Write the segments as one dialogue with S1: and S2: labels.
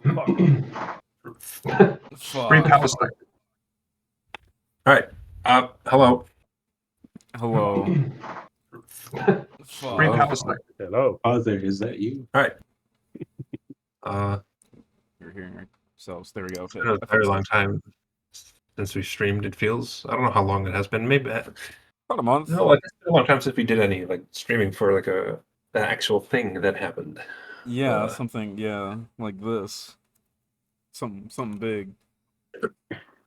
S1: Free Palestine. All right. Hello.
S2: Hello.
S1: Free Palestine.
S3: Hello, Father, is that you?
S1: All right.
S2: You're hearing yourselves. There we go. Okay.
S1: It's been a very long time since we streamed. It feels. I don't know how long it has been. Maybe
S2: About a month.
S1: no. Like, it's been a long time since we did any like streaming for like an actual thing that happened.
S2: Yeah, something. Yeah, like this. Something big.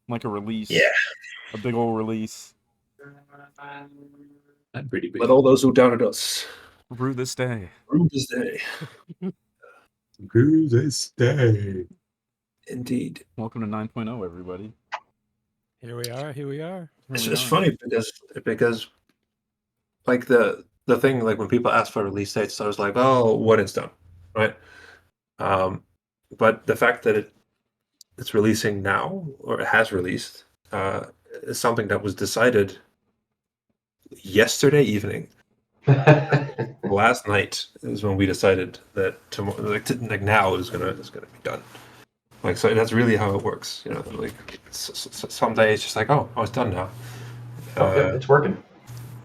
S2: Like a release.
S1: Yeah.
S2: A big old release.
S3: I'm pretty big.
S1: Let all those who doubted us
S2: Rue this day.
S1: rue this day.
S3: Through this day.
S1: Indeed.
S2: Welcome to 9.0, everybody.
S4: Here we are. Here we are.
S1: It's funny because like the thing, like when people ask for release dates, I was like, oh, when it's done, right? But the fact that it's releasing now, or it has released, is something that was decided yesterday evening. Last night is when we decided that tomorrow, like now, is gonna be done. Like, so that's really how it works, you know. Like some days, it's just like, oh, it's done now.
S5: Oh, good. It's working.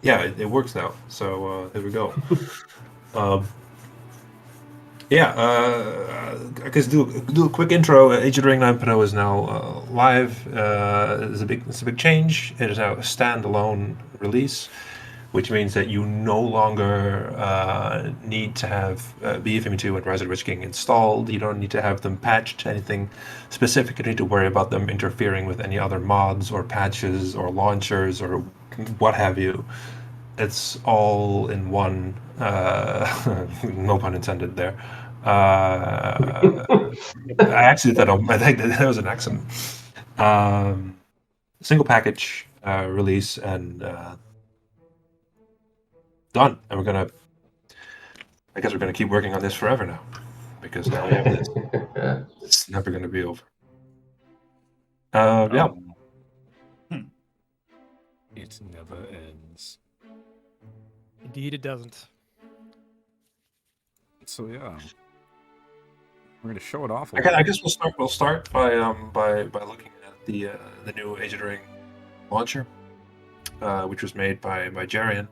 S1: Yeah, it works now. So there we go. Yeah, I guess do a quick intro. Age of the Ring 9.0 is now live. It's a big change. It is now a standalone release, which means that you no longer need to have BFM2 and Rise of the Witch King installed. You don't need to have them patched, anything specific. You don't need to worry about them interfering with any other mods or patches or launchers or what have you. It's all in one. No pun intended there. I actually thought I think that was an accent. Single package release and done. And I guess we're gonna keep working on this forever now, because now we have this. It's never gonna be over. Yeah.
S2: It never ends.
S4: Indeed, it doesn't.
S2: So yeah, we're gonna show it off.
S1: I guess we'll start by looking at the new Age of the Ring launcher, which was made by Jarian.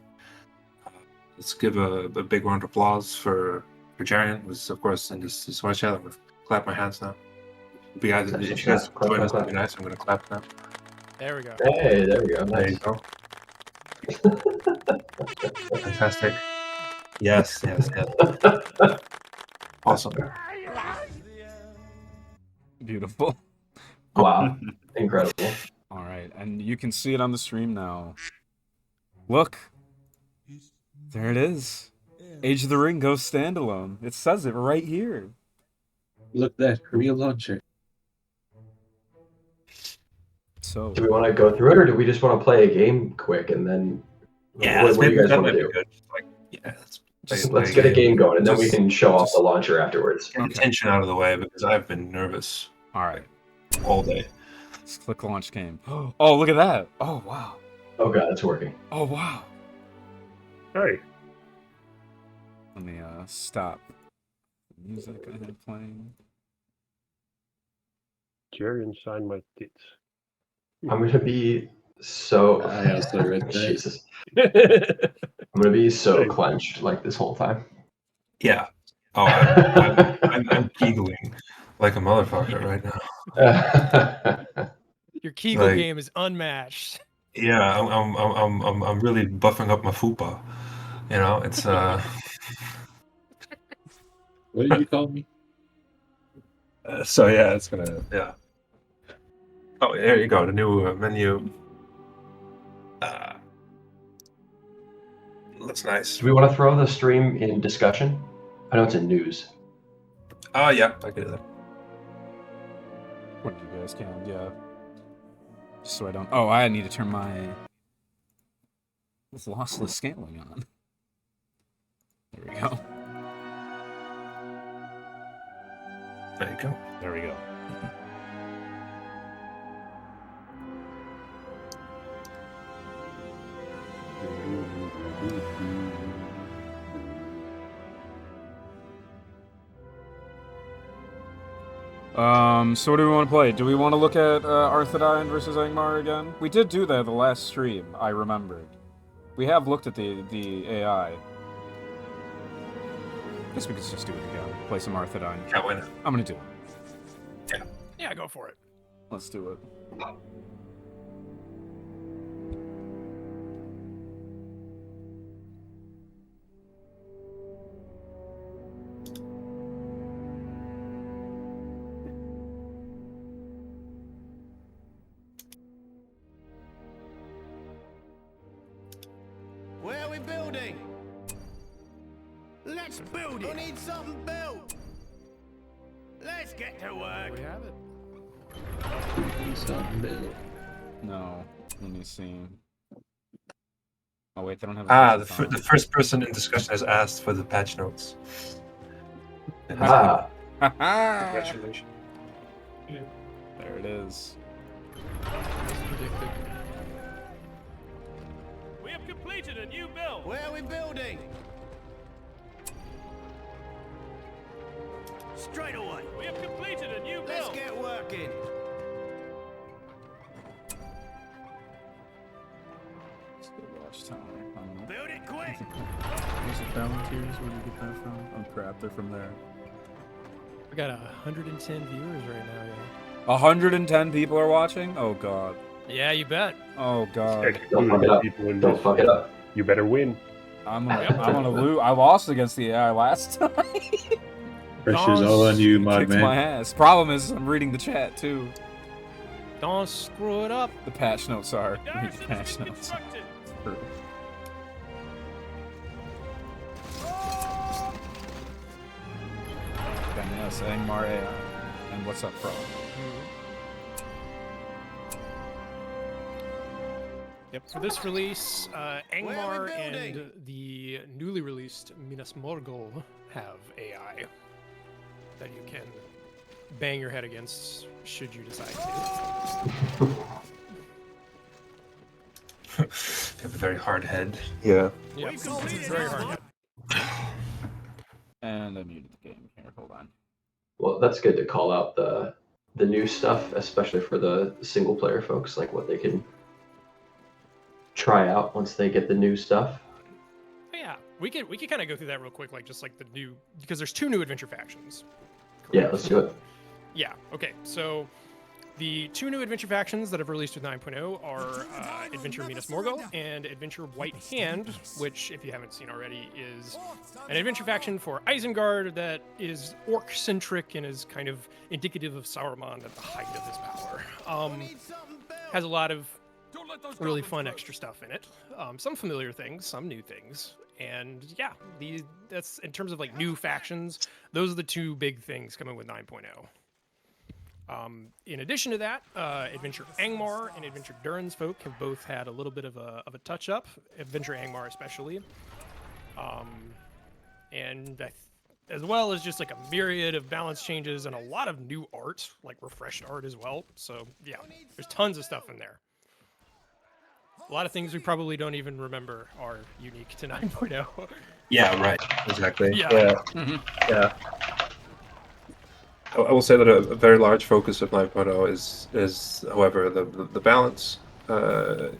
S1: Let's give a big round of applause for Jarian, who's of course in this Discord chat. I'm gonna clap my hands now. If you guys join us, that'd be nice. I'm gonna clap now.
S4: There we go.
S5: Hey, there we go.
S1: There you go. Fantastic. Yes. Awesome.
S2: Beautiful.
S5: Wow. Incredible.
S2: All right, and you can see it on the stream now. Look. There it is. Age of the Ring goes standalone. It says it right here.
S3: Look, that real launcher.
S2: So,
S5: Do we want to go through it, or do we just want to play a game quick and then?
S1: Yeah,
S5: what do you guys want to do?
S1: Good. Like, yeah,
S5: Let's get a game going, and then we can show off the launcher afterwards.
S1: Get the tension out of the way, because I've been nervous.
S2: All right.
S1: All day.
S2: Let's click launch game. Oh, look at that. Oh, wow.
S5: Oh, God, it's working.
S2: Oh, wow.
S3: Hey.
S2: Let me stop the music I had playing.
S3: Jarian signed my tits.
S5: I'm going to be so...
S3: I also read that.
S5: Jesus. I'm going to be so clenched like this whole time.
S1: Yeah. Oh, I'm giggling like a motherfucker right now.
S4: Your Kegel game is unmatched.
S1: Yeah, I'm really buffing up my fupa. You know, it's
S3: What did you call me?
S1: So yeah, it's gonna Oh, there you go. The new menu. Looks nice.
S5: Do we want to throw the stream in discussion? I know it's in news.
S1: Oh yeah, I get that.
S2: What you guys can, yeah. Just so I don't. Oh, I need to turn my lossless scaling on. There we go.
S1: There you go.
S2: There we go. So what do we want to play? Do we want to look at Arthedain versus Angmar again? We did do that the last stream, I remembered. We have looked at the AI. I guess we could just do it again. Play some Arthedain.
S1: Yeah, why not?
S2: I'm gonna do it.
S4: Yeah, go for it.
S2: Let's do it.
S6: Where are we building? Let's build it. We need something built. Let's get to work.
S4: We have it.
S2: No. Let me see. Oh wait, they don't have.
S1: The first person in discussion has asked for the patch notes.
S5: Ah,
S1: Congratulations.
S2: There it is.
S4: Predicted.
S6: We have completed a new build. Where are we building? Straight away. We have completed a new build. Let's get working.
S2: Watchtower.
S6: Build it quick.
S2: Is it Volunteers? Where do you get that from? Oh crap, they're from there.
S4: We got 110 viewers right now, yeah.
S2: 110 people are watching? Oh god.
S4: Yeah, you bet.
S2: Oh god.
S5: don't fuck it up. Don't fuck it up.
S3: You better win.
S2: I'm gonna lose. I lost against the AI last time.
S7: Pressure's all on you,
S2: Kicked my
S7: man.
S2: ass. Problem is, I'm reading the chat too.
S4: Don't screw it up.
S2: The patch notes are. Read the patch notes. True. Then yes, Angmar AI. And what's up, bro?
S4: Yep, for this release, Angmar
S6: Where are we building?
S4: and the newly released Minas Morgul have AI that you can bang your head against should you decide to.
S1: You have a very hard head. Yeah.
S4: Yeah, it's very hard.
S2: And I muted the game here. Hold on.
S5: Well, that's good to call out the new stuff, especially for the single player folks, like what they can try out once they get the new stuff.
S4: But yeah, we could kind of go through that real quick, like just like the new, because there's 2 new adventure factions.
S5: Yeah, let's do it.
S4: Yeah, okay, so the 2 new adventure factions that have released with 9.0 are Adventure Minas Morgul and Adventure White Hand, which, if you haven't seen already, is an adventure faction for Isengard that is orc-centric and is kind of indicative of Sauron at the height of his power. Has a lot of really fun extra stuff in it. Some familiar things, some new things. And yeah, that's in terms of like new factions, those are the 2 big things coming with 9.0. In addition to that, Adventure Angmar and Adventure Durin's Folk have both had a little bit of a touch-up, Adventure Angmar especially. As well as just like a myriad of balance changes and a lot of new art, like refreshed art as well. So yeah, there's tons of stuff in there. A lot of things we probably don't even remember are unique to 9.0.
S1: Yeah, right. Exactly.
S4: Yeah.
S1: Yeah. I will say that a very large focus of 9.0 is, however, the balance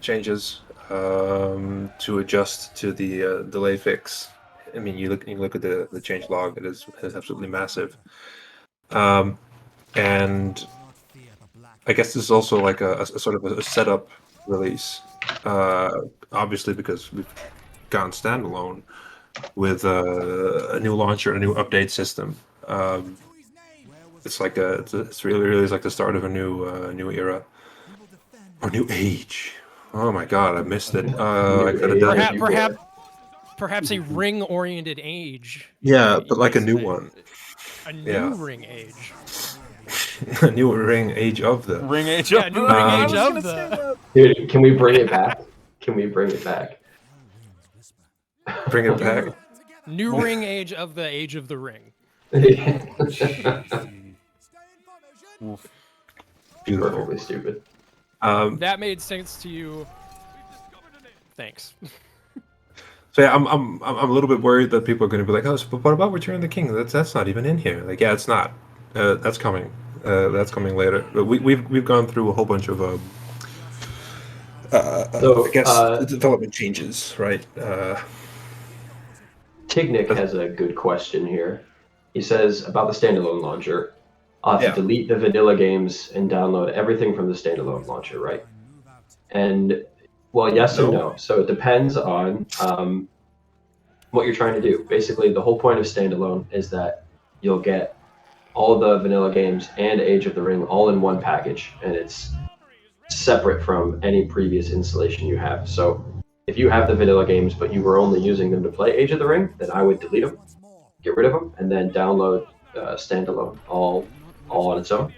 S1: changes to adjust to the delay fix. I mean, you look at the change log; it is absolutely massive. And I guess this is also like a sort of a setup release. Obviously, because we've gone standalone with a new launcher, a new update system. It's like it's really is like the start of a new era or new age. Oh my god, I missed it. I could have done it.
S4: Perhaps a ring-oriented age.
S1: Yeah, but like a new one.
S4: A new ring age.
S1: A new ring age of the
S2: Ring age
S4: Yeah,
S2: up.
S4: new ring age of the.
S5: Dude, can we bring it back? Can we bring it back?
S1: bring it back.
S4: New ring age of the ring.
S2: Oof.
S1: Beautiful.
S5: Perfectly stupid.
S4: That made sense to you. Thanks.
S1: So yeah, I'm a little bit worried that people are going to be like, oh, but what about Return of the King? That's not even in here. Like, yeah, it's not. That's coming. That's coming later. But we've gone through a whole bunch of
S5: So,
S1: I guess development changes, right?
S5: Tignic has a good question here. He says about the standalone launcher, to
S1: Yeah.
S5: delete the vanilla games and download everything from the standalone launcher, right? And well, yes and no. So it depends on what you're trying to do. Basically, the whole point of standalone is that you'll get all the vanilla games and Age of the Ring all in one package, and it's separate from any previous installation you have. So if you have the vanilla games but you were only using them to play Age of the Ring, then I would delete them, get rid of them, and then download standalone all on its own.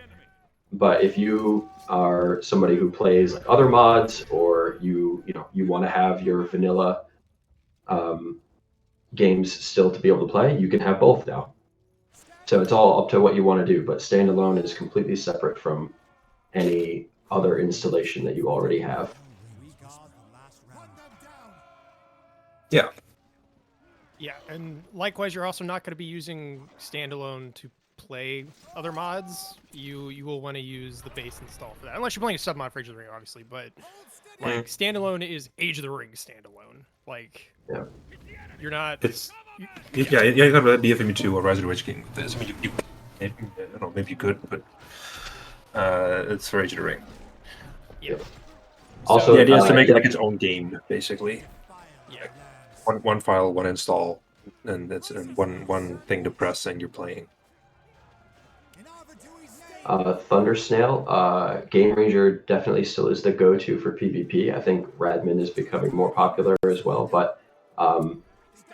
S5: But if you are somebody who plays like other mods, or you want to have your vanilla um, games still to be able to play, you can have both now. So it's all up to what you want to do. But standalone is completely separate from any other installation that you already have.
S1: Yeah.
S4: Yeah, and likewise, you're also not going to be using standalone to play other mods. You will want to use the base install for that, unless you're playing a submod for Age of the Ring, obviously. But like standalone is Age of the Ring standalone. Like,
S5: Yeah.
S4: you're not.
S1: It's yeah, you gotta be BFMU2 or Rise of the Witch King with this. I mean, I don't know, maybe you could, but it's for Age of the Ring.
S4: Yeah.
S5: Also,
S1: The idea is to make it
S5: yeah.
S1: like its own game, basically.
S4: Yeah.
S1: One file, one install, and it's one thing to press, and you're playing.
S5: Thundersnail, Game Ranger definitely still is the go-to for PvP. I think Radman is becoming more popular as well, but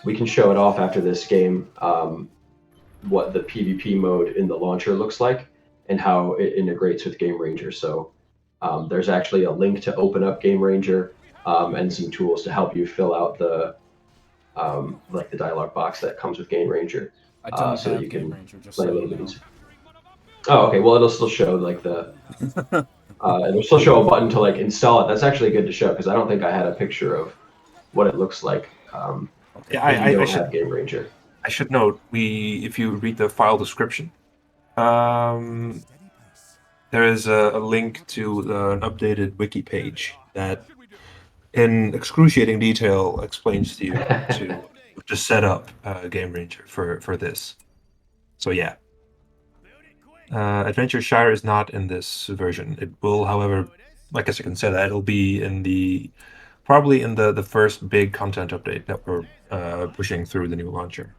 S5: we can show it off after this game, what the PvP mode in the launcher looks like and how it integrates with Game Ranger. So there's actually a link to open up Game Ranger and some tools to help you fill out the like the dialog box that comes with Game Ranger,
S2: I don't
S5: so
S2: have
S5: that you
S2: Game
S5: can
S2: Ranger, just
S5: play
S2: so
S5: a
S2: you
S5: little bit
S2: know.
S5: easier. Oh, okay. Well, it'll still show like the it'll still show a button to like install it. That's actually good to show because I don't think I had a picture of what it looks like
S1: Yeah,
S5: if you
S1: I
S5: don't
S1: should
S5: have Game Ranger.
S1: I should note if you read the file description, there is a link to an updated wiki page that, in excruciating detail, explains to you to set up Game Ranger for this. So yeah. Adventure Shire is not in this version. It will, however, I guess I can say that it'll be probably in the first big content update that we're pushing through the new launcher.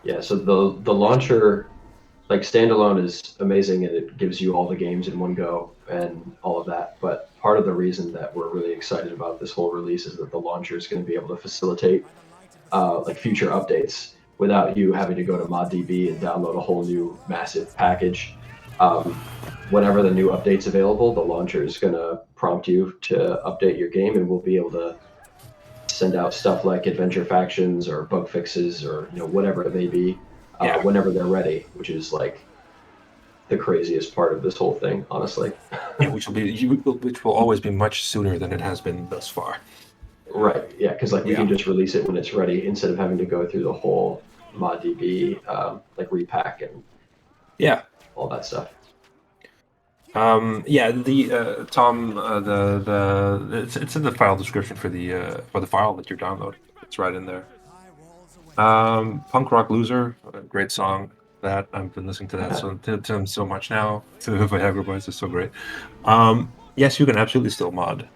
S5: Yeah. So the launcher, like standalone, is amazing and it gives you all the games in one go and all of that. But part of the reason that we're really excited about this whole release is that the launcher is going to be able to facilitate like future updates without you having to go to ModDB and download a whole new massive package. Whenever the new update's available, the launcher is going to prompt you to update your game, and we'll be able to send out stuff like adventure factions or bug fixes or whatever it may be whenever they're ready, which is like the craziest part of this whole thing, honestly.
S1: Yeah, which will always be much sooner than it has been thus far.
S5: Right. Yeah, because like we can just release it when it's ready instead of having to go through the whole ModDB like repack and all that stuff.
S1: The Tom, it's in the file description for the file that you're downloading. It's right in there. Punk Rock Loser, a great song. That I've been listening to that to him so much now. To Viagra Boys is so great. Yes, you can absolutely still mod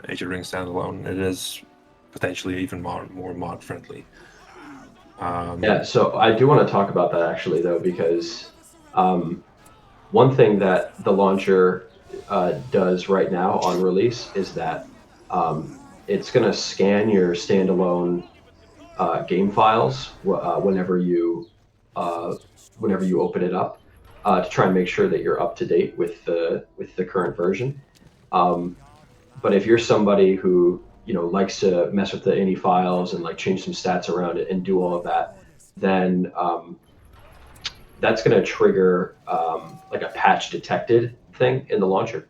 S1: Age of Ring standalone. It is potentially even more mod friendly.
S5: So I do want to talk about that actually though, because one thing that the launcher does right now on release is that it's going to scan your standalone game files whenever you open it up to try and make sure that you're up to date with the current version. But if you're somebody who likes to mess with the ini files and like change some stats around it and do all of that, then that's going to trigger like a patch detected thing in the launcher,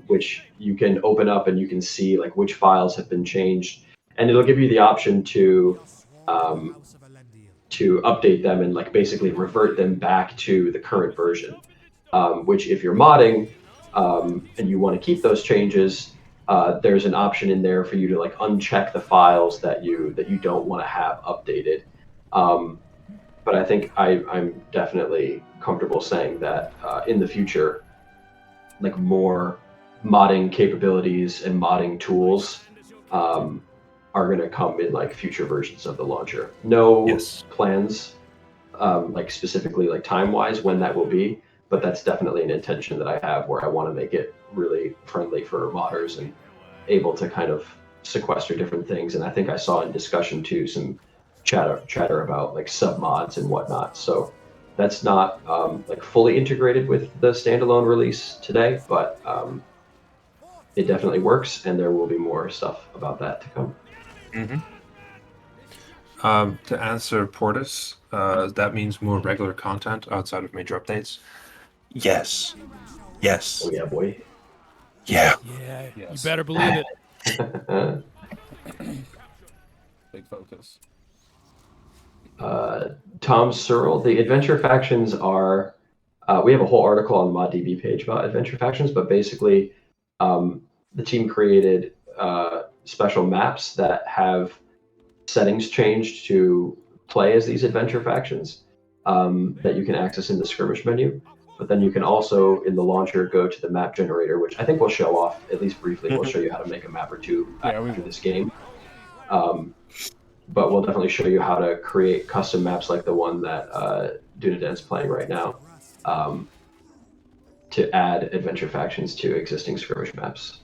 S5: which you can open up and you can see like which files have been changed, and it'll give you the option to to update them and like basically revert them back to the current version. Which, if you're modding and you want to keep those changes, there's an option in there for you to like uncheck the files that you don't want to have updated. But I think I'm definitely comfortable saying that in the future, like more modding capabilities and modding tools are going to come in like future versions of the launcher. No
S1: Yes.
S5: plans, like specifically like time wise when that will be, but that's definitely an intention that I have where I want to make it really friendly for modders and able to kind of sequester different things. And I think I saw in discussion too some chatter about like sub mods and whatnot. So that's not like fully integrated with the standalone release today, but it definitely works, and there will be more stuff about that to come.
S1: To answer Portis, that means more regular content outside of major updates. Yes. Yes.
S5: Oh yeah, boy.
S1: Yeah.
S4: Yeah,
S2: Yes.
S4: you better believe it.
S2: Big focus.
S5: Tom Searle, the adventure factions are. We have a whole article on the ModDB page about adventure factions, but basically, the team created special maps that have settings changed to play as these adventure factions that you can access in the skirmish menu. But then you can also, in the launcher, go to the map generator, which I think we'll show off, at least briefly. We'll show you how to make a map or two
S2: Yeah, we
S5: after
S2: will.
S5: this game. But we'll definitely show you how to create custom maps like the one that Dunaden's playing right now to add adventure factions to existing skirmish maps.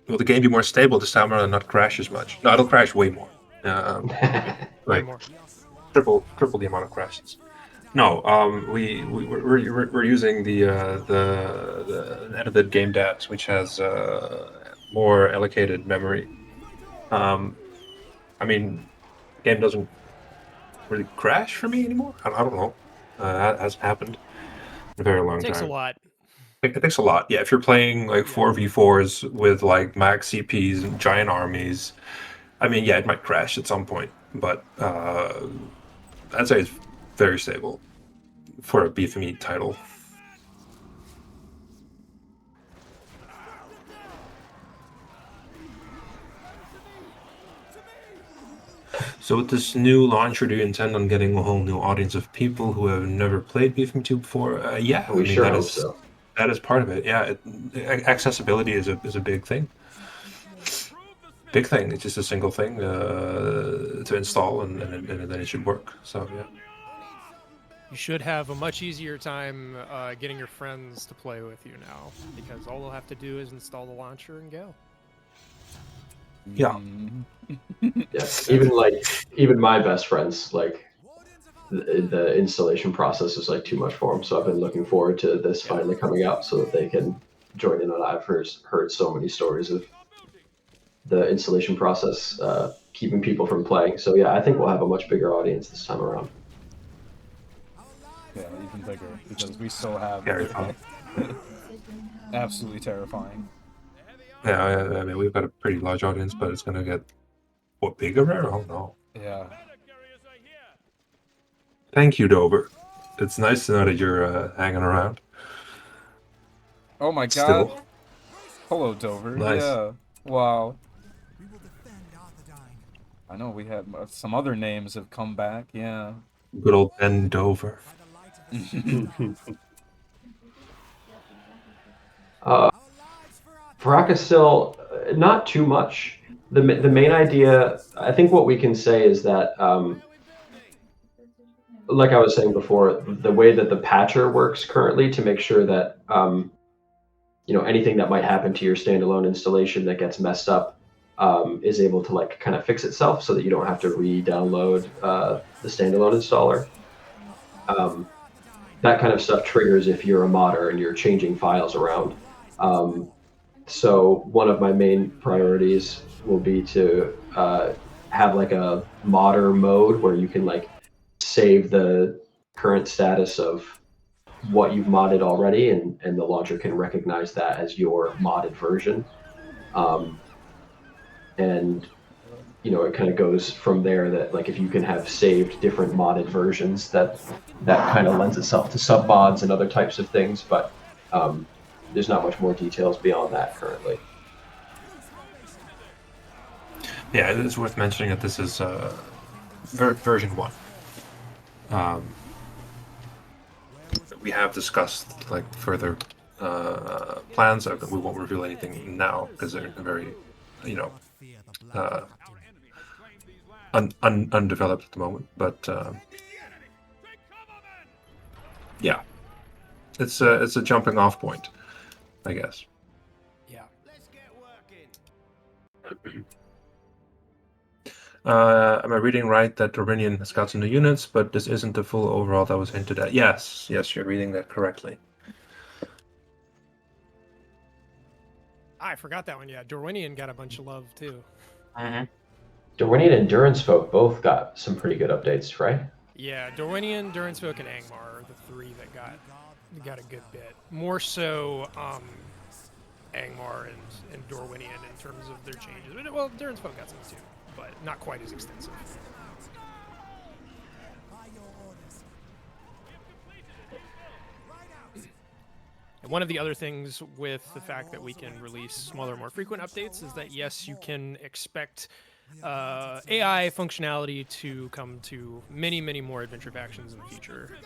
S1: Will the game be more stable this time around and not crash as much? No, it'll crash way more.
S4: Way
S1: Like
S4: more.
S1: triple the amount of crashes. No, we're using the edited game data, which has more allocated memory. I mean, the game doesn't really crash for me anymore. I don't know. That hasn't happened in a very long
S4: It takes a
S1: time.
S4: lot.
S1: It takes a lot. Yeah, if you're playing like 4v4s with like max CPs and giant armies, I mean, yeah, it might crash at some point, but I'd say it's very stable for a BFME title. So with this new launcher, do you intend on getting a whole new audience of people who have never played BFM2 before? Yeah,
S5: We sure
S1: that
S5: hope
S1: is
S5: so.
S1: that is part of it. Yeah, accessibility is a big thing. Big thing. It's just a single thing to install, and then it should work. So yeah.
S4: You should have a much easier time getting your friends to play with you now, because all they'll have to do is install the launcher and go.
S1: Yeah.
S5: Yeah, even my best friends, like the installation process is like too much for them. So I've been looking forward to this finally coming out so that they can join in on it. I've heard so many stories of the installation process keeping people from playing. So yeah, I think we'll have a much bigger audience this time around.
S2: Yeah, even bigger, because we still have
S1: Terrifying.
S2: absolutely terrifying.
S1: Yeah, I mean, we've got a pretty large audience, but it's gonna get bigger? I don't know.
S2: Yeah.
S1: Thank you, Dover. It's nice to know that you're hanging around.
S2: Oh my god.
S1: Still.
S2: Hello, Dover.
S1: Nice.
S2: Yeah. Wow. I know we have some other names have come back. Yeah.
S1: Good old Ben Dover.
S5: Braccasil, not too much. The main idea, I think what we can say is that, like I was saying before, the way that the patcher works currently to make sure that, anything that might happen to your standalone installation that gets messed up is able to like kind of fix itself so that you don't have to re-download the standalone installer. That kind of stuff triggers if you're a modder and you're changing files around. So one of my main priorities will be to have like a modder mode where you can like save the current status of what you've modded already, and the launcher can recognize that as your modded version. And it kind of goes from there. That like if you can have saved different modded versions, that kind of lends itself to sub mods and other types of things. But there's not much more details beyond that currently.
S1: Yeah, it's worth mentioning that this is version 1. We have discussed like further plans. We won't reveal anything now because they're very, undeveloped at the moment. But yeah, it's a jumping off point, I guess.
S4: Yeah.
S6: Let's get working.
S1: Am I reading right that Dorinian has got some new units, but this isn't the full overhaul that was hinted at? Yes, you're reading that correctly.
S4: I forgot that one. Yeah, Dorwinian got a bunch of love too.
S5: Dorinian and Durance Folk both got some pretty good updates, right?
S4: Yeah, Dorwinian, Durancefolk, and Angmar are the three that got a good bit. More so, Angmar and Dorwinian in terms of their changes. Well, Durancefolk got some too, but not quite as extensive. And one of the other things with the fact that we can release smaller, more frequent updates is that yes, you can expect AI functionality to come to many, many more adventure factions in the future.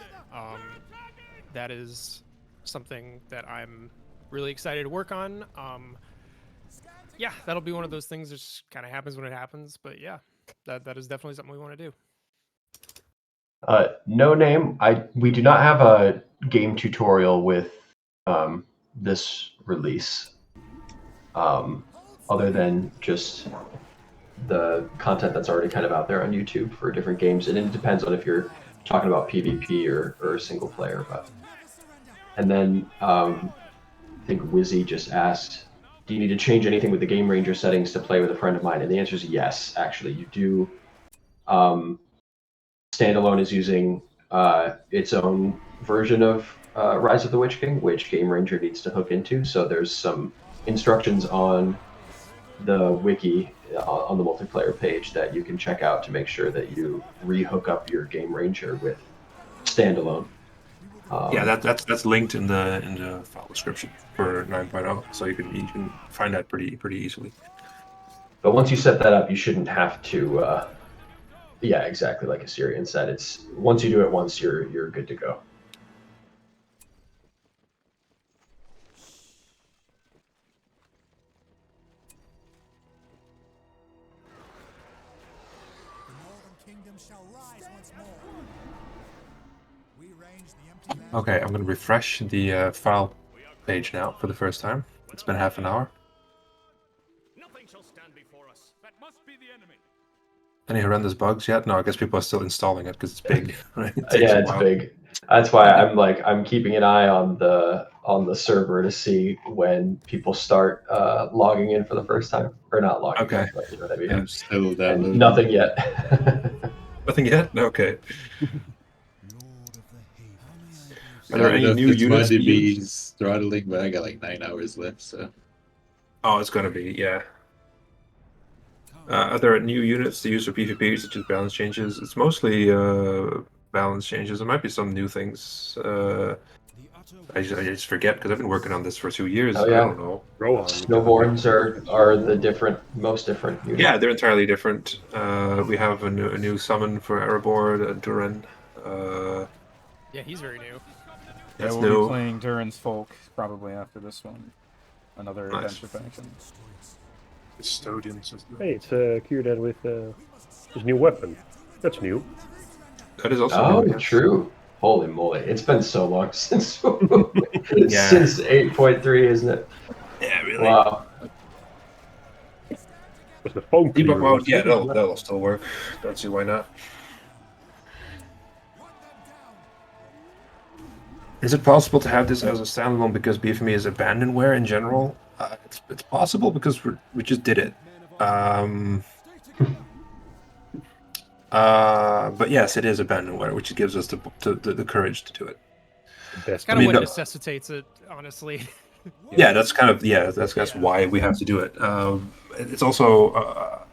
S4: That is something that I'm really excited to work on. Yeah, that'll be one of those things that just kind of happens when it happens. But yeah, that is definitely something we want to do.
S5: No name. We do not have a game tutorial with this release, other than just the content that's already kind of out there on YouTube for different games, and it depends on if you're talking about PvP or single player. But and then I think Wizzy just asked, do you need to change anything with the Game Ranger settings to play with a friend of mine? And the answer is yes. Actually, you do. Standalone is using its own version of Rise of the Witch King, which Game Ranger needs to hook into. So there's some instructions on the wiki on the multiplayer page that you can check out to make sure that you re-hook up your Game Ranger with Standalone.
S1: Yeah, that's linked in the file description for 9.0, so you can find that pretty easily.
S5: But once you set that up, you shouldn't have to. Yeah, exactly like Assyrian said. It's once you do it once, you're good to go.
S1: Okay, I'm gonna refresh the file page now for the first time. It's been half an hour.
S6: Nothing shall stand before us. That must be the enemy.
S1: Any horrendous bugs yet? No, I guess people are still installing it because it's big. Right?
S5: Yeah, it's big. That's why I'm keeping an eye on the server to see when people start logging in for the first time, or not logging in, but you know what I mean.
S7: I'm still
S5: And
S7: downloading.
S5: nothing yet.
S1: Nothing yet? No, okay. Are
S7: I
S1: there
S7: don't
S1: any
S7: know if
S1: new
S7: it's
S1: units?
S7: going to be throttling, but I got like 9 hours left, so.
S1: Oh, it's gonna be, yeah. Are there new units to use for PvP, such as balance changes? It's mostly balance changes. There might be some new things. I just forget because I've been working on this for 2 years.
S5: Oh, yeah.
S1: I don't know.
S3: Rohan.
S5: Snowborns are the most different units.
S1: Yeah, they're entirely different. We have a new summon for Erebor, Duran.
S4: Yeah, he's very new.
S2: Yeah,
S1: That's
S2: we'll
S1: new.
S2: be playing Duran's Folk probably after this one. Another
S1: Nice.
S2: adventure faction.
S1: Custodians.
S3: Hey, it's Kierdan with his new weapon. That's new.
S1: That is also
S5: Oh,
S1: new, yes.
S5: true. Holy moly! It's been so long since
S1: Yeah.
S5: since 8.3, isn't it?
S1: Yeah, really.
S5: Wow.
S3: Was the phone clear?
S1: Debug mode,
S3: Was
S1: yeah,
S3: it?
S1: that'll still work. Don't see why not. Is it possible to have this as a standalone because BFME is abandonware in general? It's possible because we just did it. But yes, it is abandonware, which gives us the courage to do it.
S3: Best
S4: Kind of what
S1: no-
S4: necessitates it, honestly.
S1: Yeah, that's kind of that's why we have to do it. It's also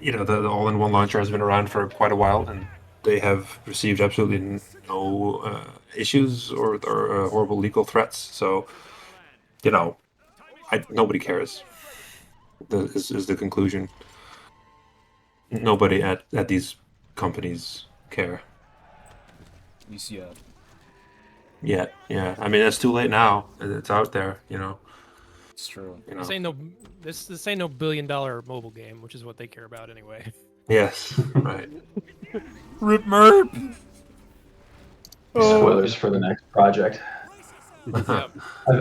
S1: the all-in-one launcher has been around for quite a while, and they have received absolutely no issues or horrible legal threats. So, nobody cares. Is the conclusion. Nobody at these companies care.
S2: Yeah.
S1: Yeah. I mean, it's too late now. It's out there.
S2: It's true.
S4: This ain't no this ain't no $1 billion mobile game, which is what they care about anyway.
S1: Yes. Right.
S2: Rip Merp!
S5: Spoilers for the next project.
S4: Yep.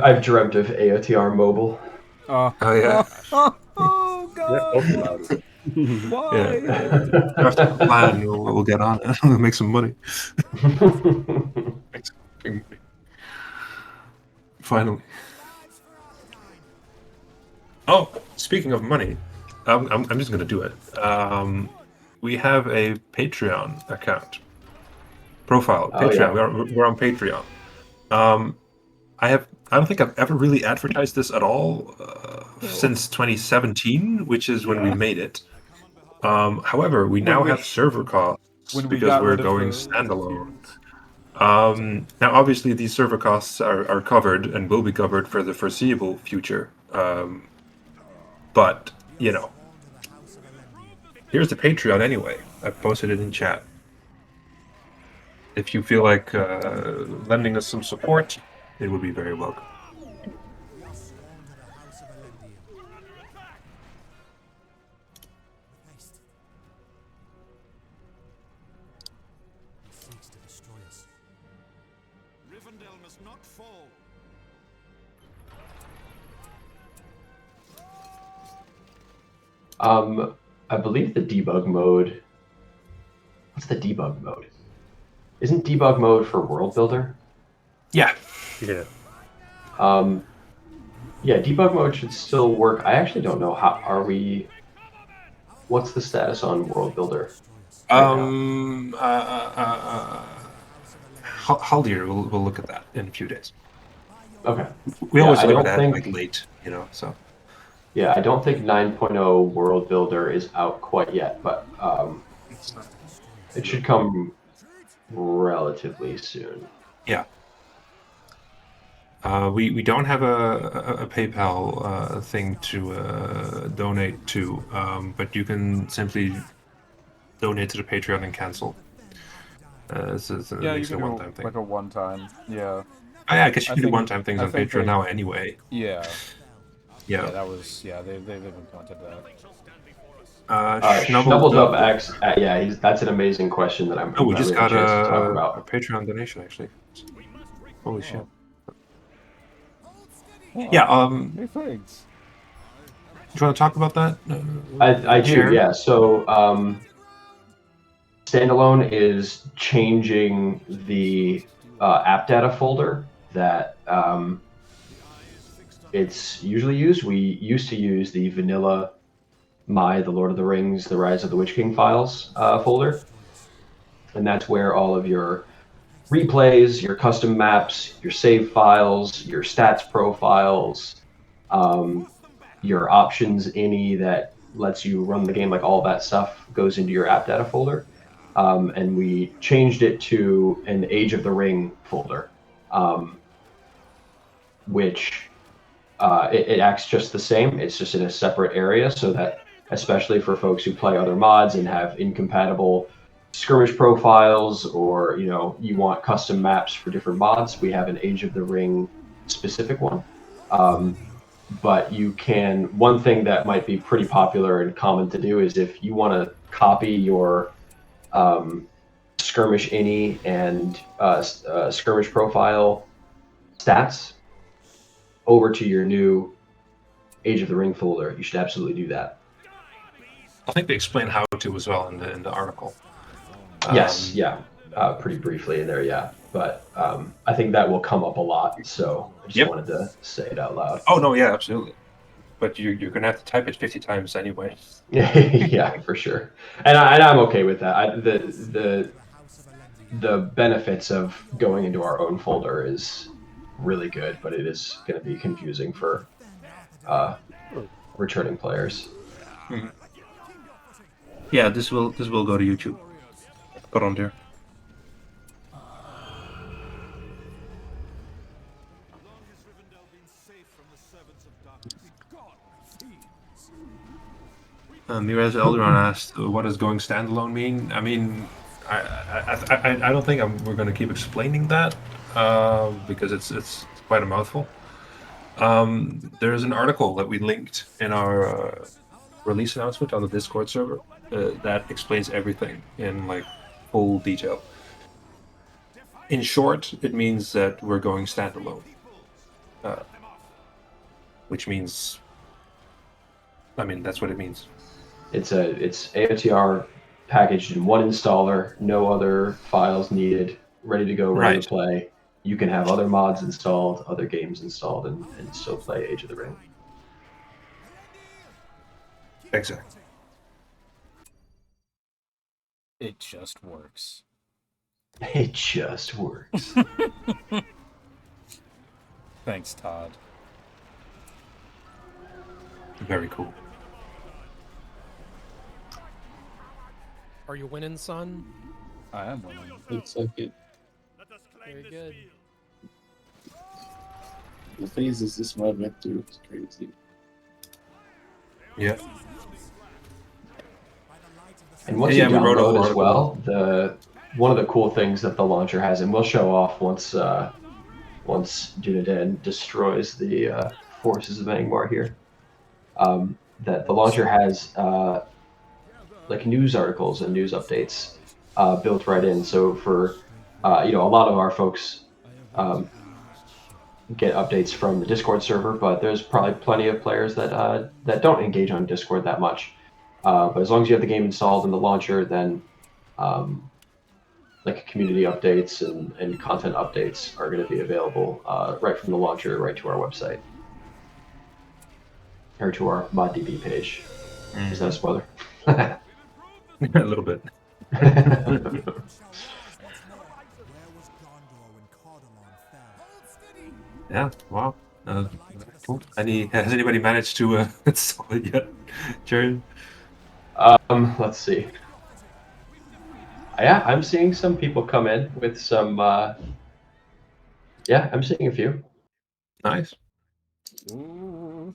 S5: I've dreamt of AOTR mobile.
S2: Oh
S1: yeah.
S2: Oh
S3: Yeah,
S2: god!
S3: talk about it.
S2: Why?
S1: After the plan, we'll get on it. We'll make some money. Make some fucking money. Finally. Oh, speaking of money, I'm just gonna do it. We have a Patreon account profile.
S5: Oh,
S1: Patreon.
S5: yeah.
S1: We're on Patreon. I don't think I've ever really advertised this at all since 2017, which is when we made it. However, we now have server costs
S2: when we
S1: because
S2: got
S1: we're
S2: rid of
S1: going
S2: the
S1: standalone.
S2: tiers.
S1: Now, obviously, these server costs are covered and will be covered for the foreseeable future. But, here's the Patreon anyway. I posted it in chat. If you feel like lending us some support, it would be very welcome.
S6: Rivendell must not fall.
S5: I believe the debug mode. What's the debug mode? Isn't debug mode for World Builder?
S1: Yeah.
S3: Yeah.
S5: Yeah, debug mode should still work. I actually don't know how are we. What's the status on World Builder?
S1: Haldir will look at that in a few days.
S5: Okay.
S1: We
S5: Yeah,
S1: always
S5: I
S1: look
S5: don't
S1: at that
S5: think-
S1: like late, so.
S5: Yeah, I don't think 9.0 World Builder is out quite yet, but it should come relatively soon.
S1: Yeah. We don't have a PayPal thing to donate to, but you can simply donate to the Patreon and cancel. It's
S2: Yeah, you
S1: makes it
S2: can
S1: a
S2: do
S1: one-time thing.
S2: like a one-time. Yeah.
S1: Oh, yeah, I guess you
S2: I
S1: can do
S2: think-
S1: one-time things
S2: I
S1: on
S2: think
S1: Patreon
S2: they-
S1: now anyway.
S2: Yeah.
S1: Yeah.
S2: Yeah, that was. Yeah, they've implemented that.
S5: Schnubbledub X. Yeah, that's an amazing question that I'm.
S1: Oh, we
S5: glad
S1: just
S5: had
S1: got
S5: a chance to talk
S1: a
S5: about.
S1: Patreon donation actually. Holy shit!
S2: Oh.
S1: Yeah.
S2: Hey, thanks.
S1: Do you want to talk about that?
S5: I do.
S1: Share?
S5: Yeah. So, Standalone is changing the app data folder that it's usually used. We used to use the vanilla The Lord of the Rings, The Rise of the Witch King files folder. And that's where all of your replays, your custom maps, your save files, your stats profiles, your options any that lets you run the game, like all that stuff goes into your app data folder. And we changed it to an Age of the Ring folder, which it acts just the same. It's just in a separate area so that, especially for folks who play other mods and have incompatible skirmish profiles, or you want custom maps for different mods, we have an Age of the Ring specific one. But you can, one thing that might be pretty popular and common to do is if you want to copy your skirmish ini and skirmish profile stats over to your new Age of the Ring folder, you should absolutely do that.
S1: I think they explain how to as well in the article.
S5: Yes, yeah, pretty briefly in there, yeah. But I think that will come up a lot, so I just wanted to say it out loud.
S1: Oh no, yeah, absolutely. But you're gonna have to type it 50 times anyway.
S5: Yeah, for sure. And I'm okay with that. The benefits of going into our own folder is really good, but it is going to be confusing for returning players.
S1: Yeah, this will go to YouTube. Put on there. Mirez Elderon asked, "What does going standalone mean?" I mean, I don't think we're going to keep explaining that because it's quite a mouthful. There is an article that we linked in our release announcement on the Discord server that explains everything in like full detail. In short, it means that we're going standalone, which means, I mean, that's what it means.
S5: It's AOTR packaged in one installer, no other files needed, ready to go, ready
S1: Right.
S5: to play. You can have other mods installed, other games installed, and still play Age of the Ring.
S1: Exactly.
S2: It just works.
S5: It just works.
S2: Thanks, Todd.
S1: Very cool.
S4: Are you winning, son?
S2: I am winning.
S7: Looks like it.
S4: Very good.
S7: The phases this mod went through was crazy.
S1: Yeah.
S5: And once
S1: Yeah,
S5: you
S1: we wrote a whole
S5: download as
S1: article.
S5: well, one of the cool things that the launcher has, and we'll show off once Dunedain destroys the forces of Angmar here, that the launcher has like news articles and news updates built right in. So for a lot of our folks get updates from the Discord server, but there's probably plenty of players that don't engage on Discord that much. But as long as you have the game installed in the launcher, then like community updates and content updates are going to be available right from the launcher, right to our website or to our ModDB page. Is that a spoiler?
S1: A little bit. Yeah. Wow. Cool. Has anybody managed to install it yet, Jared?
S5: Let's see. Yeah, I'm seeing some people come in with some. Yeah, I'm seeing a few.
S1: Nice.
S2: Ooh.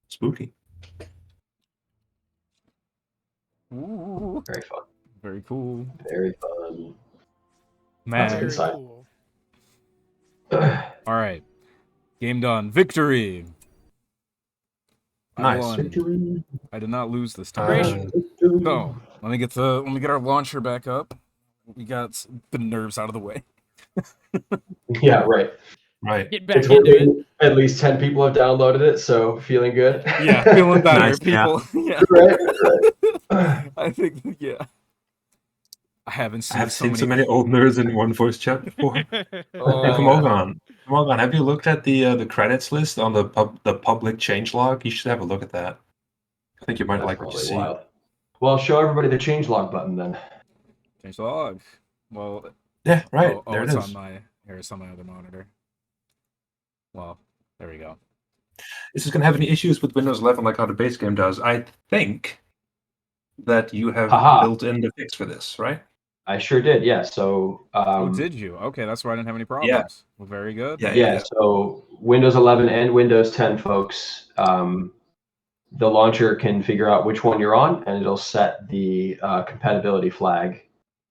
S1: Spooky.
S2: Ooh.
S5: Very fun.
S2: Very cool.
S5: Very fun.
S2: Man.
S5: That's a good
S4: Very
S5: sign.
S4: cool.
S2: All right. Game done. Victory. I
S1: Nice.
S2: won.
S5: Victory.
S2: I did not lose this time.
S4: Congratulations.
S2: So let me get our launcher back up. We got the nerves out of the way.
S5: Yeah, right.
S1: Right.
S4: Get back
S5: It's
S4: into it.
S5: working. At least 10 people have downloaded it, so feeling good.
S2: Yeah, feeling better,
S1: Nice, yeah.
S2: people. Yeah.
S5: Right.
S2: I think yeah. I haven't
S1: I
S2: seen
S1: have seen so many old nerds in one voice chat before.
S2: Oh.
S1: Kamogan, have you looked at the credits list on the public changelog? You should have a look at that. I think you might
S5: That's
S1: like what you
S5: probably
S1: see.
S5: wild. Well, show everybody the changelog button then.
S2: Change the log. Well,
S1: Yeah, right.
S2: oh,
S1: there
S2: it's
S1: it
S2: on
S1: is.
S2: it's on my other monitor. Well, there we go.
S1: Is this going to have any issues with Windows 11 like how the base game does? I think that you have
S5: Haha.
S1: built in the fix for this, right?
S5: I sure did, yeah. So
S2: Oh, did you? Okay, that's why I didn't have any problems. Well, very good.
S5: yeah, so Windows 11 and Windows 10 folks, the launcher can figure out which one you're on, and it'll set the compatibility flag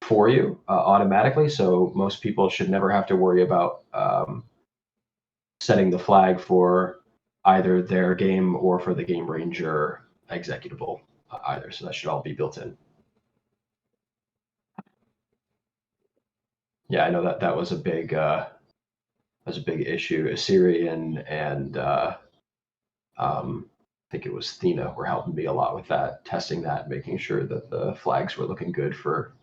S5: for you automatically. So most people should never have to worry about setting the flag for either their game or for the Game Ranger executable either. So that should all be built in. Yeah, I know that was a big issue. Assyrian and I think it was Thena were helping me a lot with that, testing that, making sure that the flags were looking good for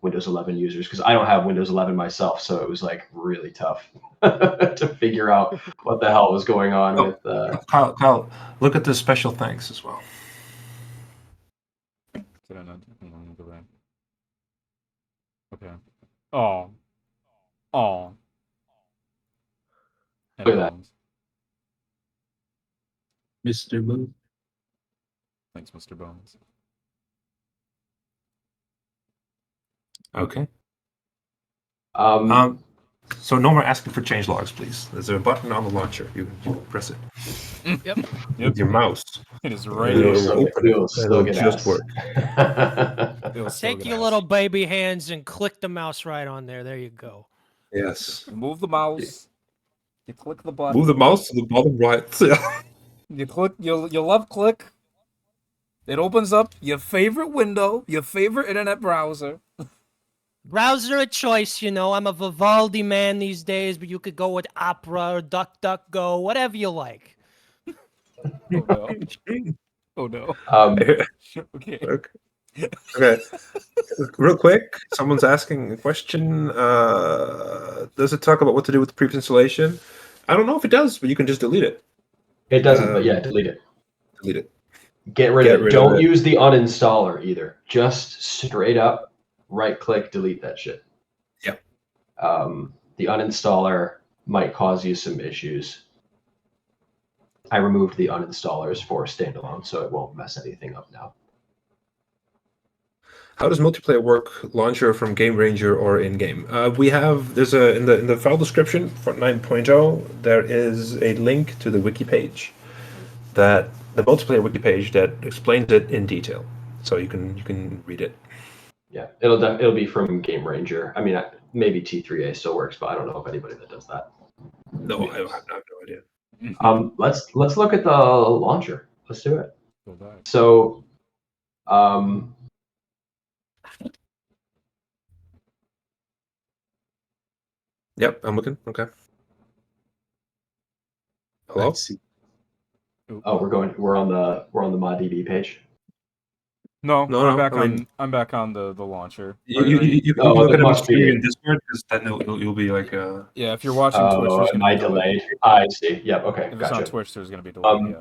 S5: Windows 11 users because I don't have Windows 11 myself, so it was like really tough to figure out what the hell was going on with.
S1: Kyle, look at the special thanks as well.
S2: Did I not? Hold on, go back. Okay. Oh.
S5: Look at that.
S7: Mr. Boom.
S2: Thanks, Mr. Bones.
S1: Okay.
S5: Um,
S1: So no more asking for change logs, please. There's a button on the launcher. You press it
S4: Yep.
S1: with your mouse.
S2: It is right
S5: we will
S2: here.
S5: still,
S1: open
S5: we
S1: it.
S5: will still
S1: It'll
S5: get
S1: just
S5: asked.
S1: work.
S2: It'll still
S6: Take
S2: get
S6: your
S2: asked.
S6: little baby hands and click the mouse right on there. There you go.
S1: Yes.
S2: You move the mouse. You click the button.
S1: Move the mouse to the bottom right. Yeah.
S2: You click. You left click. It opens up your favorite window, your favorite internet browser.
S6: Browser of choice, you know. I'm a Vivaldi man these days, but you could go with Opera or DuckDuckGo, whatever you like.
S2: Oh no! Oh no! Okay.
S1: Okay. Real quick, someone's asking a question. Does it talk about what to do with the previous installation? I don't know if it does, but you can just delete it.
S5: It doesn't, but yeah, delete it.
S1: Delete it.
S5: Get rid
S1: Get
S5: of it.
S1: rid of
S5: Don't
S1: it.
S5: use the uninstaller either. Just straight up right click, delete that shit.
S1: Yep.
S5: The uninstaller might cause you some issues. I removed the uninstallers for standalone, so it won't mess anything up now.
S1: How does multiplayer work? Launcher from Game Ranger or in game? There's a in the file description for 9.0. There is a link to the wiki page, the multiplayer wiki page that explains it in detail, so you can read it.
S5: Yeah, it'll be from Game Ranger. I mean, maybe T3A still works, but I don't know of anybody that does that.
S1: No, I have no idea.
S5: Let's look at the launcher. Let's do it.
S2: Go back.
S5: So,
S1: Yep, I'm looking. Okay. Hello.
S7: Let's see.
S5: oh, we're on the ModDB page.
S2: No,
S1: No,
S2: I'm
S1: no,
S2: back
S1: I
S2: on.
S1: mean-
S2: I'm back on the launcher.
S1: You
S5: Oh,
S1: look
S5: it
S1: at it
S5: must be-
S1: in Discord because then you'll be like
S2: Yeah, if you're watching Twitch, there's
S5: Am
S2: gonna
S5: I
S2: be delay.
S5: delayed? I see. Yep. Okay.
S2: If it's on
S5: Gotcha.
S2: Twitch, there's gonna be delay.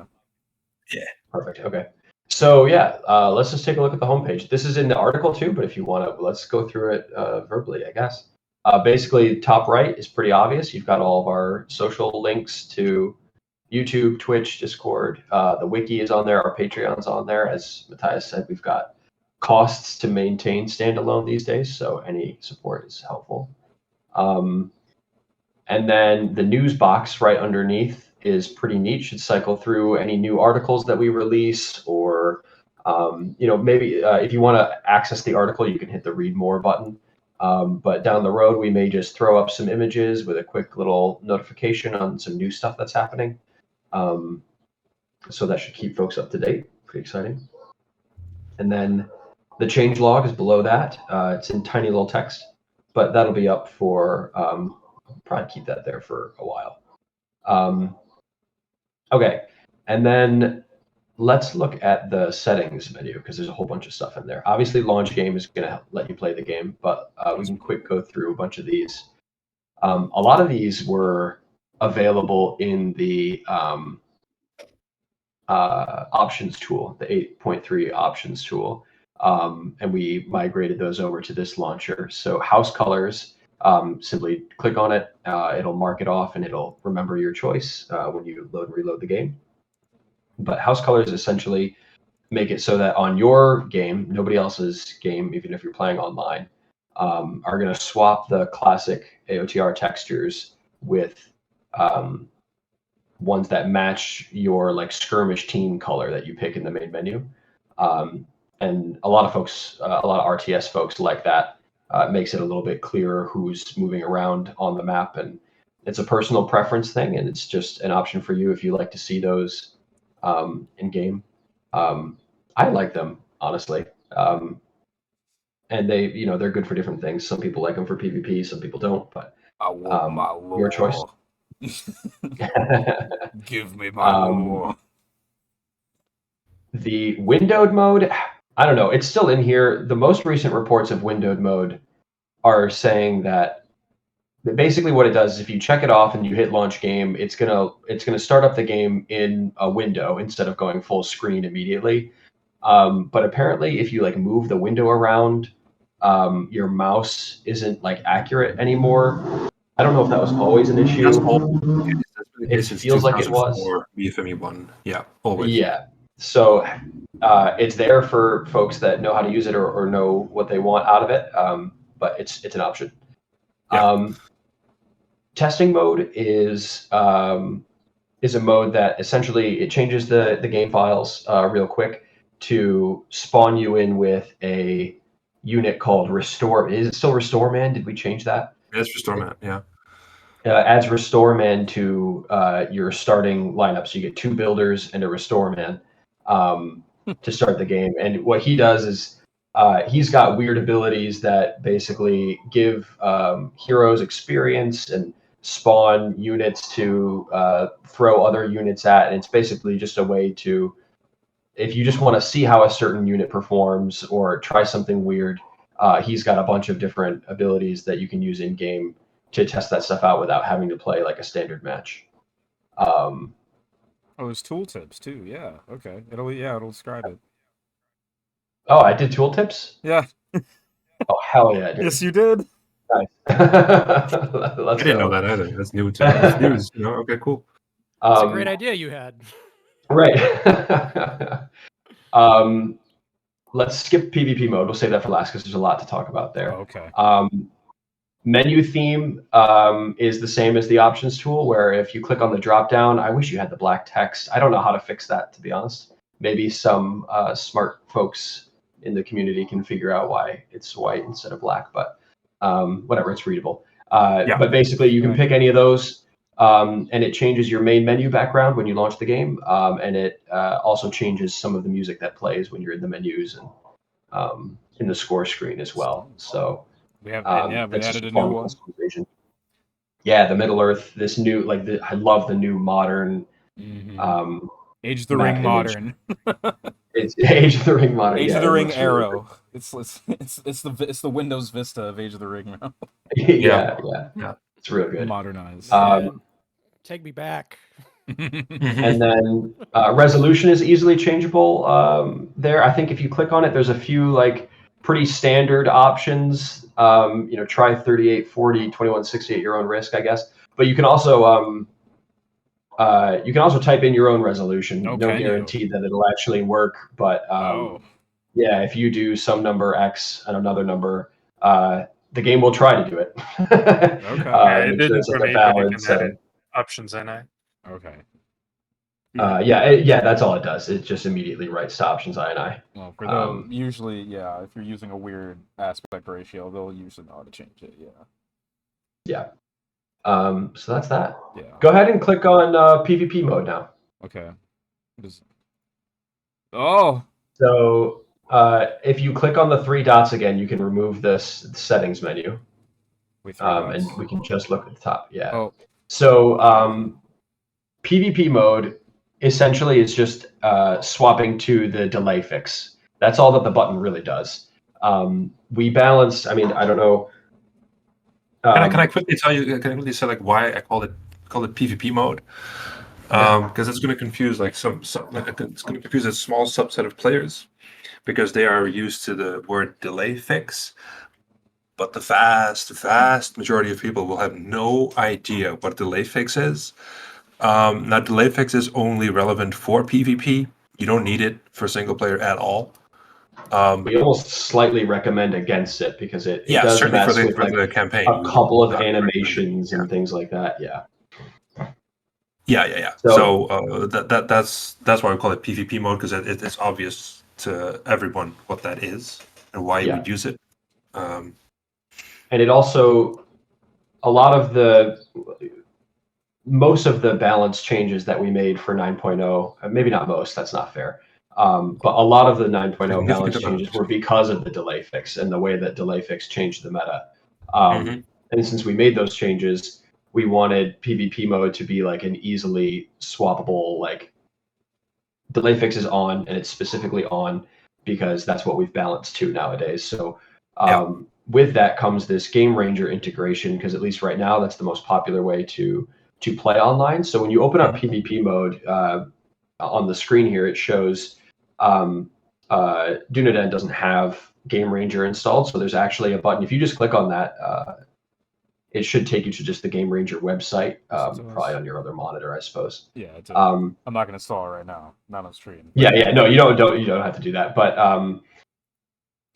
S2: Yeah.
S5: Perfect. Okay. So yeah, let's just take a look at the homepage. This is in the article too, but if you want to, let's go through it verbally, I guess. Basically, top right is pretty obvious. You've got all of our social links to YouTube, Twitch, Discord. The wiki is on there. Our Patreon's on there. As Matthias said, we've got costs to maintain standalone these days, so any support is helpful. And then the news box right underneath is pretty neat. Should cycle through any new articles that we release, or maybe if you want to access the article, you can hit the read more button. But down the road, we may just throw up some images with a quick little notification on some new stuff that's happening. So that should keep folks up to date. Pretty exciting. And then the change log is below that. It's in tiny little text, but that'll be up for probably keep that there for a while. Okay, and then let's look at the settings menu because there's a whole bunch of stuff in there. Obviously, launch game is going to let you play the game, but we can quick go through a bunch of these. A lot of these were available in the options tool, the 8.3 options tool, and we migrated those over to this launcher. So house colors, simply click on it, it'll mark it off and it'll remember your choice when you load and reload the game. But house colors essentially make it so that on your game, nobody else's game, even if you're playing online, are going to swap the classic AOTR textures with ones that match your like skirmish team color that you pick in the main menu. And a lot of folks, a lot of RTS folks like that. It makes it a little bit clearer who's moving around on the map, and it's a personal preference thing, and it's just an option for you if you like to see those in game. I like them, honestly, and they're good for different things. Some people like them for PvP, some people don't, but
S2: I want my lore.
S5: your choice.
S2: Give me my lore.
S5: The windowed mode, I don't know. It's still in here. The most recent reports of windowed mode are saying that basically what it does is if you check it off and you hit launch game, it's gonna start up the game in a window instead of going full screen immediately. But apparently, if you like move the window around, your mouse isn't like accurate anymore. I don't know if that was always an issue.
S1: That's all.
S5: It feels like it was.
S1: BFME 1. Yeah, always.
S5: Yeah. So it's there for folks that know how to use it or know what they want out of it. but it's an option.
S1: Yeah.
S5: Testing mode is a mode that essentially it changes the game files real quick to spawn you in with a unit called Restore. Is it still Restore Man? Did we change that?
S1: That's Restore Man, yeah.
S5: Adds Restore Man to your starting lineup. So you get 2 builders and a Restore Man to start the game. And what he does is he's got weird abilities that basically give heroes experience and spawn units to throw other units at. And it's basically just a way to, if you just want to see how a certain unit performs or try something weird, he's got a bunch of different abilities that you can use in game to test that stuff out without having to play like a standard match.
S2: Oh, there's tooltips too. Yeah. Okay. It'll describe it.
S5: Oh, I did tooltips?
S2: Yeah.
S5: Oh, hell yeah, dude.
S2: Yes, you did.
S5: Nice.
S1: I
S5: Let's
S1: didn't know
S5: go.
S1: that either. That's new to me. That's news. Okay, cool.
S4: It's a great idea you had.
S5: Right. Let's skip PvP mode. We'll save that for last because there's a lot to talk about there.
S2: Okay.
S5: Menu theme is the same as the options tool, where if you click on the drop down, I wish you had the black text. I don't know how to fix that, to be honest. Maybe some smart folks in the community can figure out why it's white instead of black, but whatever, it's readable.
S1: Yeah.
S5: But basically, you can pick any of those, and it changes your main menu background when you launch the game, and it also changes some of the music that plays when you're in the menus and in the score screen as well. So
S2: We have we
S5: that's
S2: added
S5: just
S2: a new
S5: fun
S2: one.
S5: customization. Yeah, the Middle Earth, this new I love the new modern
S2: Age of the
S5: Mac
S2: Ring
S5: image.
S2: modern.
S5: It's Age of the Ring modern.
S2: Age
S5: yeah,
S2: of the
S5: it
S2: Ring
S5: looks really
S2: Arrow. It's the Windows Vista of Age of the Ring now.
S5: good.
S1: Yeah.
S5: Yeah, it's real good.
S2: Modernized.
S4: Man, take me back.
S5: And then resolution is easily changeable there. I think if you click on it, there's a few like pretty standard options. Try 3840, 2160 at your own risk, I guess. But you can also type in your own resolution.
S2: Oh,
S5: No
S2: can you?
S5: guarantee that it'll actually work, but yeah, if you do some number X and another number, the game will try to do it.
S2: Okay.
S8: It
S5: make sure
S8: didn't
S5: it's
S8: for
S5: like a
S8: me, but you
S5: valid
S8: can
S5: setting.
S8: edit options in it.
S2: Okay.
S5: Yeah, that's all it does. It just immediately writes to options INI.
S2: Well, for those, usually, yeah, if you're using a weird aspect ratio, they'll usually know how to change it,
S5: Yeah. So that's that.
S2: Yeah.
S5: Go ahead and click on PvP mode now.
S2: Okay. Oh!
S5: So if you click on the 3 dots again, you can remove this settings menu.
S2: With
S5: And we can just look at the top. Yeah.
S2: Oh.
S5: So PvP mode essentially is just swapping to the delay fix. That's all that the button really does. We balance. I mean, I don't know.
S1: Can I quickly tell you? Can I quickly say like why I call it PvP mode? Because it's going to confuse like it's going to confuse a small subset of players because they are used to the word delay fix. But the vast majority of people will have no idea what delay fix is. Now, delay fix is only relevant for PvP. You don't need it for single player at all.
S5: We almost slightly recommend against it because it does
S1: certainly
S5: mess
S1: for
S5: with
S1: the
S5: like
S1: campaign.
S5: a couple of animations and things like that. Yeah.
S1: So that's why we call it PvP mode because it's obvious to everyone what that is and why you would use it.
S5: And it also, most of the balance changes that we made for 9.0, maybe not most, that's not fair. But a lot of the 9.0 balance changes were because of the delay fix and the way that delay fix changed the meta. And since we made those changes, we wanted PvP mode to be like an easily swappable, like delay fix is on and it's specifically on because that's what we've balanced to nowadays. So with that comes this Game Ranger integration because at least right now that's the most popular way to play online. So when you open up PvP mode on the screen here, it shows Dunedain doesn't have Game Ranger installed. So there's actually a button. If you just click on that, it should take you to just the Game Ranger website, probably on your other monitor, I suppose.
S2: Yeah, I'm not going to install it right now. Not on stream.
S5: No, you don't have to do that. But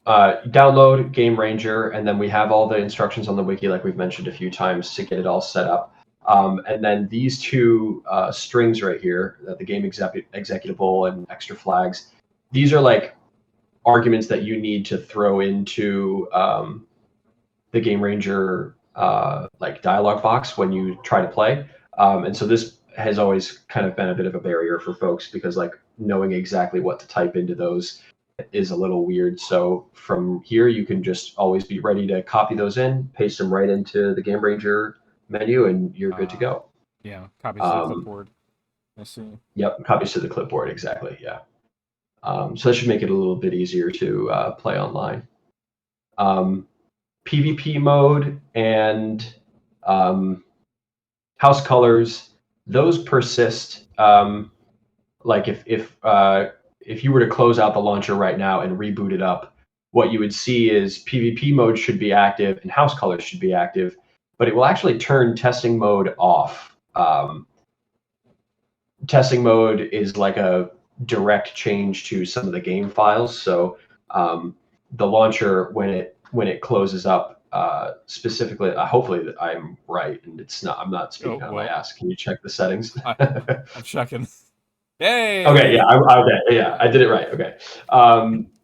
S5: download Game Ranger, and then we have all the instructions on the wiki, like we've mentioned a few times, to get it all set up. And then these two strings right here, the game executable and extra flags, these are like arguments that you need to throw into the Game Ranger like dialog box when you try to play. And so this has always kind of been a bit of a barrier for folks because like knowing exactly what to type into those is a little weird. So from here, you can just always be ready to copy those in, paste them right into the Game Ranger menu, and you're good to go.
S2: Yeah, copies to the clipboard. I see.
S5: Yep, copies to the clipboard, exactly, yeah. So that should make it a little bit easier to play online. PvP mode and house colors, those persist. Like if you were to close out the launcher right now and reboot it up, what you would see is PvP mode should be active and house colors should be active, but it will actually turn testing mode off. Testing mode is like a direct change to some of the game files. So the launcher, when it closes up, specifically, hopefully that I'm right and it's not. I'm not speaking out of my ass. Can you check the settings?
S2: I'm checking. Hey.
S5: Okay. Yeah. Okay. Yeah. I did it right. Okay.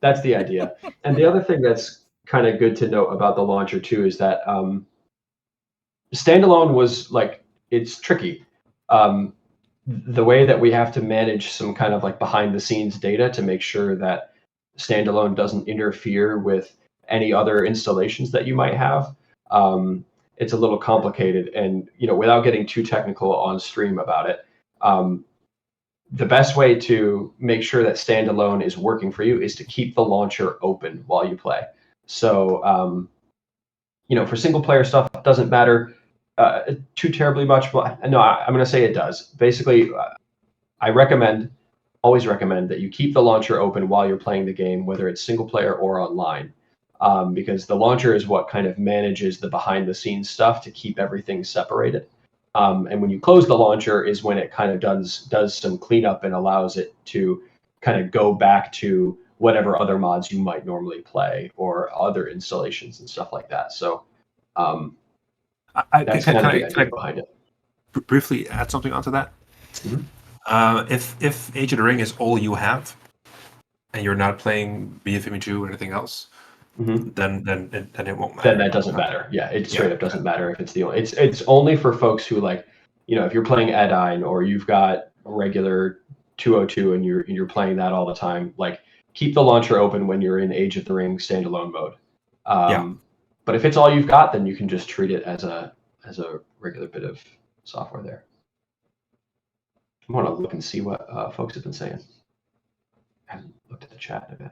S5: That's the idea. And the other thing that's kind of good to note about the launcher too is that standalone was like it's tricky. The way that we have to manage some kind of like behind the scenes data to make sure that standalone doesn't interfere with any other installations that you might have. It's a little complicated, and without getting too technical on stream about it, the best way to make sure that standalone is working for you is to keep the launcher open while you play. So for single player stuff, it doesn't matter too terribly much. But no, I'm going to say it does. Basically, I always recommend that you keep the launcher open while you're playing the game, whether it's single player or online, because the launcher is what kind of manages the behind the scenes stuff to keep everything separated. And when you close the launcher is when it kind of does some cleanup and allows it to kind of go back to whatever other mods you might normally play or other installations and stuff like that. So that's kind of the idea behind it.
S1: Briefly add something onto that.
S5: Mm-hmm.
S1: If Age of the Ring is all you have, and you're not playing BFME2 or anything else,
S5: mm-hmm.
S1: then it won't matter.
S5: Then that doesn't matter. Yeah, it straight up doesn't matter if it's the only. It's only for folks who like, if you're playing Edine or you've got a regular 202 and you're playing that all the time, like keep the launcher open when you're in Age of the Ring standalone mode. But if it's all you've got, then you can just treat it as a regular bit of software there. I want to look and see what folks have been saying. I haven't looked at the chat in a bit.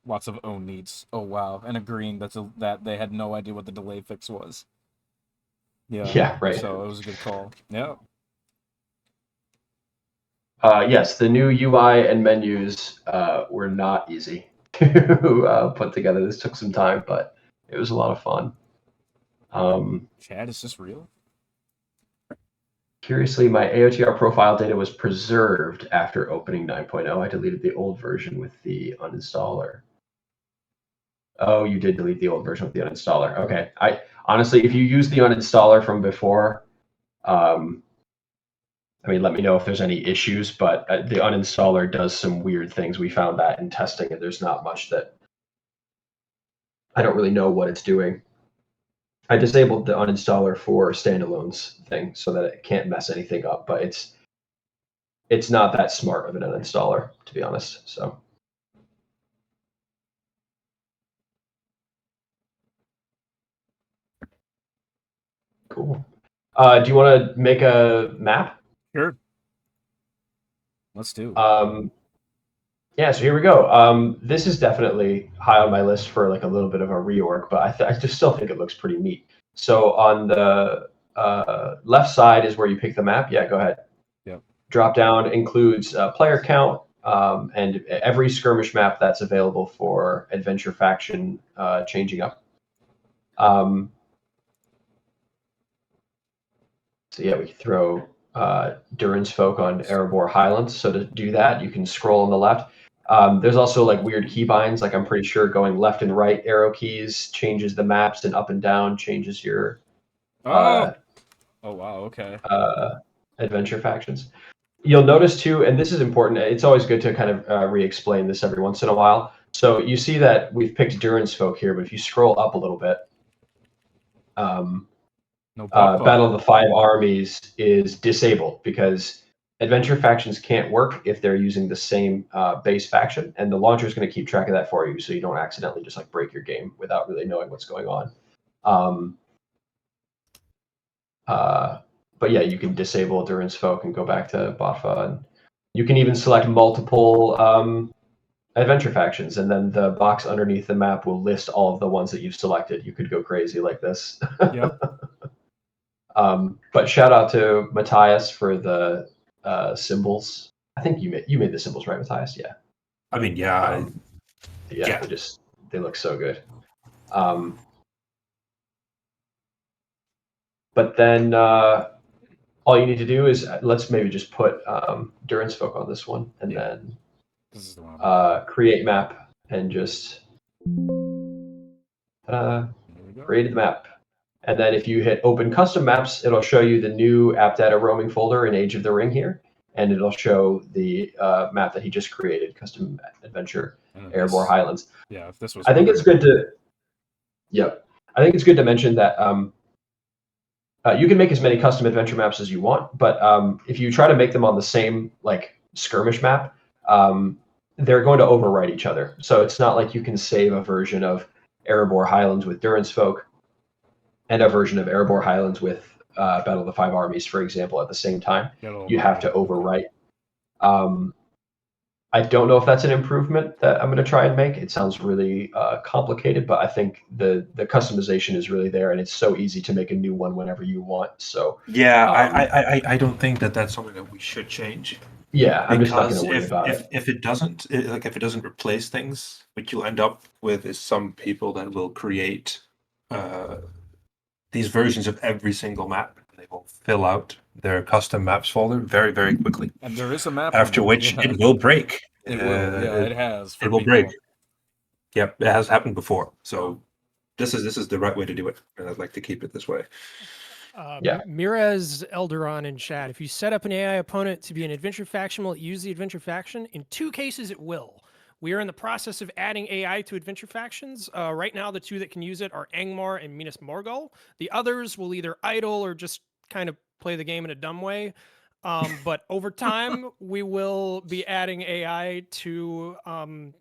S2: Lots of own needs. Oh wow, and agreeing that they had no idea what the delay fix was.
S5: Yeah, right.
S2: So it was a good call. Yeah.
S5: Yes, the new UI and menus were not easy to put together. This took some time, but it was a lot of fun.
S2: Chad, is this real?
S5: Curiously, my AOTR profile data was preserved after opening 9.0. I deleted the old version with the uninstaller. Oh, you did delete the old version with the uninstaller. Okay. I honestly, if you use the uninstaller from before, let me know if there's any issues, but the uninstaller does some weird things. We found that in testing, and there's not much that I don't really know what it's doing. I disabled the uninstaller for standalone's thing so that it can't mess anything up, but it's not that smart of an uninstaller, to be honest. So. Cool. Do you want to make a map?
S2: Sure. Let's do.
S5: Yeah, so here we go. This is definitely high on my list for like a little bit of a reorg, but I just still think it looks pretty neat. So on the left side is where you pick the map. Yeah, go ahead.
S2: Yep. Drop
S5: down includes player count and every skirmish map that's available for Adventure Faction changing up. So yeah, we can throw Durin's Folk on Erebor Highlands. So to do that, you can scroll on the left. There's also like weird keybinds. Like I'm pretty sure going left and right arrow keys changes the maps, and up and down changes your
S2: Oh wow, okay.
S5: adventure factions. You'll notice too, and this is important. It's always good to kind of re-explain this every once in a while. So you see that we've picked Durin's folk here, but if you scroll up a little bit,
S2: No butt
S5: Battle of the Five Armies is disabled because adventure factions can't work if they're using the same base faction, and the launcher is going to keep track of that for you, so you don't accidentally just like break your game without really knowing what's going on. But yeah, you can disable Durin's folk and go back to Botfa, and you can even select multiple adventure factions, and then the box underneath the map will list all of the ones that you've selected. You could go crazy like this.
S2: Yep.
S5: But shout out to Matthias for the symbols. I think you made the symbols, right, Matthias? Yeah.
S1: I mean, yeah.
S5: Yeah. They look so good. But then all you need to do is let's maybe just put Durin's folk on this one, and then
S2: This is the one.
S5: create map, and just created the map. And then if you hit open custom maps, it'll show you the new app data roaming folder in Age of the Ring here, and it'll show the map that he just created, custom adventure Erebor Highlands.
S2: Yeah, if this was.
S5: I think it's good to. Yep, I think it's good to mention that you can make as many custom adventure maps as you want, but if you try to make them on the same like skirmish map, they're going to overwrite each other. So it's not like you can save a version of Erebor Highlands with Durin's folk and a version of Erebor Highlands with Battle of the Five Armies, for example, at the same time. You have to overwrite. I don't know if that's an improvement that I'm going to try and make. It sounds really complicated, but I think the customization is really there, and it's so easy to make a new one whenever you want. So
S1: yeah, I don't think that that's something that we should change.
S5: Yeah, I'm just not
S1: Because
S5: going to worry about it.
S1: if it doesn't, if it doesn't replace things, what you'll end up with is some people that will create these versions of every single map. They will fill out their custom maps folder very, very quickly.
S2: And there is a map.
S1: After which it will break.
S2: It will. Yeah, it has.
S1: It will break. Yep, it has happened before. So this is the right way to do it, and I'd like to keep it this way.
S4: Mirez Elderon in chat. If you set up an AI opponent to be an adventure faction, will it use the adventure faction? In 2 cases, it will. We are in the process of adding AI to adventure factions. Right now, the 2 that can use it are Angmar and Minas Morgul. The others will either idle or just kind of play the game in a dumb way. But over time, we will be adding AI to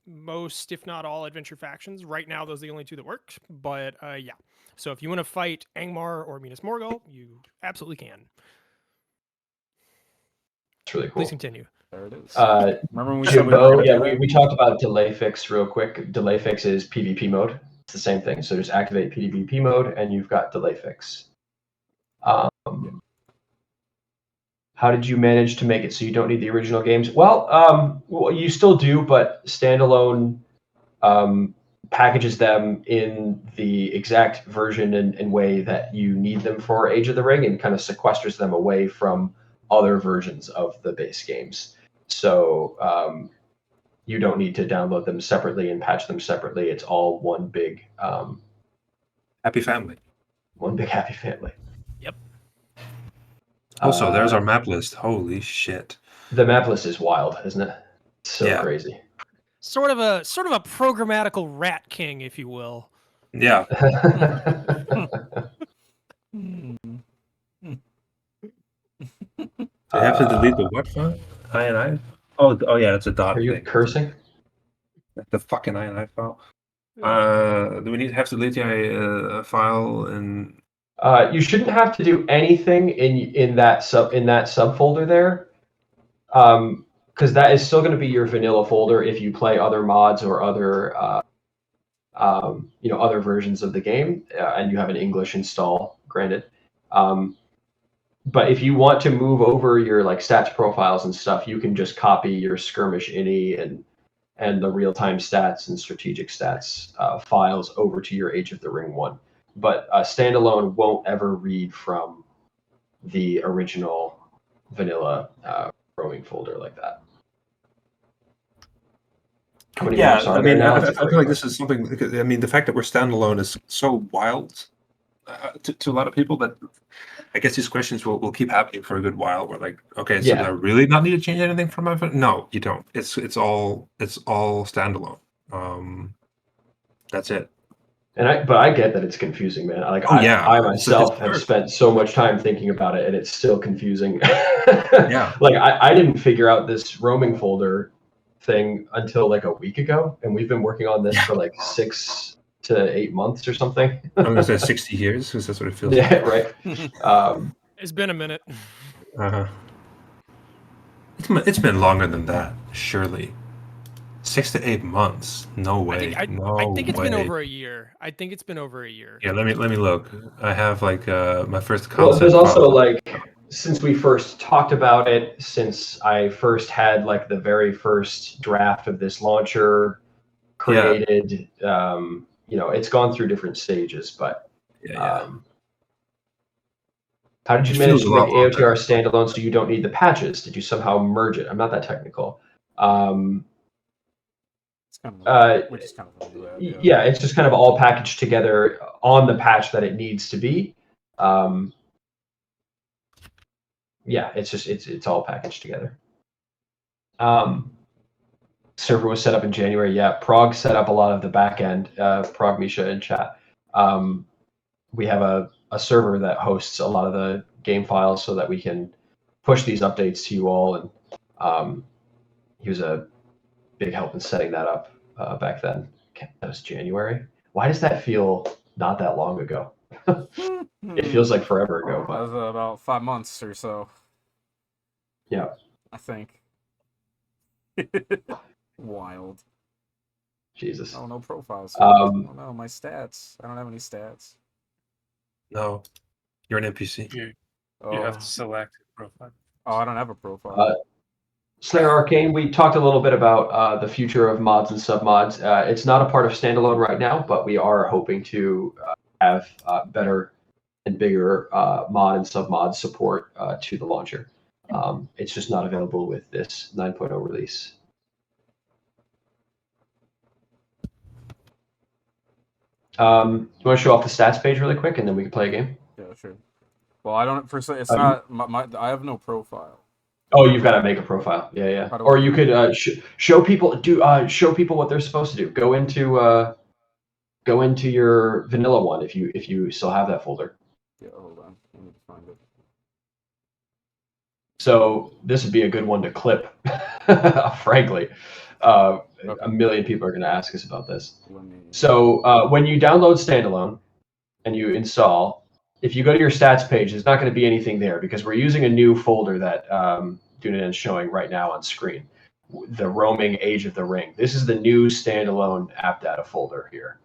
S4: most, if not all, adventure factions. Right now, those are the only 2 that work. But yeah. So if you want to fight Angmar or Minas Morgul, you absolutely can.
S5: It's really cool.
S4: Please continue.
S2: There it is.
S5: Remember when we said we talked about delay fix real quick. Delay fix is PvP mode. It's the same thing. So just activate PvP mode, and you've got delay fix. How did you manage to make it so you don't need the original games? Well, you still do, but Standalone packages them in the exact version and way that you need them for Age of the Ring, and kind of sequesters them away from other versions of the base games. So you don't need to download them separately and patch them separately. It's all one big
S1: happy family.
S5: One big happy family.
S4: Yep.
S1: Also, there's our map list. Holy shit.
S5: The map list is wild, isn't it? It's so crazy.
S4: Sort of a programmatical rat king, if you will.
S1: Yeah. Do you have to delete the what file? INI? Oh yeah, it's a dot.
S5: Are you
S1: thing.
S5: cursing?
S1: The fucking INI file. Do we have to delete the file and?
S5: You shouldn't have to do anything in that subfolder there, because that is still going to be your vanilla folder if you play other mods or other other versions of the game, and you have an English install, granted. But if you want to move over your like stats profiles and stuff, you can just copy your skirmish ini and the real-time stats and strategic stats files over to your Age of the Ring one. But Standalone won't ever read from the original vanilla roaming folder like that. How many
S1: Yeah,
S5: maps are
S1: I
S5: there
S1: mean,
S5: now?
S1: I
S5: It's a
S1: feel
S5: great
S1: like this
S5: question.
S1: is something. I mean, the fact that we're standalone is so wild to a lot of people that I guess these questions will keep happening for a good while. We're like, okay, so do I
S5: Yeah,
S1: really not need to change anything from my phone? No, you don't. It's all standalone. That's it.
S5: but I get that it's confusing, man. Like
S1: Oh yeah,
S5: I
S1: it's
S5: myself have
S1: hard.
S5: spent so much time thinking about it, and it's still confusing.
S1: Yeah,
S5: Like I didn't figure out this roaming folder thing until like a week ago, and we've been working on this
S1: yeah.
S5: for like 6 to 8 months or something.
S1: I'm gonna say 60 years because that's what it feels
S5: Yeah,
S1: like.
S5: right. Um,
S4: It's been a minute.
S1: Uh-huh. It's been longer than that, surely. 6 to 8 months. No
S4: I think
S1: way.
S4: I I
S1: No
S4: think it's been
S1: way.
S4: over a year. I think it's been over a year.
S1: Yeah, let me look. I have like my first
S5: well, there's
S1: concept
S5: also
S1: file.
S5: like since we first talked about it, since I first had like the very first draft of this launcher
S1: Yeah,
S5: created, it's gone through different stages. But
S1: yeah.
S5: um, how did you
S1: It
S5: manage
S1: feels
S5: to
S1: a
S5: make
S1: lot
S5: AOTR
S1: longer.
S5: standalone so you don't need the patches? Did you somehow merge it? I'm not that technical. Um,
S2: It's kind of
S5: uh,
S2: we just kind of do that. Yeah.
S5: yeah, it's just kind of all packaged together on the patch that it needs to be. Um, yeah, it's all packaged together. Server was set up in January. Yeah, Prague set up a lot of the back end. Prague Misha in chat. We have a server that hosts a lot of the game files so that we can push these updates to you all. And he was a big help in setting that up back then. That was January. Why does that feel not that long ago? It feels like forever ago,
S2: That was
S5: but
S2: about 5 months or so,
S5: yeah,
S2: I think. Wild.
S5: Jesus.
S2: Oh, no profiles.
S5: Um,
S2: Oh no, my stats. I don't have any stats.
S1: No, you're an NPC.
S8: You have
S2: Oh,
S8: to select your profile.
S2: I don't have a profile.
S5: Slayer Arcane, we talked a little bit about the future of mods and submods. It's not a part of standalone right now, but we are hoping to have better and bigger mod and submod support to the launcher. It's just not available with this 9.0 release. You want to show off the stats page really quick, and then we can play a game?
S2: Yeah, sure. Well, I don't. For it's
S5: Uh,
S2: not my. I have no profile.
S5: Oh, you've got to make a profile. Yeah, yeah.
S2: How do
S5: Or
S2: I
S5: you
S2: do
S5: could show people show people what they're supposed to do. Go into your vanilla one if you still have that folder.
S2: Yeah, hold on. I need to find it.
S5: So this would be a good one to clip, frankly.
S2: Okay.
S5: A million people are going to ask us about this.
S2: Let me.
S5: So when you download Standalone and you install, if you go to your stats page, there's not going to be anything there because we're using a new folder that Dunanan is showing right now on screen, the Roaming Age of the Ring. This is the new Standalone app data folder here.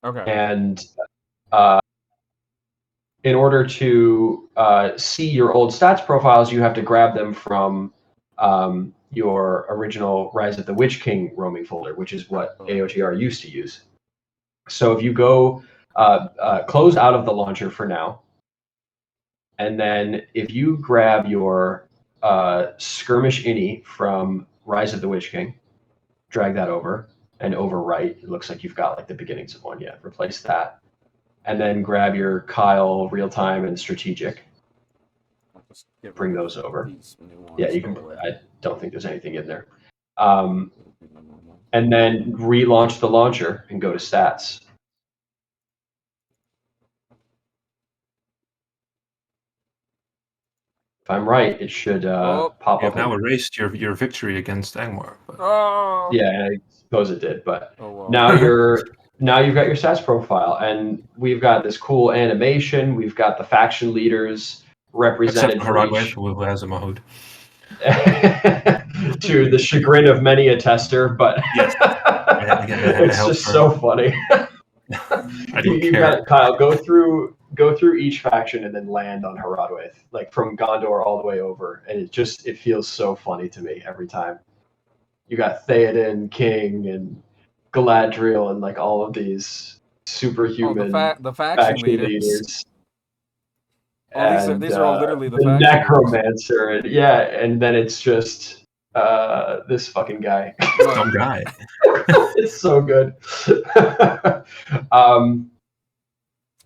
S2: Okay.
S5: And in order to see your old stats profiles, you have to grab them from your original Rise of the Witch King roaming folder, which is what AOTR used to use. So if you go close out of the launcher for now, and then if you grab your skirmish ini from Rise of the Witch King, drag that over and overwrite. It looks like you've got like the beginnings of one. Yeah, replace that. And then grab your Kyle real time and strategic.
S2: I'll just get
S5: Bring
S2: rid of
S5: those over.
S2: these new ones.
S5: Yeah, you can.
S2: So,
S5: I don't think there's anything in there.
S2: it'll be my normal.
S5: And then relaunch the launcher and go to stats. If I'm right, it should pop
S1: You
S5: up.
S1: have now erased your victory against Angmar. But
S2: Oh.
S5: Yeah, I suppose it did, but
S2: Oh well.
S5: now you've got your stats profile, and we've got this cool animation. We've got the faction leaders
S1: except
S5: represented for
S1: Haradway,
S5: each,
S1: who has a Mahout.
S5: to the chagrin of many a tester, but
S1: Yes. I
S5: it's
S1: helped
S5: just
S1: her.
S5: so funny.
S1: I don't
S5: You've
S1: care.
S5: got Kyle go through each faction and then land on Haradway, like from Gondor all the way over, and it feels so funny to me every time. You got Theoden, King, and Galadriel, and like all of these superhuman
S2: the faction
S5: faction
S2: leaders.
S5: leaders.
S2: Oh, these are all literally the faction leaders.
S5: necromancer, and yeah, and then it's just this fucking guy.
S1: Some guy.
S5: It's so good.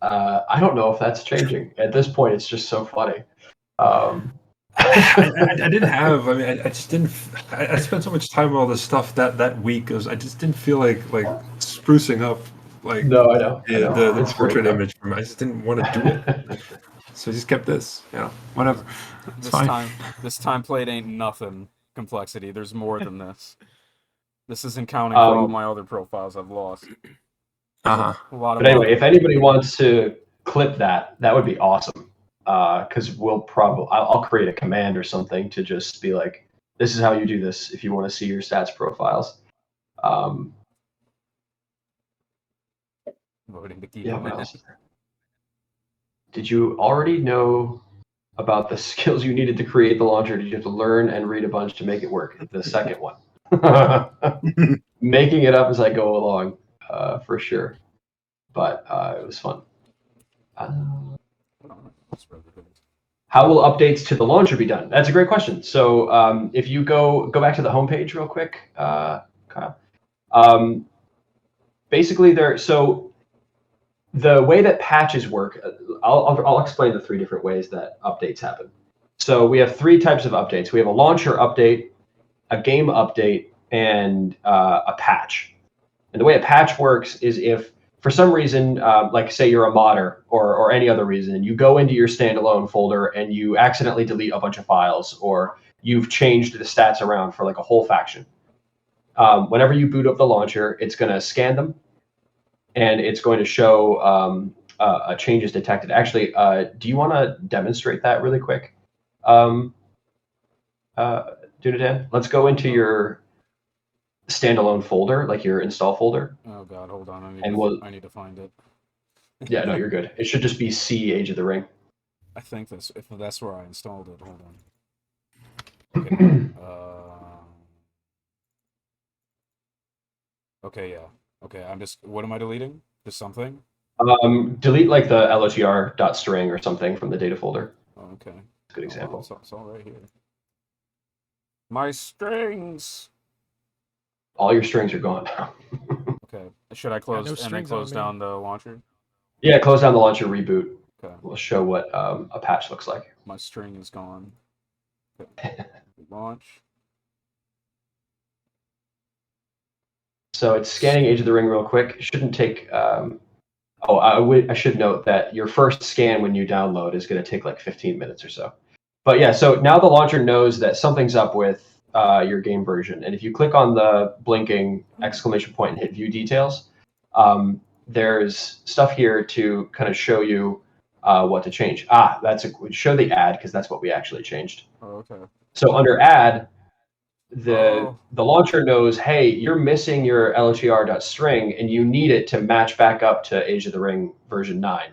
S5: I don't know if that's changing. At this point, it's just so funny.
S1: I didn't have. I mean, I just didn't. I spent so much time on all this stuff that week. I just didn't feel like sprucing up like
S5: No, I know.
S1: the
S5: It's great,
S1: portrait
S5: though.
S1: image from. I just didn't want to do it. So I just kept this. Whatever. It's fine.
S2: This time played ain't nothing complexity. There's more than this. This isn't counting for all my other profiles I've lost.
S1: Uh-huh.
S2: A lot of
S5: But anyway,
S2: money.
S5: if anybody wants to clip that, that would be awesome. Because I'll create a command or something to just be like, this is how you do this if you want to see your stats profiles.
S2: Voting to keep
S5: Yeah,
S2: them
S5: what
S2: in.
S5: else is there? Did you already know about the skills you needed to create the launcher? Did you have to learn and read a bunch to make it work? The second one. Making it up as I go along, for sure. But it was fun. How will updates to the launcher be done? That's a great question. So if you go back to the homepage real quick, Kyle. Basically, so the way that patches work, I'll explain the three different ways that updates happen. So we have three types of updates. We have a launcher update, a game update, and a patch. And the way a patch works is if for some reason, like say you're a modder or any other reason, and you go into your standalone folder and you accidentally delete a bunch of files, or you've changed the stats around for like a whole faction. Whenever you boot up the launcher, it's going to scan them, and it's going to show a change is detected. Actually, do you want to demonstrate that really quick, Dunadan? Let's go into your standalone folder, like your install folder.
S2: Oh god, hold on. I need to find it.
S5: Yeah, no, you're good. It should just be C Age of the Ring.
S2: I think if that's where I installed it. Hold on. Okay. Okay, yeah. Okay, what am I deleting? Just something?
S5: Delete like the lotr.string or something from the data folder.
S2: Oh, okay.
S5: Good example.
S2: It's all right here. My strings.
S5: All your strings are gone now.
S2: Okay. Should I close and then close down the launcher?
S5: Yeah, close down the launcher, reboot.
S2: Okay.
S5: We'll show what a patch looks like.
S2: My string is gone. Okay. Launch.
S5: So it's scanning Age of the Ring real quick. It shouldn't take. I should note that your first scan when you download is going to take like 15 minutes or so. But yeah, so now the launcher knows that something's up with your game version, and if you click on the blinking exclamation point and hit View Details, there's stuff here to kind of show you what to change. Show the add, because that's what we actually changed.
S2: Oh, okay.
S5: So under add, the launcher knows, hey, you're missing your lotr.string and you need it to match back up to Age of the Ring version 9.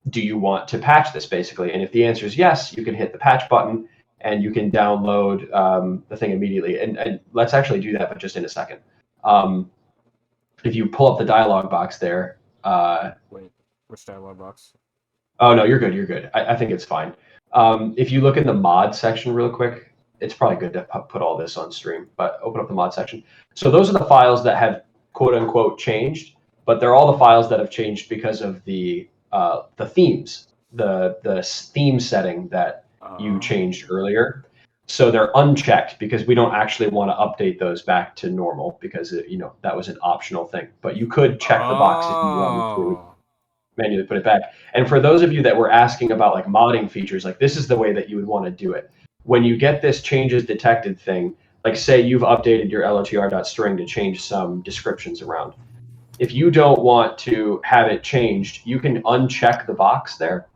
S5: Do you want to patch this, basically? And if the answer is yes, you can hit the patch button and you can download the thing immediately. And let's actually do that, but just in a second. If you pull up the dialog box there.
S2: Wait, which dialog box?
S5: Oh, no, you're good. You're good. I think it's fine. If you look in the mod section real quick, it's probably good to put all this on stream, but open up the mod section. So those are the files that have quote unquote changed, but they're all the files that have changed because of the themes, the theme setting that you changed earlier. So they're unchecked because we don't actually want to update those back to normal because that was an optional thing. But you could check the box if you wanted to manually put it back. And for those of you that were asking about like modding features, like this is the way that you would want to do it. When you get this changes detected thing, like say you've updated your lotr.string to change some descriptions around. If you don't want to have it changed, you can uncheck the box there.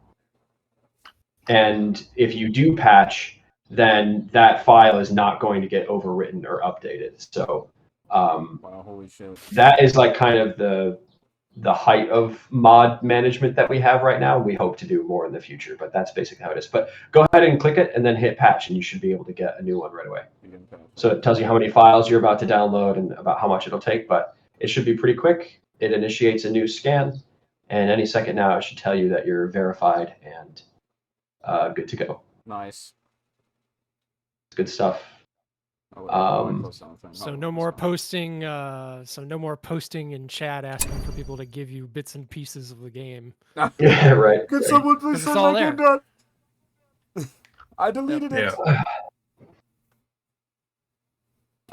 S5: And if you do patch, then that file is not going to get overwritten or updated. So
S2: wow, holy shit.
S5: That is like kind of the height of mod management that we have right now. We hope to do more in the future, but that's basically how it is. But go ahead and click it and then hit patch, and you should be able to get a new one right away. So it tells you how many files you're about to download and about how much it'll take, but it should be pretty quick. It initiates a new scan, and any second now it should tell you that you're verified and good to go.
S2: Nice.
S5: It's good stuff.
S2: Oh, wait, how do I
S5: Um,
S2: post on the thing?
S4: So
S2: Oh,
S4: no more
S2: it's fine.
S4: posting. So no more posting in chat asking for people to give you bits and pieces of the game.
S5: Yeah, right.
S2: Could
S5: right.
S2: someone please
S4: 'Cause it's
S2: send
S4: all
S2: my
S4: there.
S2: game back? I deleted it.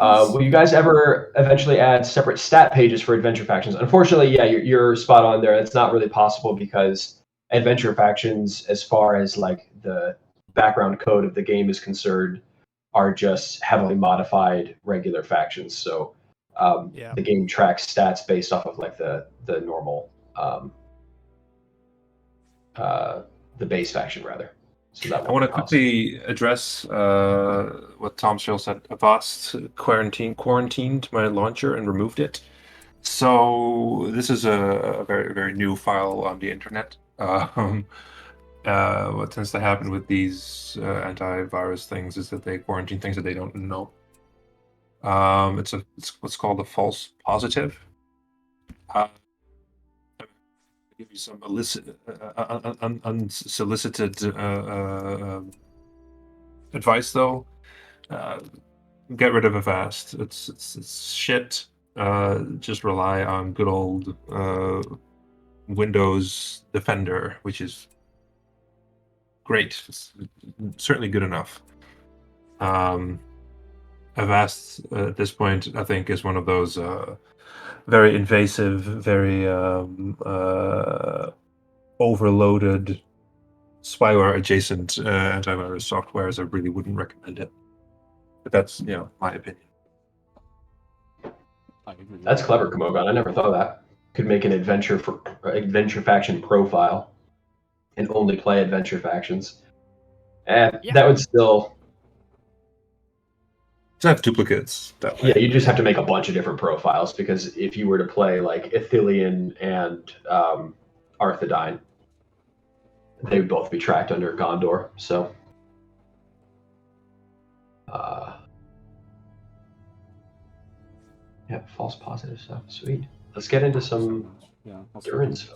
S1: Yeah.
S5: Will you guys ever eventually add separate stat pages for adventure factions? Unfortunately, yeah, you're spot on there. It's not really possible because adventure factions, as far as like the background code of the game is concerned, are just heavily modified regular factions. So
S4: Yeah.
S5: the game tracks stats based off of like the normal the base faction rather. So that
S1: I
S5: won't
S1: want
S5: be
S1: to
S5: possible.
S1: quickly address what Tom Shill said. Avast quarantined my launcher and removed it. So this is a very, very new file on the internet. What tends to happen with these antivirus things is that they quarantine things that they don't know. It's what's called a false positive. I'll give you some unsolicited advice, though. Get rid of Avast. It's shit. Just rely on good old Windows Defender, which is great. It's certainly good enough. Avast at this point, I think, is one of those very invasive, very overloaded spyware adjacent antivirus softwares. I really wouldn't recommend it. But that's my opinion.
S2: I agree with
S5: That's
S2: that.
S5: clever, Kamogan. I never thought of that. Could make an adventure faction profile and only play adventure factions. And
S4: Yeah.
S5: that would still,
S1: Just have duplicates that way.
S5: yeah, you just have to make a bunch of different profiles because if you were to play like Ithilien and Arthedain, they would both be tracked under Gondor. So, yeah, false positive stuff. Sweet. Let's get into some
S2: Yeah, I'll
S5: Durins.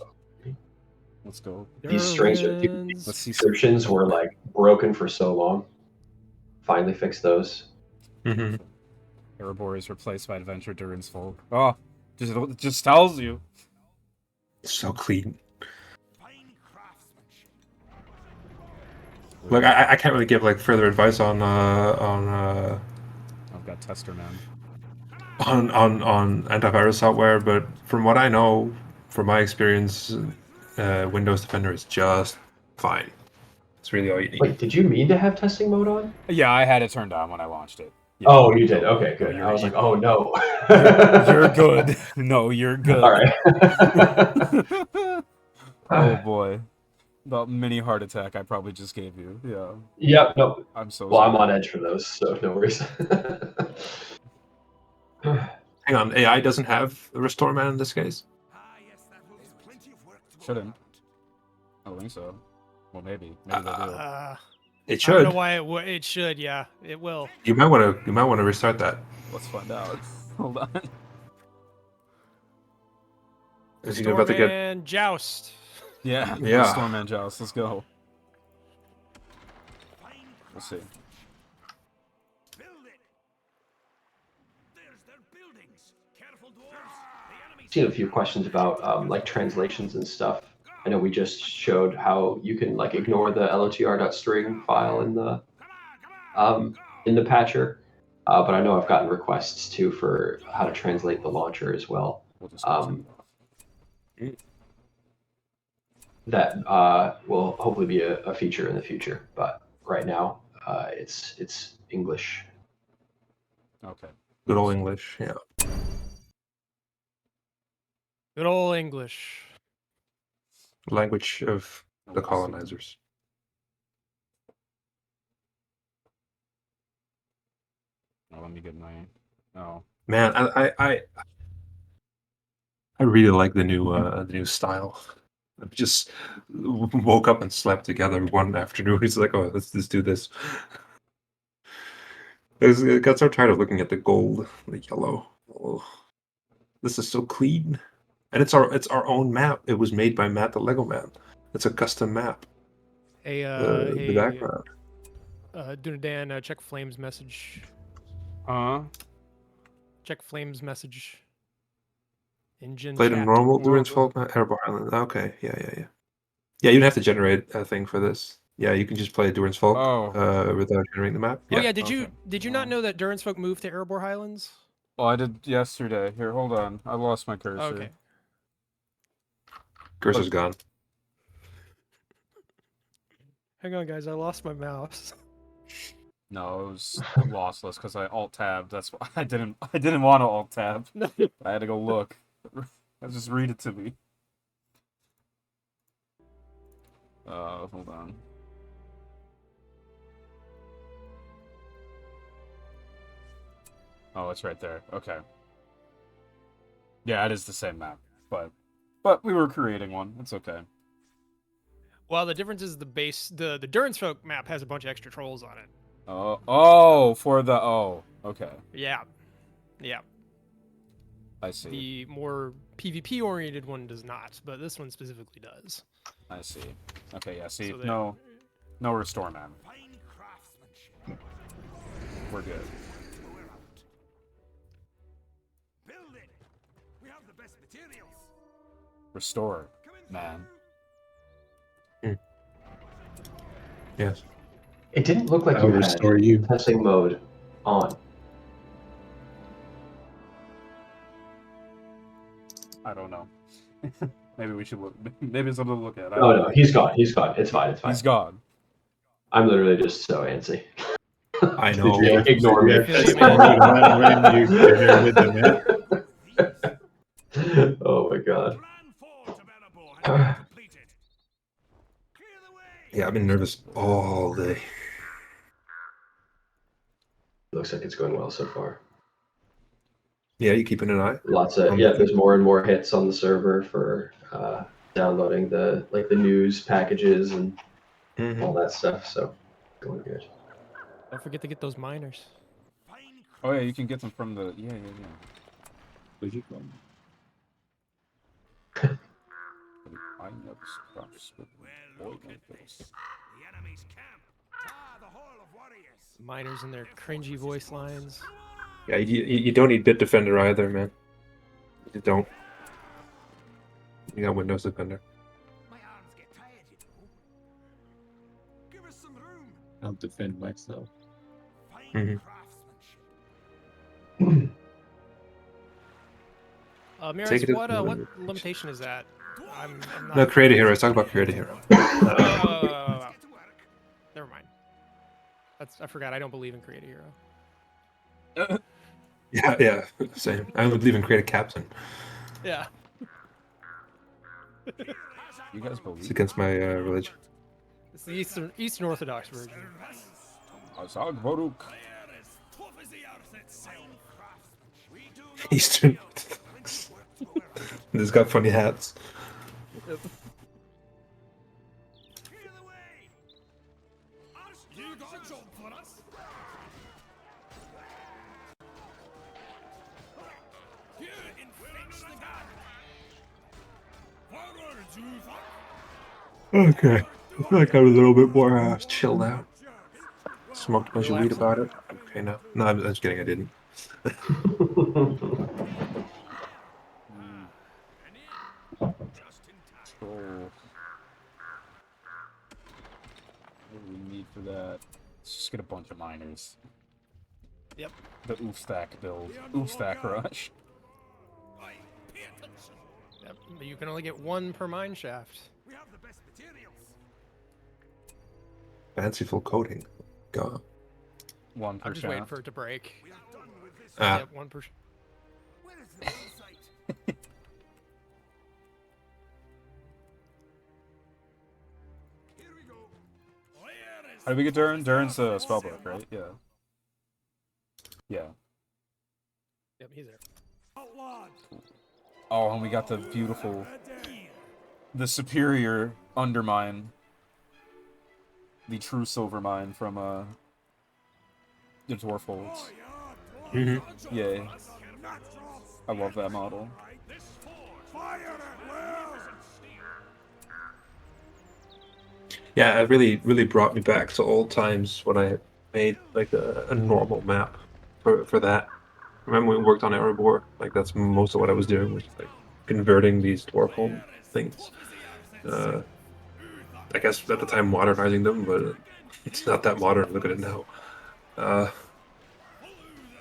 S2: Let's go.
S5: These strings are
S4: Durins.
S2: Let's see some
S5: descriptions were like broken for so long. Finally fixed those.
S1: Mm-hmm.
S2: Erebor is replaced by Adventure Durin's Folk. Oh, just tells you.
S1: So clean. Look, I can't really give like further advice on
S2: I've got Tester Man.
S1: on antivirus software, but from what I know, from my experience, Windows Defender is just fine. It's really all you need.
S5: Wait, did you mean to have testing mode on?
S2: Yeah, I had it turned on when I launched it. Yeah.
S5: Oh, you did. Okay, good.
S2: you're-
S5: I was like, oh no.
S2: You're good. No, you're good.
S5: All right.
S2: Oh boy. The mini heart attack I probably just gave you. Yeah.
S5: Yep. No.
S2: I'm so
S5: Well, I'm
S2: sorry.
S5: on edge for those, so no worries.
S1: Hang on, AI doesn't have the restore man in this case.
S2: Shouldn't. I don't think so. Well, maybe. Maybe they do.
S4: I
S1: It
S4: don't know
S1: should.
S4: why it should. Yeah, it will.
S1: You might want to restart that.
S2: Let's find out. Hold on.
S1: Because you're about to get.
S4: Stormman Joust.
S2: Yeah.
S1: Yeah.
S2: Stormman Joust. Let's go. We'll see.
S5: Seen a few questions about like translations and stuff. I know we just showed how you can like ignore the lotr.string file in the patcher, but I know I've gotten requests too for how to translate the launcher as well.
S2: We'll just go check it off.
S5: That will hopefully be a feature in the future, but right now it's English.
S2: Okay.
S1: Good old English, yeah.
S4: Good old English.
S1: Language of the colonizers.
S2: Oh, let me get my. Oh.
S1: Man, I really like the new style. I just woke up and slept together one afternoon. It's like, oh, let's do this. I got so tired of looking at the gold, the yellow. Oh, this is so clean, and it's our own map. It was made by Matt the Lego Man. It's a custom map.
S4: Hey,
S1: The background.
S4: Dunadan, check Flame's message. Check Flame's message. Engine
S1: Played a
S4: chat.
S1: normal Durance Folk, not Airborne Island. Okay, yeah. Yeah, you don't have to generate a thing for this. Yeah, you can just play Durance Folk without generating the map.
S4: Oh
S1: Yeah.
S4: yeah, did you not know that Durance Folk moved to Erebor Highlands?
S2: Oh, I did yesterday. Here, hold on. I lost my cursor.
S4: Okay.
S1: Cursor's gone.
S4: Hang on, guys. I lost my mouse.
S2: No, it was lossless because I alt tabbed. That's why I didn't want to alt tab. I had to go look. Just read it to me. Hold on. Oh, it's right there. Okay. Yeah, it is the same map, but we were creating one. It's okay.
S4: Well, the difference is the Durance Folk map has a bunch of extra trolls on it.
S2: Okay.
S4: Yeah.
S2: I see.
S4: The more PvP oriented one does not, but this one specifically does.
S2: I see. Okay, yeah, see,
S4: So
S2: no restore, man. We're good. Restore, man.
S1: Yes.
S5: It didn't look like
S7: I'll
S5: you
S7: restore
S5: had
S7: you.
S5: testing mode on.
S2: I don't know. Maybe we should look. Maybe it's something to look at.
S5: No, he's gone. He's gone. It's fine.
S2: He's gone.
S5: I'm literally just so antsy.
S1: I know.
S5: Ignore me.
S7: When you generated the map?
S5: Oh my god.
S1: Yeah, I've been nervous all day.
S5: Looks like it's going well so far.
S1: Yeah, you keeping an eye?
S5: Lots of there's more and more hits on the server for downloading the news packages and all that stuff. So going good.
S4: Don't forget to get those miners.
S2: Oh yeah, you can get them from the
S7: Where'd you from?
S2: I know stuff.
S4: Miners and their cringy voice lines.
S1: Yeah, you don't need Bit Defender either, man. You don't. You got Windows Defender.
S7: I'll defend myself.
S1: Take it
S4: Maris,
S1: as-
S4: what limitation is that? I'm not...
S1: No, Create a Hero. Let's talk about Create a Hero.
S4: Never mind. I forgot. I don't believe in Create a Hero.
S1: Yeah, same. I only believe in Create a Captain.
S4: Yeah.
S2: You guys believe?
S1: It's against my religion.
S4: It's the Eastern Orthodox version.
S2: Azag Boruk.
S1: Eastern Orthodox. This got funny hats. Okay. I feel like I was a little bit more chilled out. Smoked a bunch of weed about it. Okay, no. No, I'm just kidding. I didn't.
S2: What do we need for that? Let's just get a bunch of miners.
S4: Yep.
S2: The oof stack build. Oof stack rush.
S4: Yep. But you can only get one per mine shaft.
S1: Fanciful coding. God.
S2: One per
S4: I'm just waiting
S2: shaft.
S4: for it to break.
S1: Ah.
S4: Yep, one per.
S2: How did we get Duran? Duran's a spellbook, right? Yeah. Yeah.
S4: Yep, he's there.
S2: Oh, and we got the beautiful, the superior undermine, the true silver mine from the Dwarf Holds. Yay. I love that model.
S1: Yeah, it really brought me back to old times when I made like a normal map for that. Remember when we worked on Erebor? Like that's most of what I was doing was like converting these dwarf home things. Uh, I guess at the time modernizing them, but it's not that modern. Look at it now. Uh,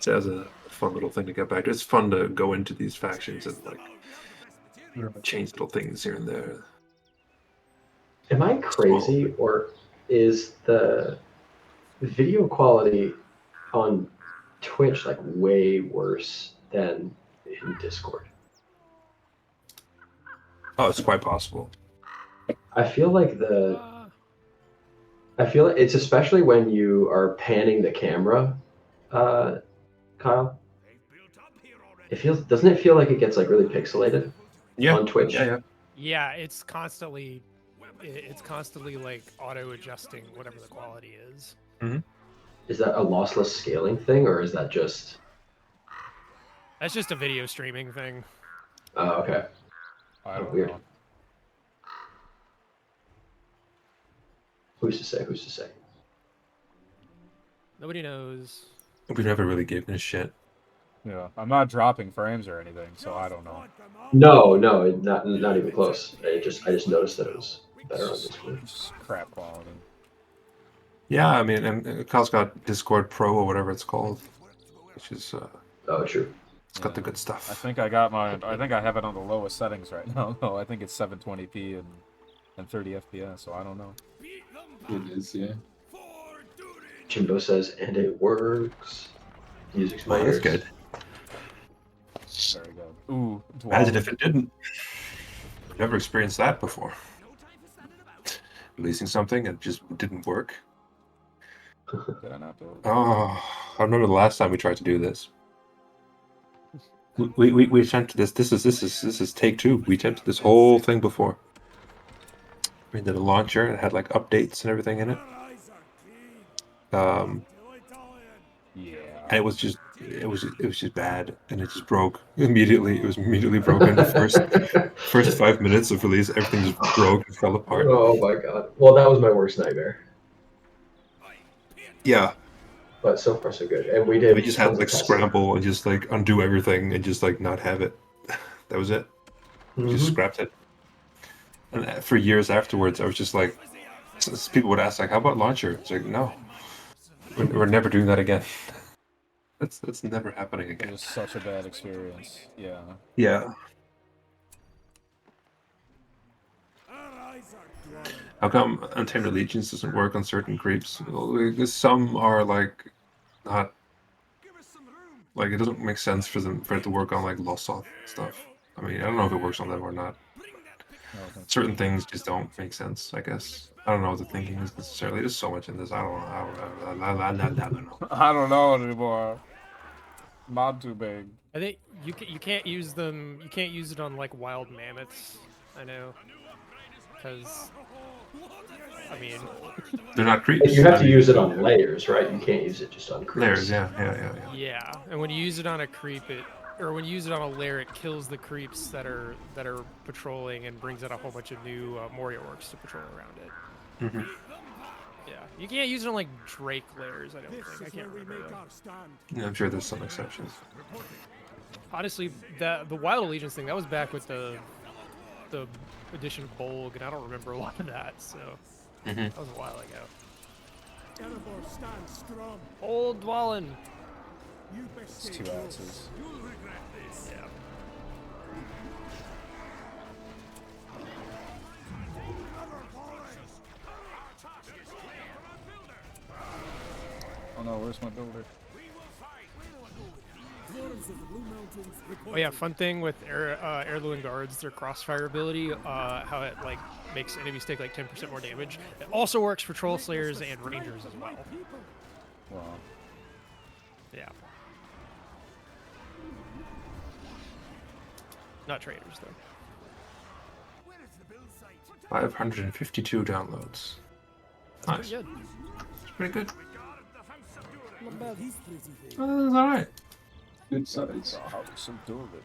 S1: so as a fun little thing to get back to. It's fun to go into these factions and like change little things here and there.
S5: Am I
S1: Small.
S5: crazy, or is the video quality on Twitch like way worse than in Discord?
S1: Oh, it's quite possible.
S5: I feel like it's especially when you are panning the camera, uh, Kyle. Doesn't it feel like it gets like really pixelated
S1: Yeah.
S5: on Twitch?
S1: Yeah.
S4: Yeah, it's constantly like auto adjusting whatever the quality is.
S5: Is that a lossless scaling thing, or is that just?
S4: That's just a video streaming thing.
S5: Oh, okay.
S2: I don't
S5: Weird.
S2: know.
S5: Who's to say? Who's to say?
S4: Nobody knows.
S1: We never really gave a shit.
S2: Yeah, I'm not dropping frames or anything, so I don't know.
S5: No, not even close. I just noticed that it was better on Discord.
S2: Just crap quality.
S1: Yeah, I mean, and Kyle's got Discord Pro or whatever it's called, which is
S5: Oh, true.
S1: it's got the good stuff.
S2: I think I have it on the lowest settings right now. No, I think it's 720p and 30 FPS. So I don't know.
S7: It is, yeah.
S5: Jimbo says, and it works. Music's my
S1: Oh, that's
S5: ears.
S1: good.
S2: Very good. Ooh,
S1: Imagine if it didn't. Never experienced that before. Releasing something and just didn't work.
S2: Did I not do it?
S1: Oh, I remember the last time we tried to do this. We attempted this. This is take two. We attempted this whole thing before. We did a launcher. It had like updates and everything in it.
S2: Yeah.
S1: And it was just bad, and it just broke immediately. It was immediately broken. The first 5 minutes of release, everything just broke and fell apart.
S5: Oh my god. Well, that was my worst nightmare.
S1: Yeah,
S5: But so far so good. And we did.
S1: we just had
S5: tons
S1: to
S5: of
S1: like
S5: testing.
S1: scramble and just like undo everything and just like not have it. That was it. We just
S5: Mhm.
S1: scrapped it. And for years afterwards, I was just like, people would ask like, "How about launcher?" It's like, no, we're never doing that again. That's never happening
S2: It
S1: again.
S2: was such a bad experience. Yeah.
S1: Yeah. How come Untamed Allegiance doesn't work on certain creeps? Well, because some are like not like it doesn't make sense for it to work on like Lossoth stuff. I mean, I don't know if it works on them or not. Certain things just don't make sense. I guess I don't know what the thinking is necessarily. There's so much in this. I don't know. I don't know.
S2: I don't know anymore. Not too big.
S4: I think you can't use them. You can't use it on like wild mammoths. I know, because I mean,
S1: They're not creeps.
S5: You have
S1: I
S5: to
S1: mean,
S5: use it on layers, right? You can't use it just on creeps.
S1: layers. Yeah.
S4: yeah. And when you use it on a creep, or when you use it on a layer, it kills the creeps that are patrolling and brings out a whole bunch of new Moria orcs to patrol around it.
S1: Mm-hmm.
S4: Yeah, you can't use it on like Drake layers. I don't think. I can't remember though.
S1: Yeah, I'm sure there's some exceptions.
S4: Honestly, the Wild Allegiance thing, that was back with the edition of Bolg, and I don't remember a lot of that, so that was a while ago. Old Dwalin.
S2: It's 2 ounces.
S4: Yeah.
S2: Oh no, where's my builder?
S4: Oh yeah, fun thing with Heirloom Guards, their crossfire ability, how it like makes enemies take like 10% more damage. It also works for Troll Slayers and Rangers as well.
S2: Wow.
S4: Yeah. Not traders though.
S1: 552 downloads. Nice.
S4: Pretty good.
S1: It's pretty good.
S4: Not bad.
S1: That's all right.
S7: Good size.
S2: How some do it.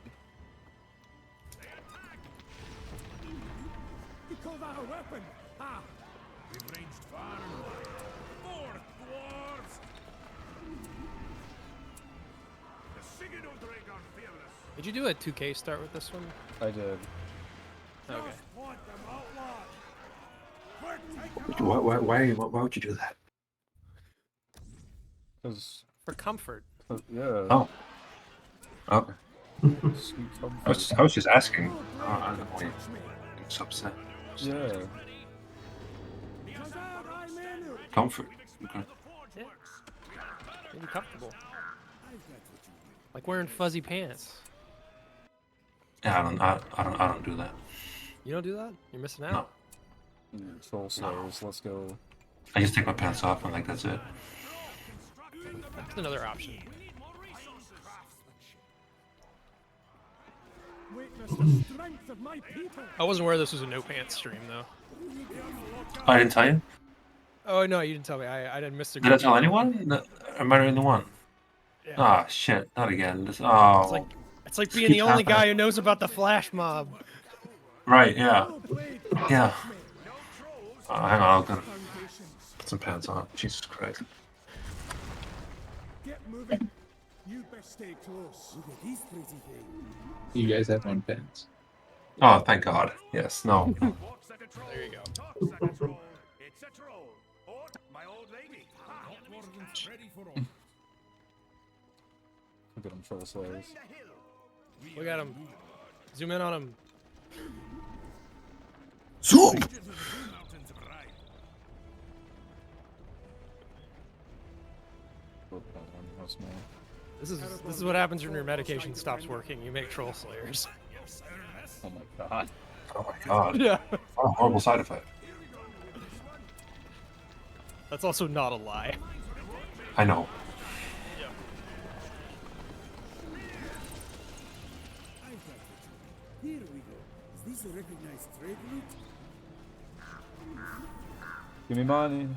S4: Did you do a 2K start with this one?
S2: I did.
S4: Okay.
S1: Why would you do that?
S2: Cause,
S4: For comfort.
S2: yeah.
S1: Oh. Okay.
S2: Sweet
S1: I was just asking. I don't know why you're so upset.
S2: Yeah.
S1: Comfort. Okay.
S4: Yeah. Maybe comfortable. Like wearing fuzzy pants.
S1: Yeah, I don't do that.
S4: You don't do that? You're missing
S1: No.
S4: out.
S2: Troll Slayers, let's go.
S1: I just take my pants off and like that's it.
S4: That's another option. I wasn't aware this was a no pants stream though.
S1: I didn't tell you.
S4: Oh no, you didn't tell me. I didn't miss the.
S1: Did I tell anyone? No, am I the one?
S4: Yeah.
S1: Ah, shit! Not again. Oh.
S4: It's like being
S1: keeps
S4: the only
S1: happening.
S4: guy who knows about the flash mob.
S1: Right. Yeah. Yeah. Hang on. I'll put some pants on. Jesus Christ.
S9: Get moving. You best stay close. Look at these pretty things.
S7: You guys have on pants.
S1: Oh, thank God. Yes. No.
S4: There you go.
S9: It's a troll. Or my old lady.
S2: Look at them Troll Slayers.
S4: Look at him. Zoom in on him.
S1: Zoom.
S4: This is what happens when your medication stops working. You make troll slayers.
S2: Oh my god.
S1: Oh my God.
S4: Yeah.
S1: Oh, horrible side effect.
S4: That's also not a lie.
S1: I know.
S9: Here we go. Is this a recognized trade route?
S2: Give me money.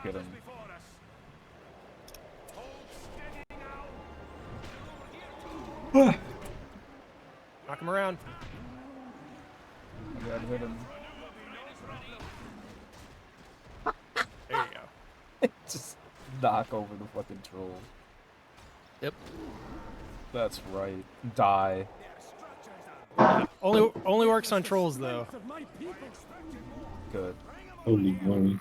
S2: Get him.
S4: Knock him around.
S2: I gotta hit him.
S4: There you go.
S2: Just knock over the fucking troll.
S4: Yep.
S2: That's right. Die.
S4: Only works on trolls though.
S2: Good.
S7: Holy moly.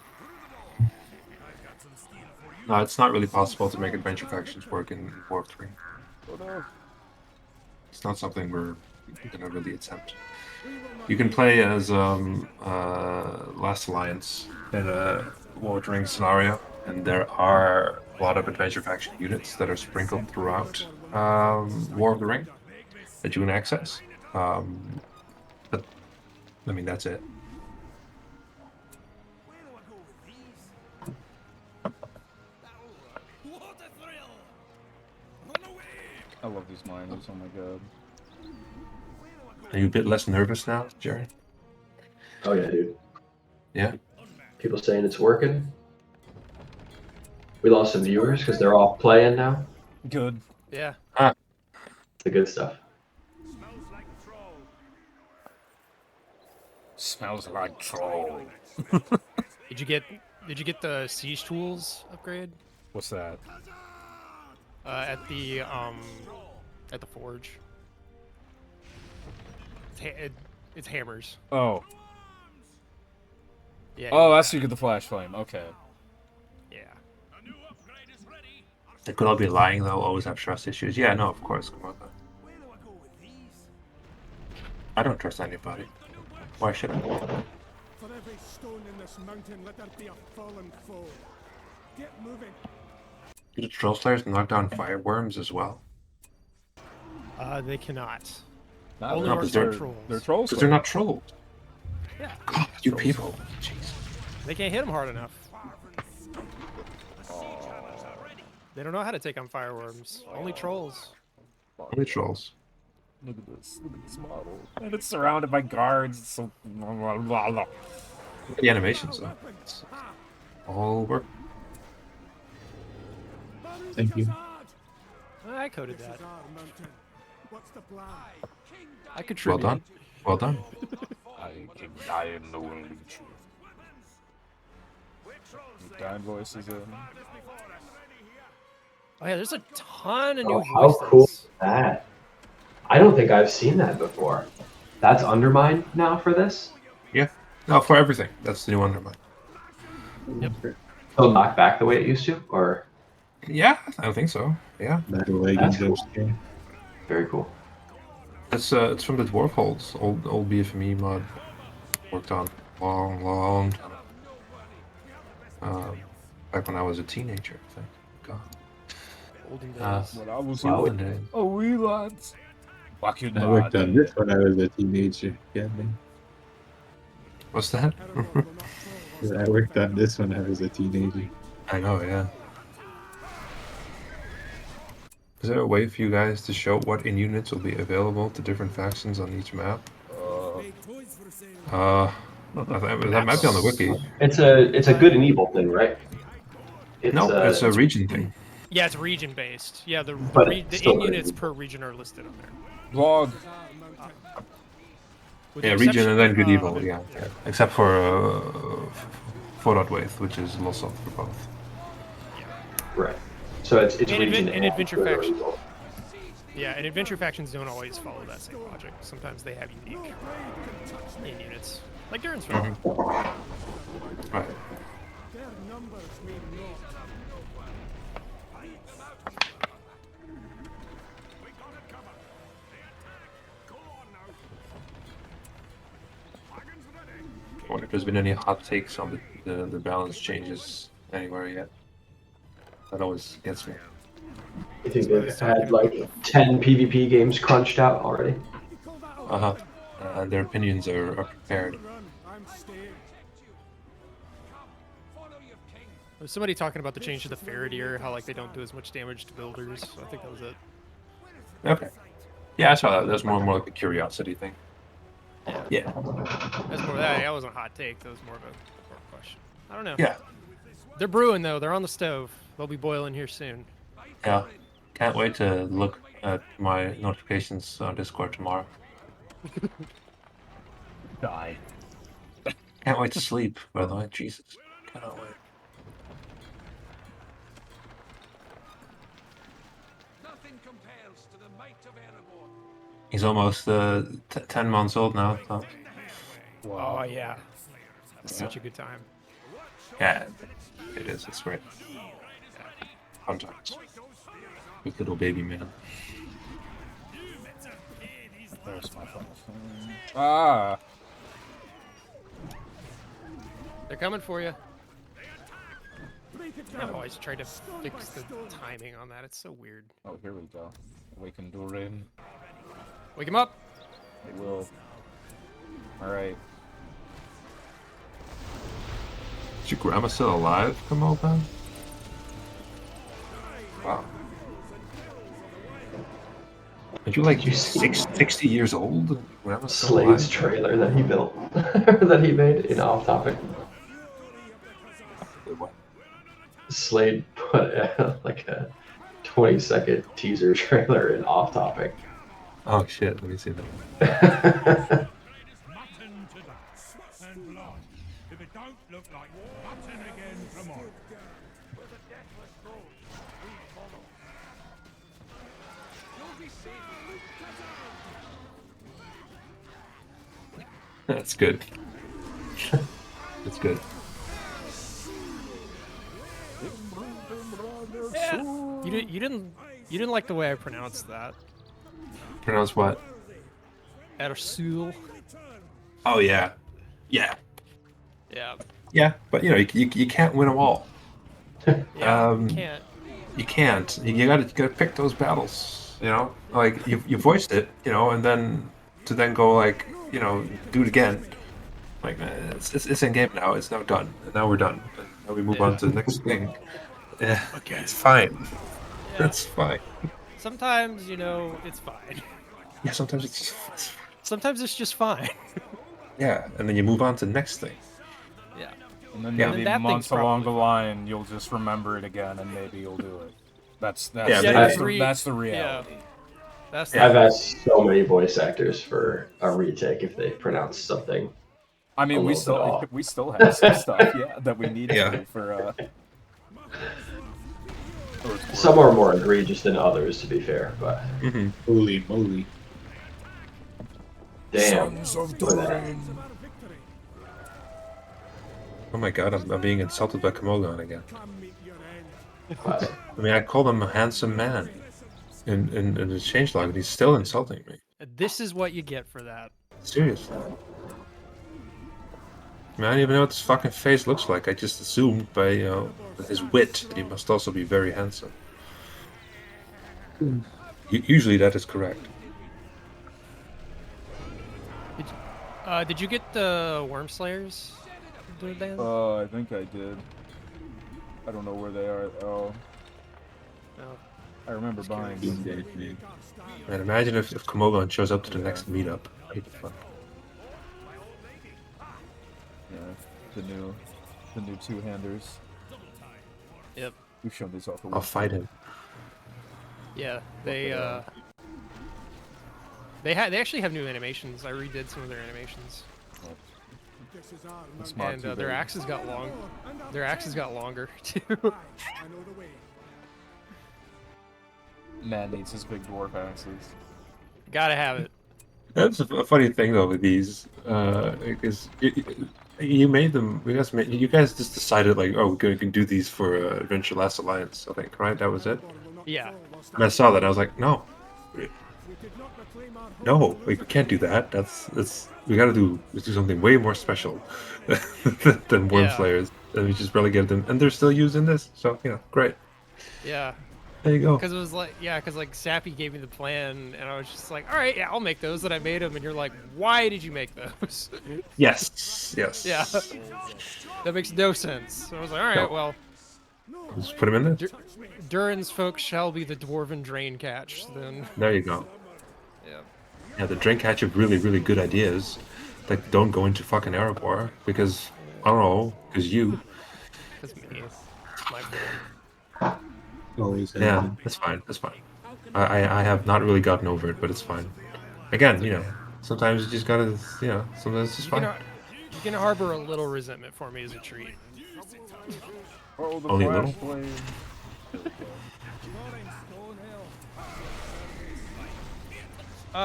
S1: No, it's not really possible to make adventure factions work in War 3.
S2: Oh no.
S1: It's not something we're gonna really attempt. You can play as Last Alliance in a War of the Rings scenario, and there are a lot of adventure faction units that are sprinkled throughout War of the Ring that you can access. But I mean, that's it.
S2: I love these miners, oh my god.
S1: Are you a bit less nervous now, Jerry?
S5: Oh yeah, dude.
S1: Yeah.
S5: People saying it's working. We lost some viewers because they're all playing now.
S2: Good.
S4: Yeah.
S5: The good stuff.
S2: Smells like troll.
S4: Did you get the siege tools upgrade?
S2: What's that?
S4: At the forge. It's hammers.
S2: Oh.
S4: Yeah.
S2: Oh, that's so you get the flash flame. Okay.
S4: Yeah.
S1: They could all be lying though, always have trust issues. Yeah, no, of course. Come on. I don't trust anybody. Why should I?
S9: For every stone in this mountain, let there be a fallen foe. Get moving.
S1: Do the troll slayers knock down fireworms as well?
S4: They cannot.
S2: Nah,
S4: Only
S2: they're-
S4: works
S2: they're-
S4: on trolls.
S2: They're trolls.
S1: Because they're not trolls.
S4: Yeah.
S1: God, you people. Jeez.
S4: They can't hit them hard enough. They don't know how to take on fireworms. Only trolls.
S1: Only trolls.
S2: Look at this. Look at this model. And it's surrounded by guards. It's so.
S1: Look at the animations though. It's all work.
S7: Thank you.
S4: I coded that.
S9: What's the plan?
S4: I contributed.
S1: Well done. Well done.
S2: I can die in the wind. Dying voice is in.
S4: Oh yeah, there's a ton of
S5: Oh,
S4: new
S5: how
S4: voices.
S5: cool is that? I don't think I've seen that before. That's Undermine now for this?
S1: Yeah. No, for everything. That's the new Undermine.
S5: It'll knock back the way it used to? Or
S1: Yeah, I think so. Yeah.
S7: Battle wagon
S5: That's
S7: jump
S5: cool.
S7: scare.
S5: very cool.
S1: It's from the Dwarf Holds, old BFME mod. Worked on long time. Back when I was a teenager, I think. God.
S4: Olden
S1: Uh,
S4: days.
S2: When I was
S5: Wow.
S1: Olden days.
S2: a wee lad. Fucking
S7: I worked on
S2: lad.
S7: this when I was a teenager. Yeah, man.
S1: What's that?
S7: I worked on this when I was a teenager.
S1: I know, yeah. Is there a way for you guys to show what in units will be available to different factions on each map? That might be on the wiki.
S5: It's a good and evil thing, right?
S1: No, it's a region thing.
S4: Yeah, it's region based. Yeah,
S5: But it's
S4: the
S5: still
S4: in
S5: good.
S4: units per region are listed on there.
S2: Blog.
S4: With the
S1: Yeah, region and then
S4: exception
S1: good evil,
S4: of-
S1: yeah. Except for Fortnite with, which is lost for both.
S5: Right. So it's
S4: And
S5: region
S4: and adventure
S5: good or
S4: faction.
S5: evil.
S4: Yeah, and adventure factions don't always follow that same logic. Sometimes they have unique in units, like Durnsville.
S1: Right.
S9: Their numbers mean naught.
S1: I wonder if there's been any hot takes on the balance changes anywhere yet. That always gets me.
S5: You think they've had like 10 PvP games crunched out already?
S1: Uh-huh. And their opinions are prepared.
S9: Run, I'm staying.
S4: There's somebody talking about the change to the Faradir, how like they don't do as much damage to builders. So I think that was it.
S1: Okay. Yeah, I saw that. That's more like a curiosity thing. Yeah.
S4: That's more that wasn't a hot take. That was more of a question. I don't know.
S1: Yeah.
S4: They're brewing though. They're on the stove. They'll be boiling here soon.
S1: Yeah. Can't wait to look at my notifications on Discord tomorrow.
S2: Die.
S1: Can't wait to sleep, by the way. Jesus. Cannot wait. He's almost 10 months old now. So.
S4: Oh yeah. That's such a good time.
S1: Yeah, it is. It's great. Fun times. With little baby man.
S2: There's my phone. Ah.
S4: They're coming for you.
S9: Break it
S4: I've
S9: down.
S4: always tried to fix the timing on that. It's so weird.
S2: Oh, here we go. Awaken Durin.
S4: Wake him up.
S2: It will. Alright.
S1: Is your grandma still alive? Come on, man. Wow. Are you like 60 years old? Grandma's still alive?
S5: Slade's trailer that he built, that he made in Off Topic.
S1: What?
S5: Slade put like a 20-second teaser trailer in Off Topic.
S1: Oh shit, let me see that.
S9: Mutton to that. And blood. If it don't look like mutton again, come on.
S1: That's good. That's good.
S4: Yeah. You didn't like the way I pronounced that.
S1: Pronounce what?
S4: Ersul.
S1: Oh yeah. Yeah.
S4: Yeah.
S1: Yeah, but you know, you can't win them all.
S4: Yeah. Can't.
S1: You can't. You gotta pick those battles. You know, like you voiced it. You know, and then to then go like, you know, do it again. Like it's in game now. It's now done. And now we're done. And now we move on to the next thing. Yeah, okay, it's fine.
S4: Yeah.
S1: That's fine.
S4: Sometimes it's fine.
S1: Yeah, sometimes it's
S4: Sometimes it's just fine.
S1: yeah, and then you move on to the next thing.
S4: Yeah.
S2: And then
S1: Yeah.
S2: maybe
S4: That thing's
S2: months along the
S4: probably
S2: line, you'll just remember it again, and maybe you'll do it. That's
S1: Yeah,
S2: the,
S1: maybe.
S2: that's the reality.
S4: That's
S1: Yeah.
S5: I've
S4: the
S5: asked so many voice actors for a retake if they pronounce something
S2: I
S5: a
S2: mean,
S5: little bit off.
S2: we still have some stuff, yeah, that we need
S1: Yeah.
S2: to do for Earthquake.
S5: Some are more egregious than others, to be fair, but
S1: Hmm.
S7: Holy moly.
S5: damn.
S2: Sons of
S5: Look at that.
S2: Durin.
S1: Oh my god, I'm being insulted by Komogon again.
S5: Classic.
S1: I mean, I called him a handsome man in the changelog, and he's still insulting me.
S4: This is what you get for that.
S1: Seriously. I mean, I don't even know what this fucking face looks like. I just assumed by, with his wit that he must also be very handsome. Usually that is correct.
S4: Did you get the Worm Slayers? Dude, Dan?
S2: I think I did. I don't know where they are. Oh,
S4: No.
S2: I remember buying
S7: He's
S2: them.
S7: dead, man.
S1: And imagine if Komogon shows up to the next meetup. That'd be fun.
S2: Yeah, the new two-handers.
S4: Yep.
S2: We've shown these off.
S1: I'll fight him.
S4: Yeah, they actually have new animations. I redid some of their animations,
S2: It's not
S4: and
S2: too
S4: their
S2: big.
S4: axes got long. Their axes got longer too.
S2: Man needs his big dwarf axes.
S4: Gotta have it.
S1: That's a funny thing though with these, because you made them. You guys just decided like, oh, we can do these for Adventure Last Alliance. I think, right? That was it.
S4: Yeah.
S1: And I saw that. And I was like, no, we can't do that. That's we gotta do something way more special than Worm
S4: Yeah.
S1: Slayers, and we just relegated them, and they're still using this. So great.
S4: Yeah.
S1: There you go.
S4: Because it was like, because like Sappy gave me the plan, and I was just like, all right, yeah, I'll make those. And I made them, and you're like, why did you make those?
S1: Yes.
S4: Yeah. That makes no sense. So I was like, all right,
S1: No.
S4: well,
S1: Just put them in there.
S4: Durin's folks shall be the dwarven drain catch. Then,
S1: There you go.
S4: yeah.
S1: Yeah, the drink hatch have really, really good ideas that don't go into fucking Erebor because I don't know, because you.
S4: That's me. It's my fault.
S7: Always
S1: Yeah,
S7: happened.
S1: that's fine. That's fine. I have not really gotten over it, but it's fine. Again, sometimes you just gotta, sometimes it's just fine.
S4: You can harbor a little resentment for me as a treat.
S2: Oh, the
S1: Only a
S2: flash
S1: little?
S2: flame.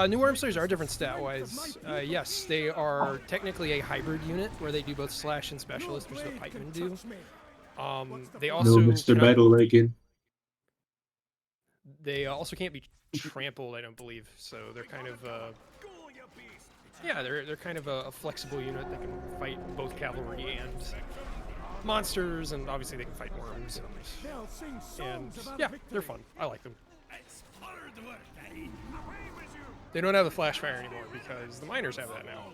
S4: New Worm Slayers are different stat-wise. Yes, they are technically a hybrid unit where they do both slash and specialist, which is what Pikemen do. They also
S7: No, Mr.
S4: cannot-
S7: Battle Legging.
S4: They also can't be trampled, I don't believe. So they're kind of they're kind of a flexible unit that can fight both cavalry and monsters, and obviously they can fight worms. And yeah, they're fun. I like them. They don't have the flash fire anymore because the miners have that now.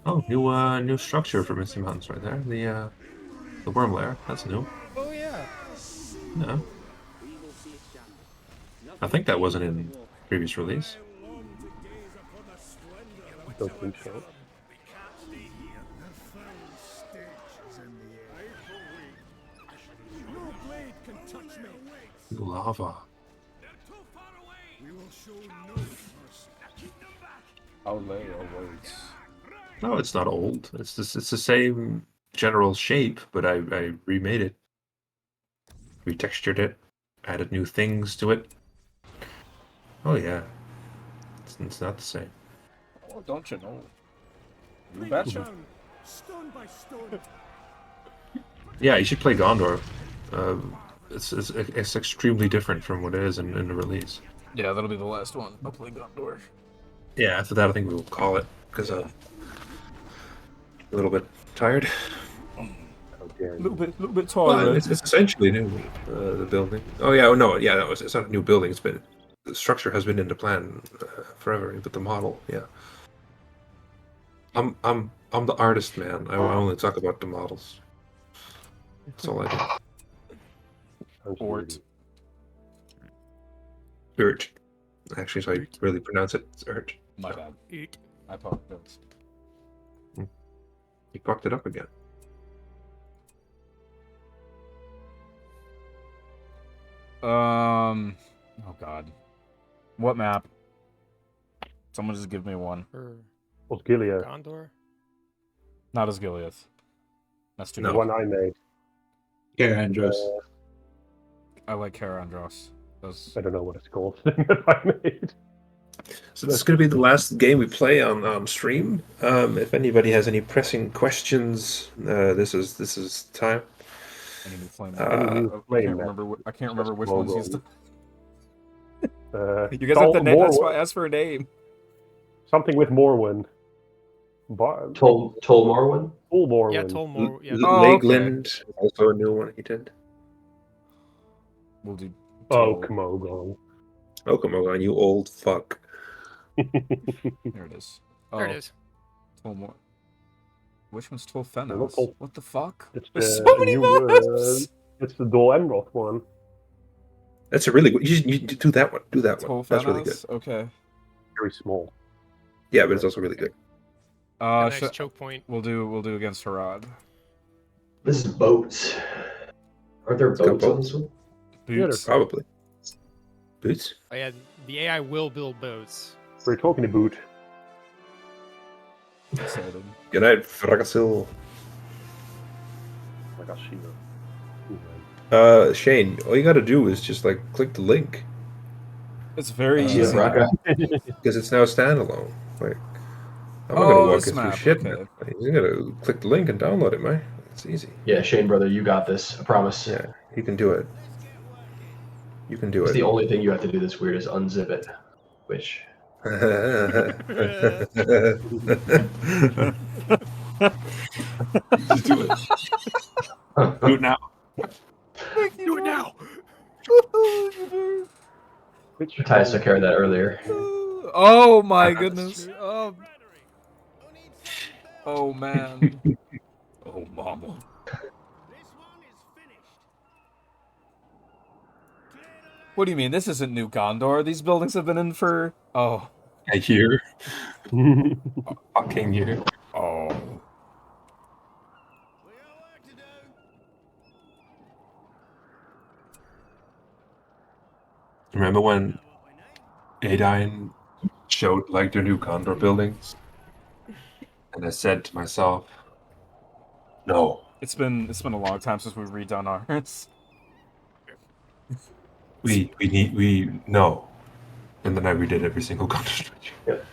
S1: Oh, new structure for Misty Mountains right there. The worm lair. That's new.
S4: Oh yeah.
S1: Yeah. I think that wasn't in previous release.
S3: Don't think so.
S1: Lava.
S2: Outlay awaits.
S1: No, it's not old. It's the same general shape, but I remade it, retextured it, added new things to it. Oh yeah, it's not the same.
S2: Oh, don't you know? You betcha.
S1: Yeah, you should play Gondor. It's extremely different from what it is in the release.
S2: Yeah, that'll be the last one. I'll play Gondor.
S1: Yeah, after that I think we'll call it because a little bit tired.
S3: How dare
S2: A
S3: you.
S2: little bit
S1: Well,
S2: taller.
S1: it's essentially new. The building. Oh yeah, no, it's not a new building. It's been the structure has been in the plan forever, but the model, yeah. I'm the artist, man. I only talk about the models. That's all I do.
S3: Sounds
S2: Fort.
S3: weird.
S1: Urt. Actually, so I really pronounce it. It's Urt.
S2: My bad.
S4: Eat.
S2: I apologize.
S1: You fucked it up again.
S2: Oh god. What map? Someone just give me one.
S4: Or
S3: Was Gilead.
S4: Gondor?
S2: Not as Gilead. That's too
S3: The
S2: bad.
S3: one I made.
S7: Yeah, Andros.
S2: I like Karandros. That's...
S3: I don't know what it's called. That I made.
S1: So this is going to be the last game we play on stream. If anybody has any pressing questions, this is time.
S2: Any new flame
S3: Any new
S2: I
S3: flame
S2: can't
S3: map.
S2: remember. I can't remember which
S3: Logo.
S2: ones used.
S3: Uh,
S2: You guys have to name. That's why I
S3: Morwen.
S2: asked for a name.
S3: Something with Morwen.
S5: Tol Morwen?
S3: Full Morwen.
S4: Yeah, Tolmor. Yeah,
S2: Oh, okay.
S1: Lakeland, also a new one he did.
S2: We'll do.
S3: Oh,
S2: Tol.
S3: Komogo.
S1: Oh, come on, you old fuck.
S2: There it is. Oh,
S4: there it is.
S2: Tolmor. Which one's Tol
S3: not
S2: Fenos?
S3: Tol-
S2: What the fuck?
S3: It's
S2: There's
S3: the
S2: so many
S3: new,
S2: maps.
S3: it's the Dol Amroth one.
S1: That's a really good. You do that one. Do that
S2: Tol
S1: one. That's really good.
S2: Fenos? Okay.
S3: Very small.
S1: Yeah, but it's also really good.
S4: A nice
S2: Sh-
S4: choke point.
S2: we'll do against Harad.
S5: This is boats. Aren't there
S1: got
S5: boats on
S1: boats.
S5: this one?
S3: Yeah,
S2: Boots.
S1: Probably. Boots.
S4: Oh, yeah, the AI will build boats.
S3: We're talking about.
S2: Excited.
S1: Good night, Fragasil.
S3: Like I see
S1: Shane, all you got to do is just like click the link
S2: It's very
S5: Yeah,
S2: easy.
S5: Raka.
S1: because it's now standalone. Like, I'm not
S2: Oh,
S1: gonna walk
S2: this
S1: you through
S2: map,
S1: shit.
S2: okay.
S1: Man. Like, you gotta click the link and download it, man. It's easy.
S5: Yeah, Shane, brother, you got this. I promise.
S1: Yeah, you can do it. You can do
S5: It's
S1: it.
S5: the only thing you have to do that's weird is unzip it, which
S8: Just do it. Do it now.
S4: Do it now!
S3: Which
S5: Tyus took care of that earlier.
S2: Oh my goodness. Oh man.
S8: Oh, mama.
S2: What do you mean? This isn't New Gondor. These buildings have been in for... Oh.
S8: A year. Fucking year.
S2: Oh.
S1: Remember when Adine showed like their new Condor buildings, and I said to myself, "No,
S2: It's been a long time since we've redone ours.
S1: we no." And then I redid every single Condor structure.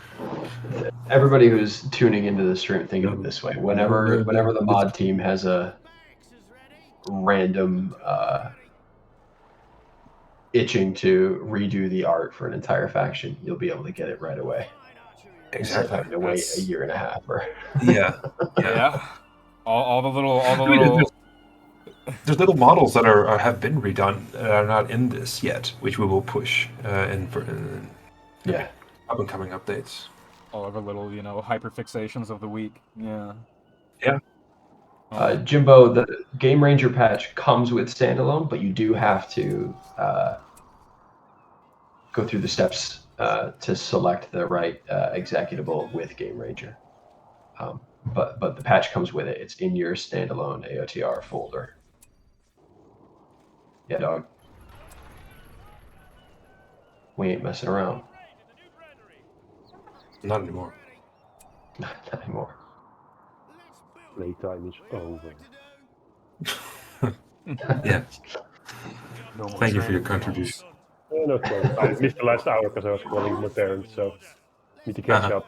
S5: Everybody who's tuning into the stream, think of it this way: whenever the mod team has a random itching to redo the art for an entire faction, you'll be able to get it right away. Instead of
S1: Exactly.
S5: having to wait
S2: That's-
S5: a year and a half. Or
S1: Yeah.
S2: Yeah. All the little
S1: I mean, there's little models that have been redone that are not in this yet, which we will push in
S5: yeah,
S1: up and coming updates.
S2: all of our little, hyperfixations of the week. Yeah.
S1: Yeah.
S5: Jimbo, the Game Ranger patch comes with standalone, but you do have to go through the steps to select the right executable with Game Ranger. But the patch comes with it. It's in your standalone AOTR folder. Yeah, dog. We ain't messing around.
S1: Not anymore.
S5: Not anymore.
S3: Playtime is over.
S1: Yeah.
S2: No more
S1: Thank you for your
S2: training.
S1: contribution.
S3: No problem. I missed the last hour because I was calling my parents, so need to catch
S1: Uh-huh.
S3: up.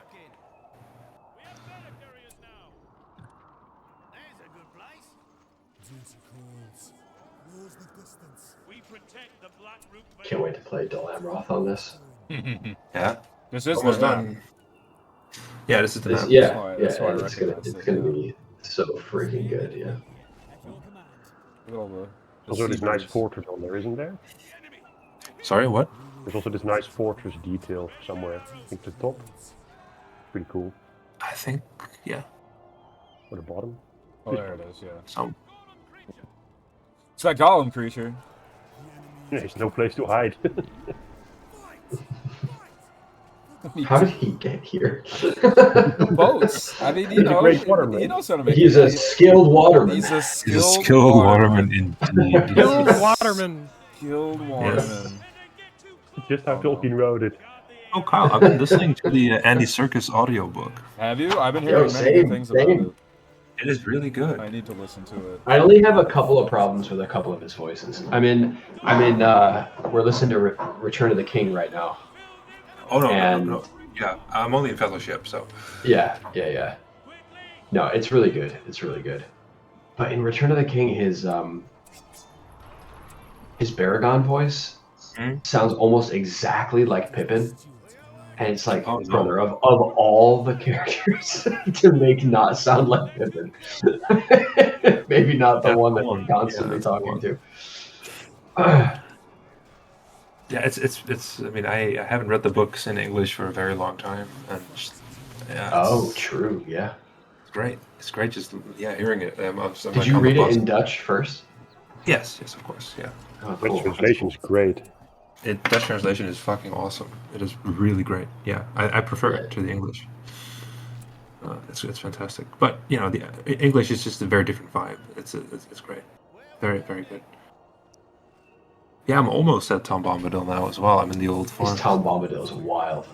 S5: Can't wait to play Dol Amroth on this.
S1: Yeah.
S2: This is
S1: Almost
S2: the map.
S1: done. Yeah, this is the
S5: This-
S1: map.
S5: yeah,
S2: That's why I
S5: it's gonna
S2: recognized it,
S5: be so freaking good. Yeah.
S2: Look at all the
S3: Also, this nice
S2: seabirds.
S3: fortress on there, isn't there?
S1: Sorry, what?
S3: There's also this nice fortress detail somewhere. I think the top. Pretty cool.
S1: I think, yeah.
S3: Or the bottom.
S2: Oh, there it is, yeah.
S1: Some.
S2: It's that golem creature.
S3: There's no place to hide.
S5: How did he get here?
S2: Boats. I mean,
S3: He's a great waterman.
S2: he knows how to make
S5: He's a skilled waterman.
S2: He's a
S1: He's
S2: skilled,
S1: a skilled waterman indeed.
S4: Bill Waterman.
S2: Killed Waterman.
S3: Just how
S2: Oh, no.
S3: Tolkien wrote it.
S1: Oh, Kyle, I've been listening to the Andy Serkis audiobook.
S2: Have you? I've been
S5: Yo,
S2: hearing many good
S5: same,
S2: things about
S5: same.
S2: it.
S1: It is really good.
S2: I need to listen to it.
S5: I only have a couple of problems with a couple of his voices. We're listening to Return of the King right now.
S1: Oh no,
S5: And-
S1: no. Yeah, I'm only in Fellowship, so.
S5: Yeah. No, it's really good. It's really good. But in Return of the King, his Baragon voice sounds almost exactly like Pippin. And it's like,
S1: Oh, no.
S5: brother, of all the characters to make not sound like Pippin, maybe not the
S1: That's
S5: one
S1: the
S5: that
S1: one.
S5: you're constantly
S1: Yeah, that's the
S5: talking
S1: one.
S5: to.
S1: Yeah, it's. I mean, I haven't read the books in English for a very long time, and just, yeah,
S5: Oh, true. Yeah.
S1: it's great. It's great just hearing it. I'm
S5: Did
S1: like
S5: you
S1: on the
S5: read it
S1: bus.
S5: in Dutch first?
S1: Yes, of course, yeah.
S5: Oh,
S3: Dutch
S5: cool.
S3: translation's great.
S1: Dutch translation is fucking awesome. It is really great. Yeah, I prefer it to the English. It's fantastic. But the English is just a very different vibe. It's great. Very, very good. Yeah, I'm almost at Tom Bombadil now as well. I'm in the old
S5: This
S1: form.
S5: Tom Bombadil's wild.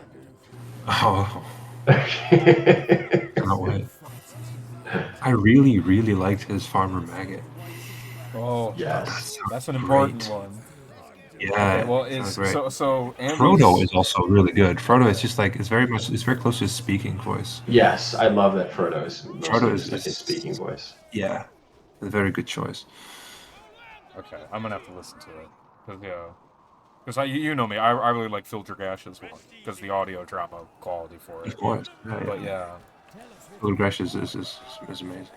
S1: Oh, cannot wait. I really, really liked his Farmer Maggot.
S2: Oh,
S5: Yes.
S2: that's an important
S1: Great.
S2: one.
S1: Yeah.
S2: Okay, well,
S1: sounds
S2: it's
S1: great.
S2: so Andy's...
S1: Frodo is also really good. Frodo is just like it's very close to his speaking voice.
S5: Yes, I love that Frodo is mostly
S1: Frodo
S5: just like his speaking voice.
S1: Yeah, a very good choice.
S2: Okay, I'm gonna have to listen to it because you know me, I really like Phil Dragash's one because the audio drama quality for it.
S1: Of course.
S2: But yeah,
S1: Phil Gresh is amazing.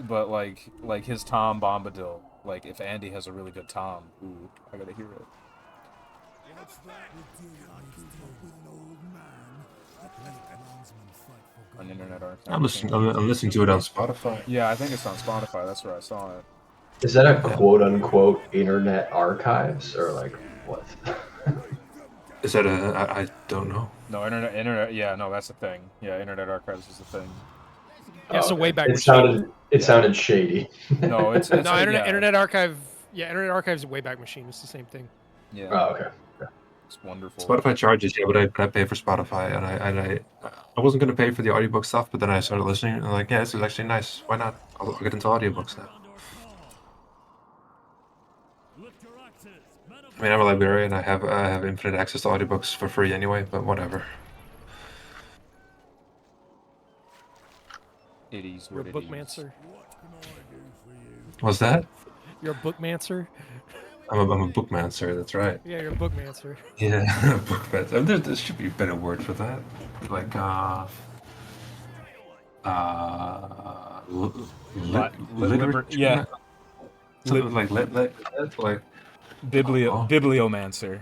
S2: but like his Tom Bombadil, like if Andy has a really good Tom, ooh, I gotta hear it. On Internet Archive.
S1: I'm listening to it on Spotify.
S2: Yeah, I think it's on Spotify. That's where I saw it.
S5: Is that a quote unquote internet archives or like what?
S1: Is that I don't know.
S2: No, internet. Yeah, no, that's a thing. Yeah, Internet Archives is a thing.
S4: Yeah, so way back.
S5: It sounded shady.
S2: No, it's
S4: no
S2: yeah.
S4: Internet Archive. Yeah, Internet Archive's a Wayback Machine. It's the same thing.
S2: Yeah.
S5: Oh, okay.
S2: It's wonderful.
S1: Spotify charges, but I pay for Spotify, and I wasn't gonna pay for the audiobook stuff, but then I started listening, and I'm like, yeah, this is actually nice. Why not? I'll get into audiobooks now. I mean, I'm a librarian. I have infinite access to audiobooks for free anyway, but whatever.
S2: It is
S4: You're
S2: what
S4: a
S2: it is.
S4: bookmancer.
S1: What's that?
S4: You're a bookmancer.
S1: I'm a bookmancer. That's right.
S4: Yeah, you're a bookmancer.
S1: Yeah, bookmancer. There should be a better word for that. Like literature.
S2: Yeah.
S1: Something like like
S2: Bibliomancer.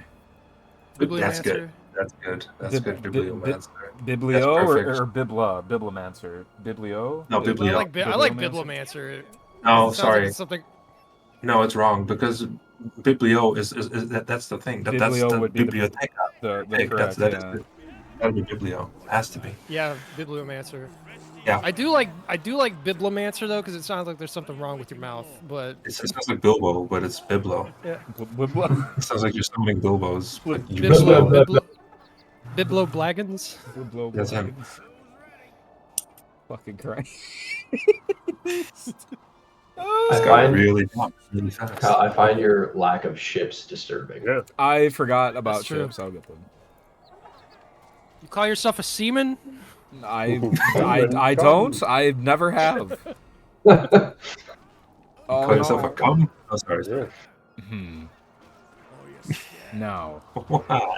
S1: That's good. That's good. That's good. Bibliomancer.
S2: Biblio
S1: That's
S2: or Bibla? Bibliomancer. Biblio?
S1: No, Biblio.
S4: I like Bibliomancer.
S1: No,
S4: It sounds
S1: sorry.
S4: Like it's something.
S1: No, it's wrong because Biblio is that's the thing. That's
S2: Biblio
S1: the
S2: would be
S1: biblioteca.
S2: the
S1: That'd
S2: correct,
S1: be Biblio. Has to be.
S4: Yeah, Bibliomancer.
S1: Yeah.
S4: I do like Biblomancer though, because it sounds like there's something wrong with your mouth. But
S1: It sounds like Bilbo, but it's Biblo.
S4: yeah.
S1: It sounds like you're summoning Bilbos. But you
S4: Biblo Blaggins.
S2: Biblo
S1: That's him.
S2: Fucking Christ.
S1: This guy really fast.
S5: Kyle, I find your lack of ships disturbing.
S3: Yeah.
S2: I forgot about
S4: That's true.
S2: ships. I'll get them.
S4: You call yourself a seaman?
S2: I don't. I never have.
S1: Call yourself a cum? Oh, sorry.
S2: Hmm. No.
S1: Wow.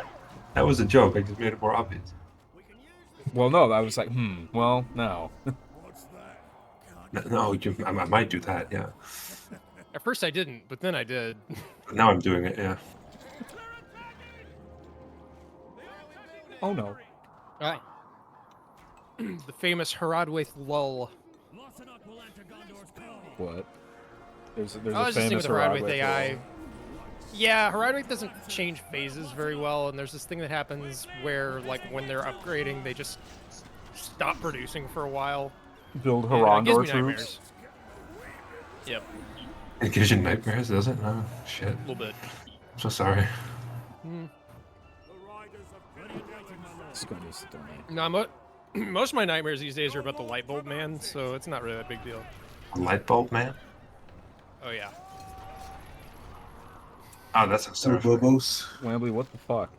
S1: That was a joke. I just made it more obvious.
S2: Well, no. I was like, well, no.
S1: No, I might do that, yeah.
S4: At first I didn't, but then I did.
S1: But now I'm doing it, yeah.
S2: Oh, no.
S4: Right. The famous Haradwaith lull.
S2: What? There's
S4: I
S2: a
S4: was just thinking
S2: famous
S4: with the Haradwaith AI.
S2: AI.
S4: Yeah, Haradwaith doesn't change phases very well, and there's this thing that happens where, like, when they're upgrading, they just stop producing for a while.
S2: Build
S4: And it gives
S2: Harondor
S4: me
S2: troops.
S4: nightmares. Yep.
S1: It gives you nightmares, does it? Oh, shit.
S4: A little bit.
S1: I'm so sorry.
S2: It's gonna be stunning.
S4: No, most of my nightmares these days are about the light bulb man, so it's not really that big deal.
S1: Light bulb man?
S4: Oh yeah.
S1: Oh, that's a
S8: So
S1: terrifying.
S8: Bobos.
S2: Wambly, what the fuck?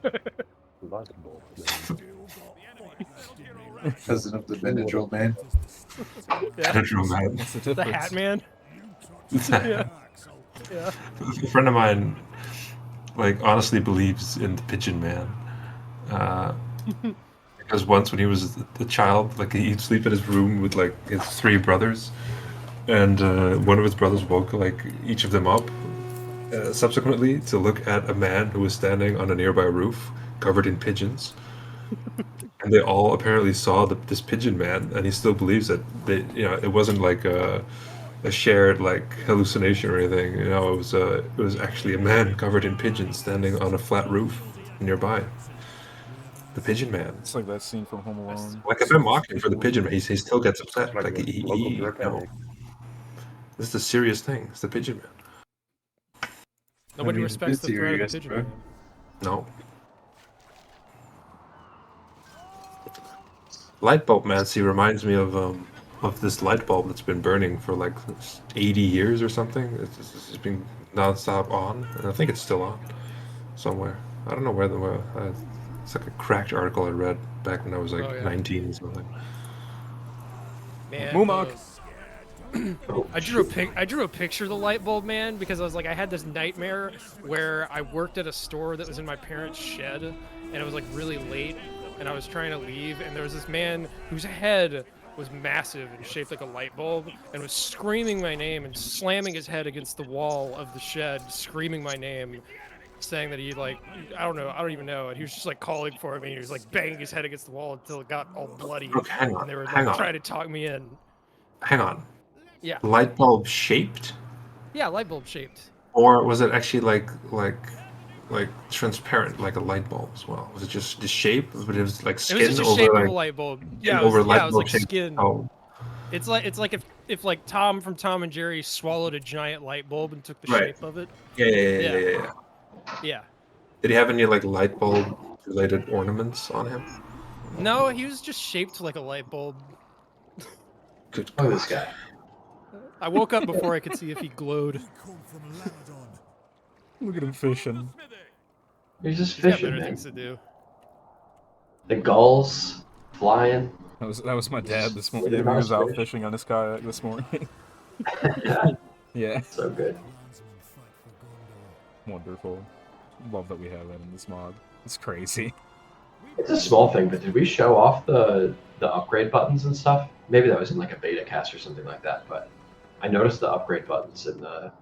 S3: Light bulb, man.
S8: Cousin of the Benadryl man.
S1: Benadryl man.
S2: What's the
S4: The
S2: difference?
S4: Hat Man. Yeah. Yeah.
S1: A friend of mine, like, honestly believes in the Pigeon Man. Because once when he was a child, like, he'd sleep in his room with, like, his 3 brothers. And one of his brothers woke, like, each of them up subsequently to look at a man who was standing on a nearby roof covered in pigeons. And they all apparently saw this pigeon man, and he still believes that it wasn't like a shared like hallucination or anything. It was actually a man covered in pigeons standing on a flat roof nearby. The Pigeon Man.
S2: It's like that scene from Home Alone.
S1: Like if I'm mocking for the Pigeon Man, he still gets upset.
S3: Like
S1: Like
S3: a local drug addict.
S1: this is a serious thing. It's the Pigeon Man.
S4: Nobody
S8: mean,
S4: respects
S8: it's
S4: the threat of the
S8: serious,
S4: pigeon
S8: bro.
S4: man.
S1: No. Light bulb man, see, reminds me of this light bulb that's been burning for like 80 years or something. It's been nonstop on, and I think it's still on somewhere. I don't know where it's like a cracked article I read back when I was like
S4: Oh, yeah.
S1: 19 or something.
S4: Man,
S2: Moomog.
S4: I drew a picture of the light bulb man because I was like, I had this nightmare where I worked at a store that was in my parents' shed, and it was like really late, and I was trying to leave, and there was this man whose head was massive and shaped like a light bulb, and was screaming my name and slamming his head against the wall of the shed, screaming my name, saying that he like, I don't even know, and he was just like calling for me, and he was like banging his head against the wall until it got all bloody,
S1: Okay, hang on,
S4: and they were
S1: hang
S4: like
S1: on.
S4: trying to talk me in.
S1: Hang on.
S4: Yeah,
S1: Light bulb shaped,
S4: yeah, light bulb shaped.
S1: or was it actually like transparent, like a light bulb as well? Was it just the shape, but it was like
S4: It
S1: skin
S4: was just a
S1: over
S4: shape
S1: like
S4: of a light bulb. Yeah,
S1: over
S4: it
S1: light
S4: was
S1: bulb
S4: like
S1: shape?
S4: skin.
S1: Oh,
S4: It's like if like Tom from Tom and Jerry swallowed a giant light bulb and took the
S1: Right.
S4: shape of it.
S1: yeah.
S4: Yeah.
S1: Did he have any like light bulb related ornaments on him?
S4: No, he was just shaped like a light bulb.
S1: Good
S5: Look at
S1: God.
S5: this guy.
S4: I woke up before I could see if he glowed.
S2: Look at him fishing.
S5: He's just
S4: He's got
S5: fishing,
S4: better
S5: man.
S4: things to do.
S5: The gulls flying.
S2: That was my dad this morning.
S5: Living
S2: Yeah, he was out
S5: house
S2: fishing on his kayak this morning. Yeah.
S5: So good.
S2: Wonderful. Love that we have that in this mod. It's crazy.
S5: It's a small thing, but did we show off the upgrade buttons and stuff? Maybe that was in like a beta cast or something like that. But I noticed the upgrade buttons in the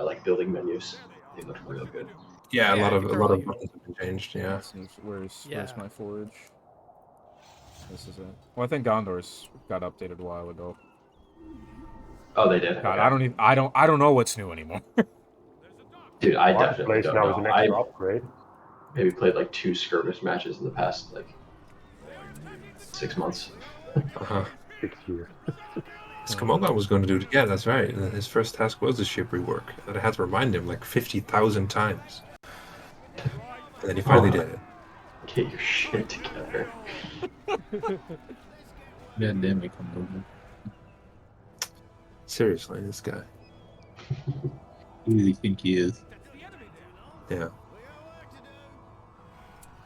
S5: like building menus. They look real good.
S1: Yeah,
S4: Yeah,
S1: a
S4: I
S1: lot
S4: think
S1: of
S4: they're
S1: buttons have been changed. Yeah.
S2: Let's see, where's
S4: Yeah.
S2: my forage? This is it. Well, I think Gondor's got updated a while ago.
S5: Oh, they did.
S2: God,
S5: Okay.
S2: I don't know what's new anymore.
S5: Dude, I definitely
S3: Marketplace
S5: don't
S3: now is an
S5: know.
S3: extra
S5: I
S3: upgrade.
S5: maybe played like 2 skirmish matches in the past like 6 months.
S1: Uh-huh.
S3: 6 years.
S1: His Komogan was going to do it. Yeah, that's right. His first task was the ship rework, and I had to remind him like 50,000 times. And then he finally did it.
S5: Get your shit together.
S8: God damn it, come over.
S1: Seriously, this guy.
S8: Who do you think he is?
S1: Yeah.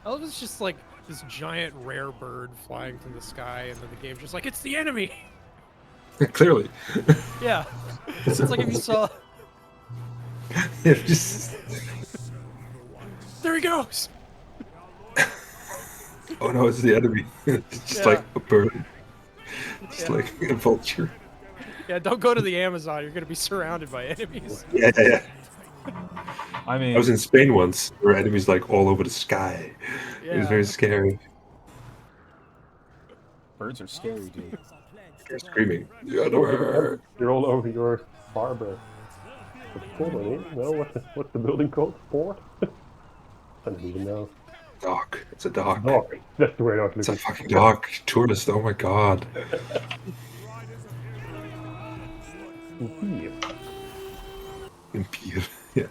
S4: I love it's just like this giant rare bird flying through the sky, and then the game's just like, it's the enemy.
S1: Clearly.
S4: Yeah. It's like if you saw.
S1: It's just...
S4: There he goes.
S1: Oh no, it's the enemy. It's just
S4: Yeah.
S1: like a bird. Just
S4: Yeah.
S1: like a vulture.
S4: Yeah, don't go to the Amazon. You're gonna be surrounded by enemies.
S1: Yeah.
S2: I mean,
S1: I was in Spain once. There were enemies like all over the sky. It was
S4: Yeah.
S1: very scary.
S2: birds are scary, dude.
S1: They're screaming. The other way.
S3: You're all over your barber. What's it called? No, what's the building called? Port? I don't even know.
S1: Dock. It's a dock.
S3: Dock. That's the way I was
S1: It's a
S3: looking.
S1: fucking dock. Tourist. Oh my god.
S3: Yeah.
S1: Impure. Yeah.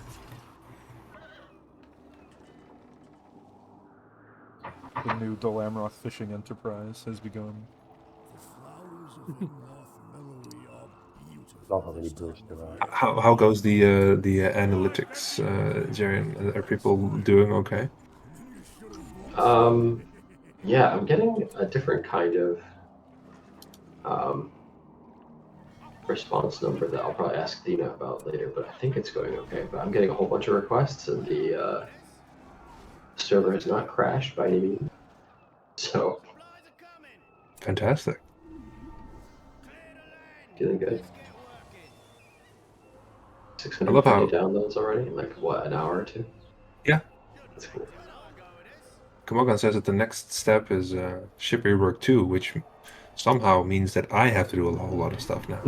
S2: The new Dol Amroth fishing enterprise has begun.
S3: Love how many birds there are.
S1: How goes the analytics, Jarian? Are people doing okay?
S5: Yeah, I'm getting a different kind of response number that I'll probably ask Dina about later, but I think it's going okay. But I'm getting a whole bunch of requests, and the server has not crashed by any means. So,
S1: Fantastic.
S5: feeling good.
S1: I love how
S5: 650 downloads already in like what, an hour or two?
S1: Yeah.
S5: That's cool.
S1: Kamogan says that the next step is ship rework 2, which somehow means that I have to do a whole lot of stuff now.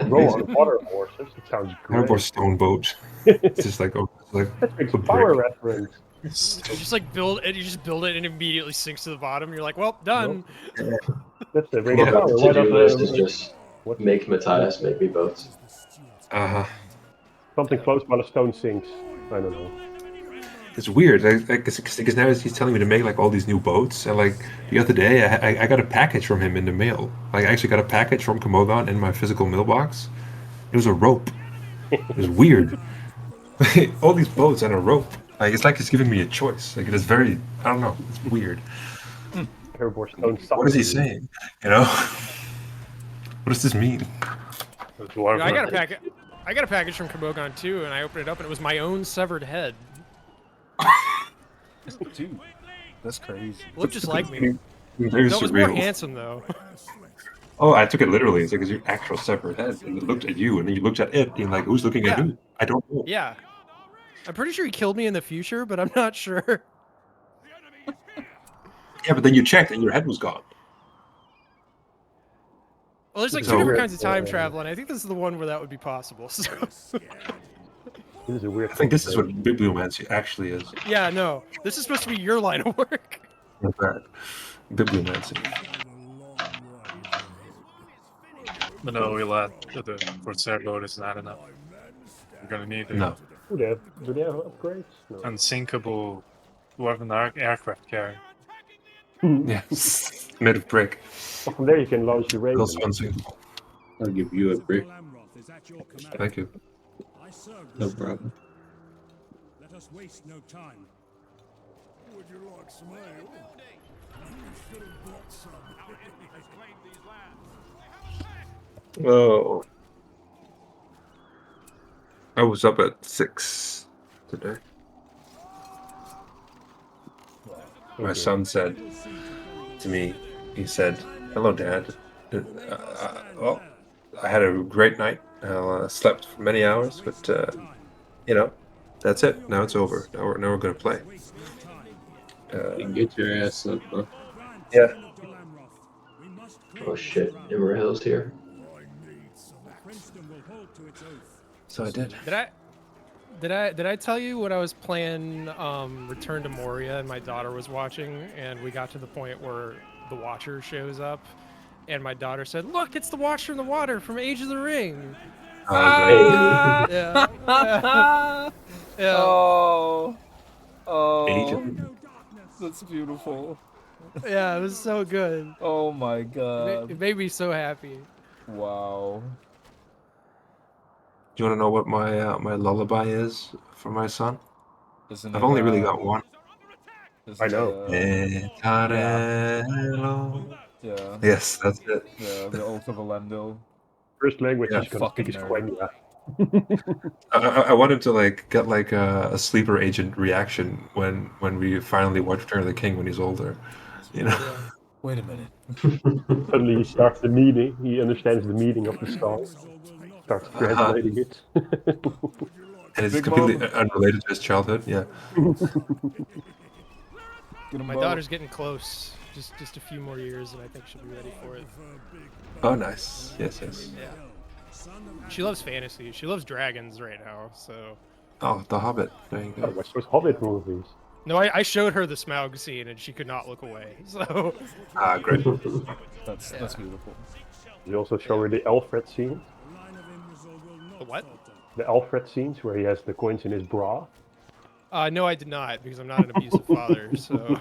S3: Row on water horses. It sounds great.
S1: Or stone boat. It's just like
S3: That makes
S1: a
S3: a power
S1: brick.
S3: reference.
S4: You just like build it. You just build it and it immediately sinks to the bottom. You're like, well, done.
S3: That's the ring
S1: Yeah.
S3: of power.
S5: The
S3: Why
S5: to-do
S3: not
S5: list is just make Matthias make me boats.
S3: something close while a stone sinks? I don't know.
S1: It's weird, because now he's telling me to make like all these new boats, and like the other day I got a package from him in the mail. Like I actually got a package from Komogon in my physical mailbox. It was a rope. It was weird. All these boats and a rope. It's like he's giving me a choice. Like it is very, I don't know. It's weird. What is he saying? You know? What does this mean?
S4: I got a packet. I got a package from Komogon too, and I opened it up, and it was my own severed head.
S2: Dude, that's crazy.
S4: Looked just like me.
S1: Very
S4: No, it was more
S1: surreal.
S4: handsome though.
S1: Oh, I took it literally. It's like it's your actual separate head, and it looked at you, and then you looked at it, and like, who's looking at who? I don't know.
S4: Yeah. I'm pretty sure he killed me in the future, but I'm not sure.
S1: Yeah, but then you checked, and your head was gone.
S4: Well, there's like two
S1: So-
S4: different kinds of time travel, and I think this is the one where that would be possible. So.
S3: This is a weird.
S1: I think this is what bibliomancy actually is.
S4: Yeah, no. This is supposed to be your line of work.
S1: Not bad. Bibliomancy.
S10: But no, the Corsair boat is not enough. We're gonna need a
S1: No.
S3: Do they have upgrades? No.
S10: unsinkable weapon aircraft carrier.
S1: Yes. Made of brick.
S3: Well, from there you can launch your raven.
S1: Also unsinkable.
S8: I'll give you a brick.
S1: Thank you.
S8: No problem.
S9: Let us waste no time. Would you like some ale? You should have bought some. Our enemy has claimed these lands.
S1: Oh. I was up at 6 today. My son said to me, he said, "Hello, Dad. Well, I had a great night. I slept for many hours, but that's it. Now it's over. Now we're gonna play."
S8: You can get your ass up, bro.
S1: Yeah.
S5: Oh shit, Imra Hill's here.
S1: So I did.
S4: Did I tell you when I was playing Return to Moria and my daughter was watching, and we got to the point where the Watcher shows up, and my daughter said, "Look, it's the Watcher in the water from Age of the Ring."
S1: Oh,
S4: Yeah. Yeah.
S2: Oh.
S1: Age
S2: Oh.
S1: of-
S2: That's beautiful.
S4: Yeah, it was so good.
S2: Oh my
S4: It
S2: god.
S4: made me so happy.
S2: Wow.
S1: Do you want to know what my lullaby is for my son?
S2: Isn't
S1: I've
S2: it,
S1: only really got one.
S3: I know.
S2: Yeah.
S1: Yes, that's it.
S2: Yeah, the Oath of Elendil.
S3: First language
S1: Yeah,
S3: he's gonna
S2: fucking
S3: speak is
S2: nerd.
S3: Quenya.
S1: I want him to like get like a sleeper agent reaction when we finally watch Return of the King when he's older. You know.
S2: Wait a minute.
S3: Suddenly he starts the meaning. He understands the meaning of the song. Starts translating it.
S1: And it's
S2: Big
S1: completely
S2: Mom.
S1: unrelated to his childhood. Yeah.
S2: Get him
S4: My
S2: both.
S4: daughter's getting close. Just a few more years, and I think she'll be ready for it.
S1: Oh, nice. Yes, yes.
S4: Yeah. She loves fantasy. She loves dragons right now. So.
S1: Oh, The Hobbit. There you
S3: Oh,
S1: go.
S3: what's those Hobbit movies?
S4: No, I showed her the Smaug scene, and she could not look away. So.
S1: Ah, great.
S2: That's beautiful.
S3: You also show her the Alfred scene.
S4: The what?
S3: The Alfred scenes where he has the coins in his bra.
S4: No, I did not because I'm not an abusive father. So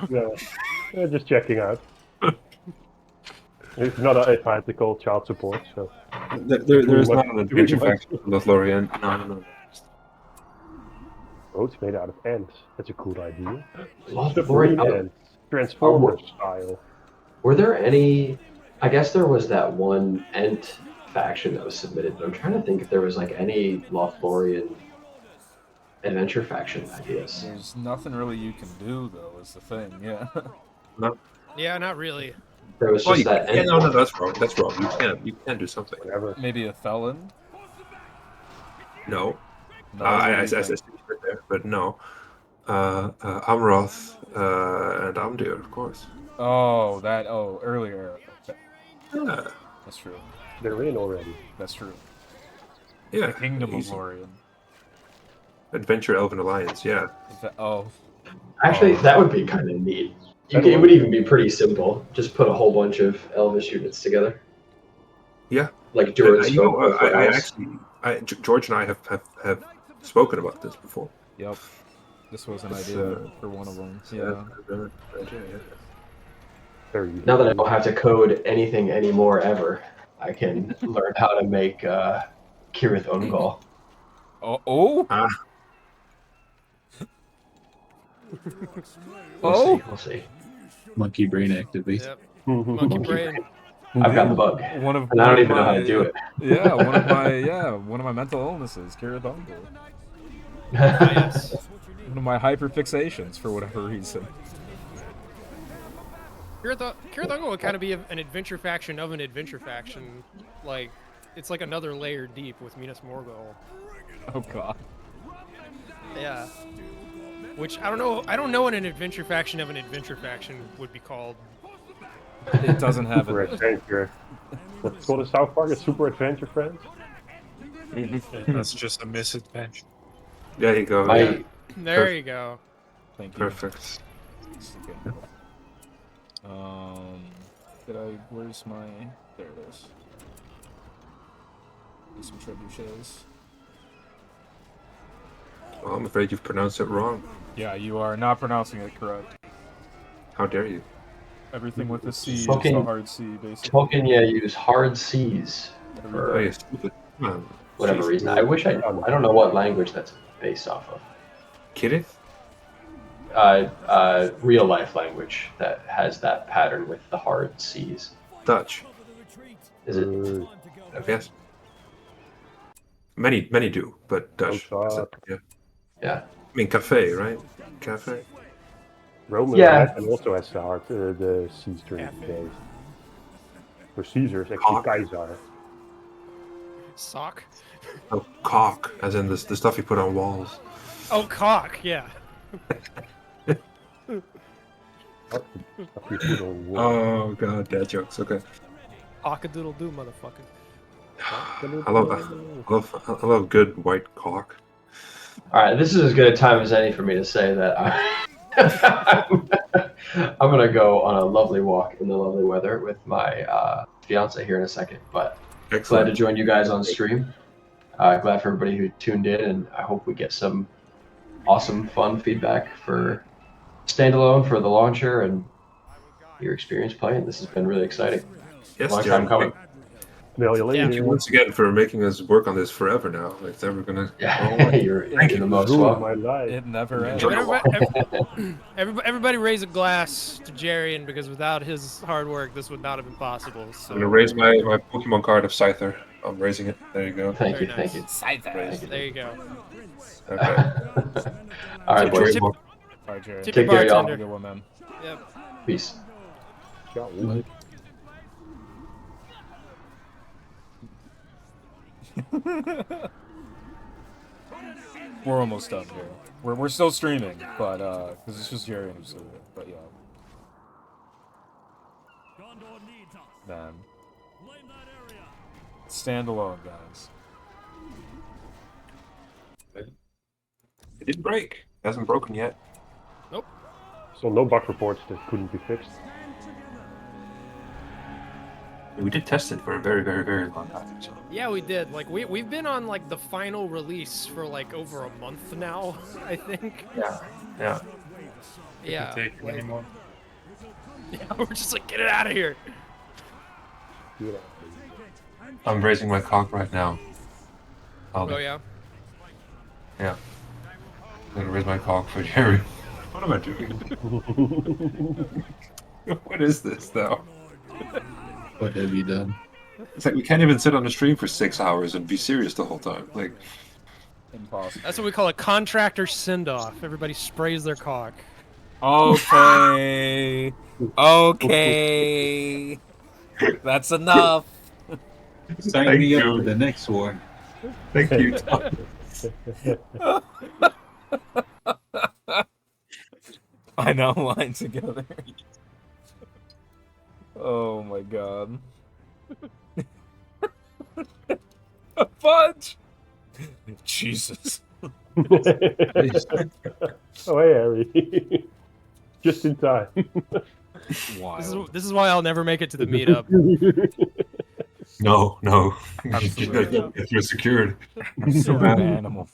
S3: Yeah, just checking out. It's not a ethical child support, so.
S1: There is not an
S3: too
S1: adventure
S3: much.
S1: faction in Lothlorien. No.
S3: Boats made out of ants. That's a cool idea.
S5: Lothlorien.
S3: Submarine ants. Transformers style.
S5: Were there any? I guess there was that one Ent faction that was submitted, but I'm trying to think if there was like any Lothlorien adventure faction ideas.
S2: There's nothing really you can do though. Is the thing, yeah.
S1: No.
S4: yeah, not really.
S5: There was
S1: Well,
S5: just that Ent.
S1: no, that's wrong. That's wrong. You can do something.
S3: Whatever.
S2: Maybe a felon.
S1: No.
S2: No,
S1: I see it there, but no. Amroth and Amdir, of course.
S2: Oh, that. Oh, earlier. Okay.
S1: Yeah.
S2: That's true.
S3: They're in already.
S2: That's true.
S1: Yeah.
S2: The Kingdom of
S1: easy.
S2: Lorien.
S1: Adventure Elven Alliance, yeah.
S2: Oh.
S5: Actually, that would be kind of neat. It would even be pretty simple. Just put a whole bunch of Elvish units together.
S1: Yeah.
S5: Like Durin's Folk for
S1: I
S5: elves.
S1: actually, George and I have spoken about this before.
S2: Yep. This was an
S1: It's,
S2: idea for one of them. Yeah.
S3: Very easy.
S5: Now that I don't have to code anything anymore ever, I can learn how to make Kirith Ungol.
S2: Oh.
S5: We'll see.
S8: Monkey brain activate.
S4: Yep. Monkey brain.
S5: I've got the bug, and I don't even know how to do it.
S2: Yeah, one of my mental illnesses, Kiradongo.
S4: Yes.
S2: One of my hyperfixations for whatever reason.
S4: Kirathongo would kind of be an adventure faction of an adventure faction. Like, it's like another layer deep with Minas Morgul.
S2: Oh god.
S4: Yeah. Which I don't know what an adventure faction of an adventure faction would be called.
S2: It doesn't have
S3: Super
S2: it.
S3: adventure. What's called in South Park? A super adventure, friends.
S10: That's just a misadventure.
S1: There you go.
S4: There you go.
S2: Thank you.
S1: Perfect.
S2: Okay. Where's my, there it is. Need some trebuchets.
S1: Well, I'm afraid you've pronounced it wrong.
S2: Yeah, you are not pronouncing it correct.
S1: How dare you?
S2: Everything with the C is
S5: Tolkien-
S2: the hard C, basically.
S5: Tolkien use hard C's
S1: Oh,
S5: for
S1: you stupid. Man.
S5: whatever
S1: Jeez.
S5: reason. I wish I don't know what language that's based off of.
S1: Kirith?
S5: Real life language that has that pattern with the hard C's.
S1: Dutch.
S5: Is it?
S1: Yes. Many do, but Dutch. Yeah.
S5: Yeah.
S1: I mean, cafe, right? Cafe.
S3: Roman
S5: Yeah.
S3: Latin also has the C string case. For Caesar, it's actually
S1: Cock.
S3: Kaiser.
S4: Sock?
S1: Oh, caulk, as in the stuff you put on walls.
S4: Oh, cock, yeah.
S1: Oh god, dad jokes. Okay.
S4: Cock-a-doodle-doo, motherfucker.
S1: I love good white caulk.
S5: All right, this is as good a time as any for me to say that I'm gonna go on a lovely walk in the lovely weather with my fiance here in a second. But glad to join you guys on stream. Glad for everybody who tuned in, and I hope we get some awesome, fun feedback for Standalone, for the launcher, and your experience playing. This has been really exciting.
S1: Yes,
S5: Long time coming.
S1: Thank you once again for making us work on this forever now. It's never gonna.
S5: Yeah, you're the most welcome.
S2: It never ends.
S4: Everybody raise a glass to Jarian, because without his hard work, this would not have been possible. So.
S1: I'm gonna raise my Pokemon card of Scyther. I'm raising it. There you go.
S5: Thank you,
S4: Very
S5: thank
S4: nice.
S5: you.
S2: Scyther.
S4: There you go.
S1: Okay.
S5: All right, boys.
S2: All right, Jared.
S5: Take care, y'all.
S2: Have a good one, man.
S4: Yep.
S5: Peace.
S2: We're almost done here. We're still streaming, but because it's just Jerry and him, but yeah. Man. Standalone, guys.
S1: It didn't break. It hasn't broken yet.
S4: Nope.
S3: So no bug reports that couldn't be fixed.
S1: We did test it for a very, very, very long time. So.
S4: Yeah, we did. Like we've been on like the final release for like over a month now, I think.
S1: Yeah, yeah.
S4: Yeah.
S10: Take it
S4: Like,
S10: anymore.
S4: yeah, we're just like, get it out of here.
S3: Yeah.
S1: I'm raising my cock right now.
S4: Oh yeah.
S1: Yeah. I'm gonna raise my cock for Jerry. What am I doing? What is this, though?
S7: What have you done?
S1: It's like we can't even sit on the stream for 6 hours and be serious the whole time. Like,
S2: Impossible.
S4: That's what we call a contractor send-off. Everybody sprays their cock.
S2: Okay. Okay. That's enough.
S7: Sign
S1: Thank
S7: me up
S1: you.
S7: for the next one.
S1: thank you, Tom.
S2: I now line together. Oh my god. A fudge! Jesus.
S3: Oh, hey, Harry. Just in time.
S2: Wild.
S4: This is why I'll never make it to the meetup.
S1: No.
S2: Absolutely.
S1: You're secured.
S2: So an animal.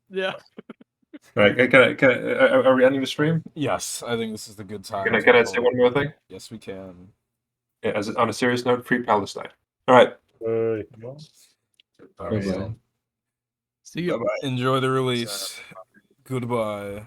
S4: Yeah.
S1: All right, are we ending the stream?
S2: Yes, I think this is the good time.
S1: Can I say one more thing?
S2: Yes, we can.
S1: Yeah, on a serious note, free Palestine. All right.
S3: Hey.
S2: All right.
S7: Bye-bye.
S4: See you.
S1: Bye-bye.
S2: Enjoy the release. Goodbye.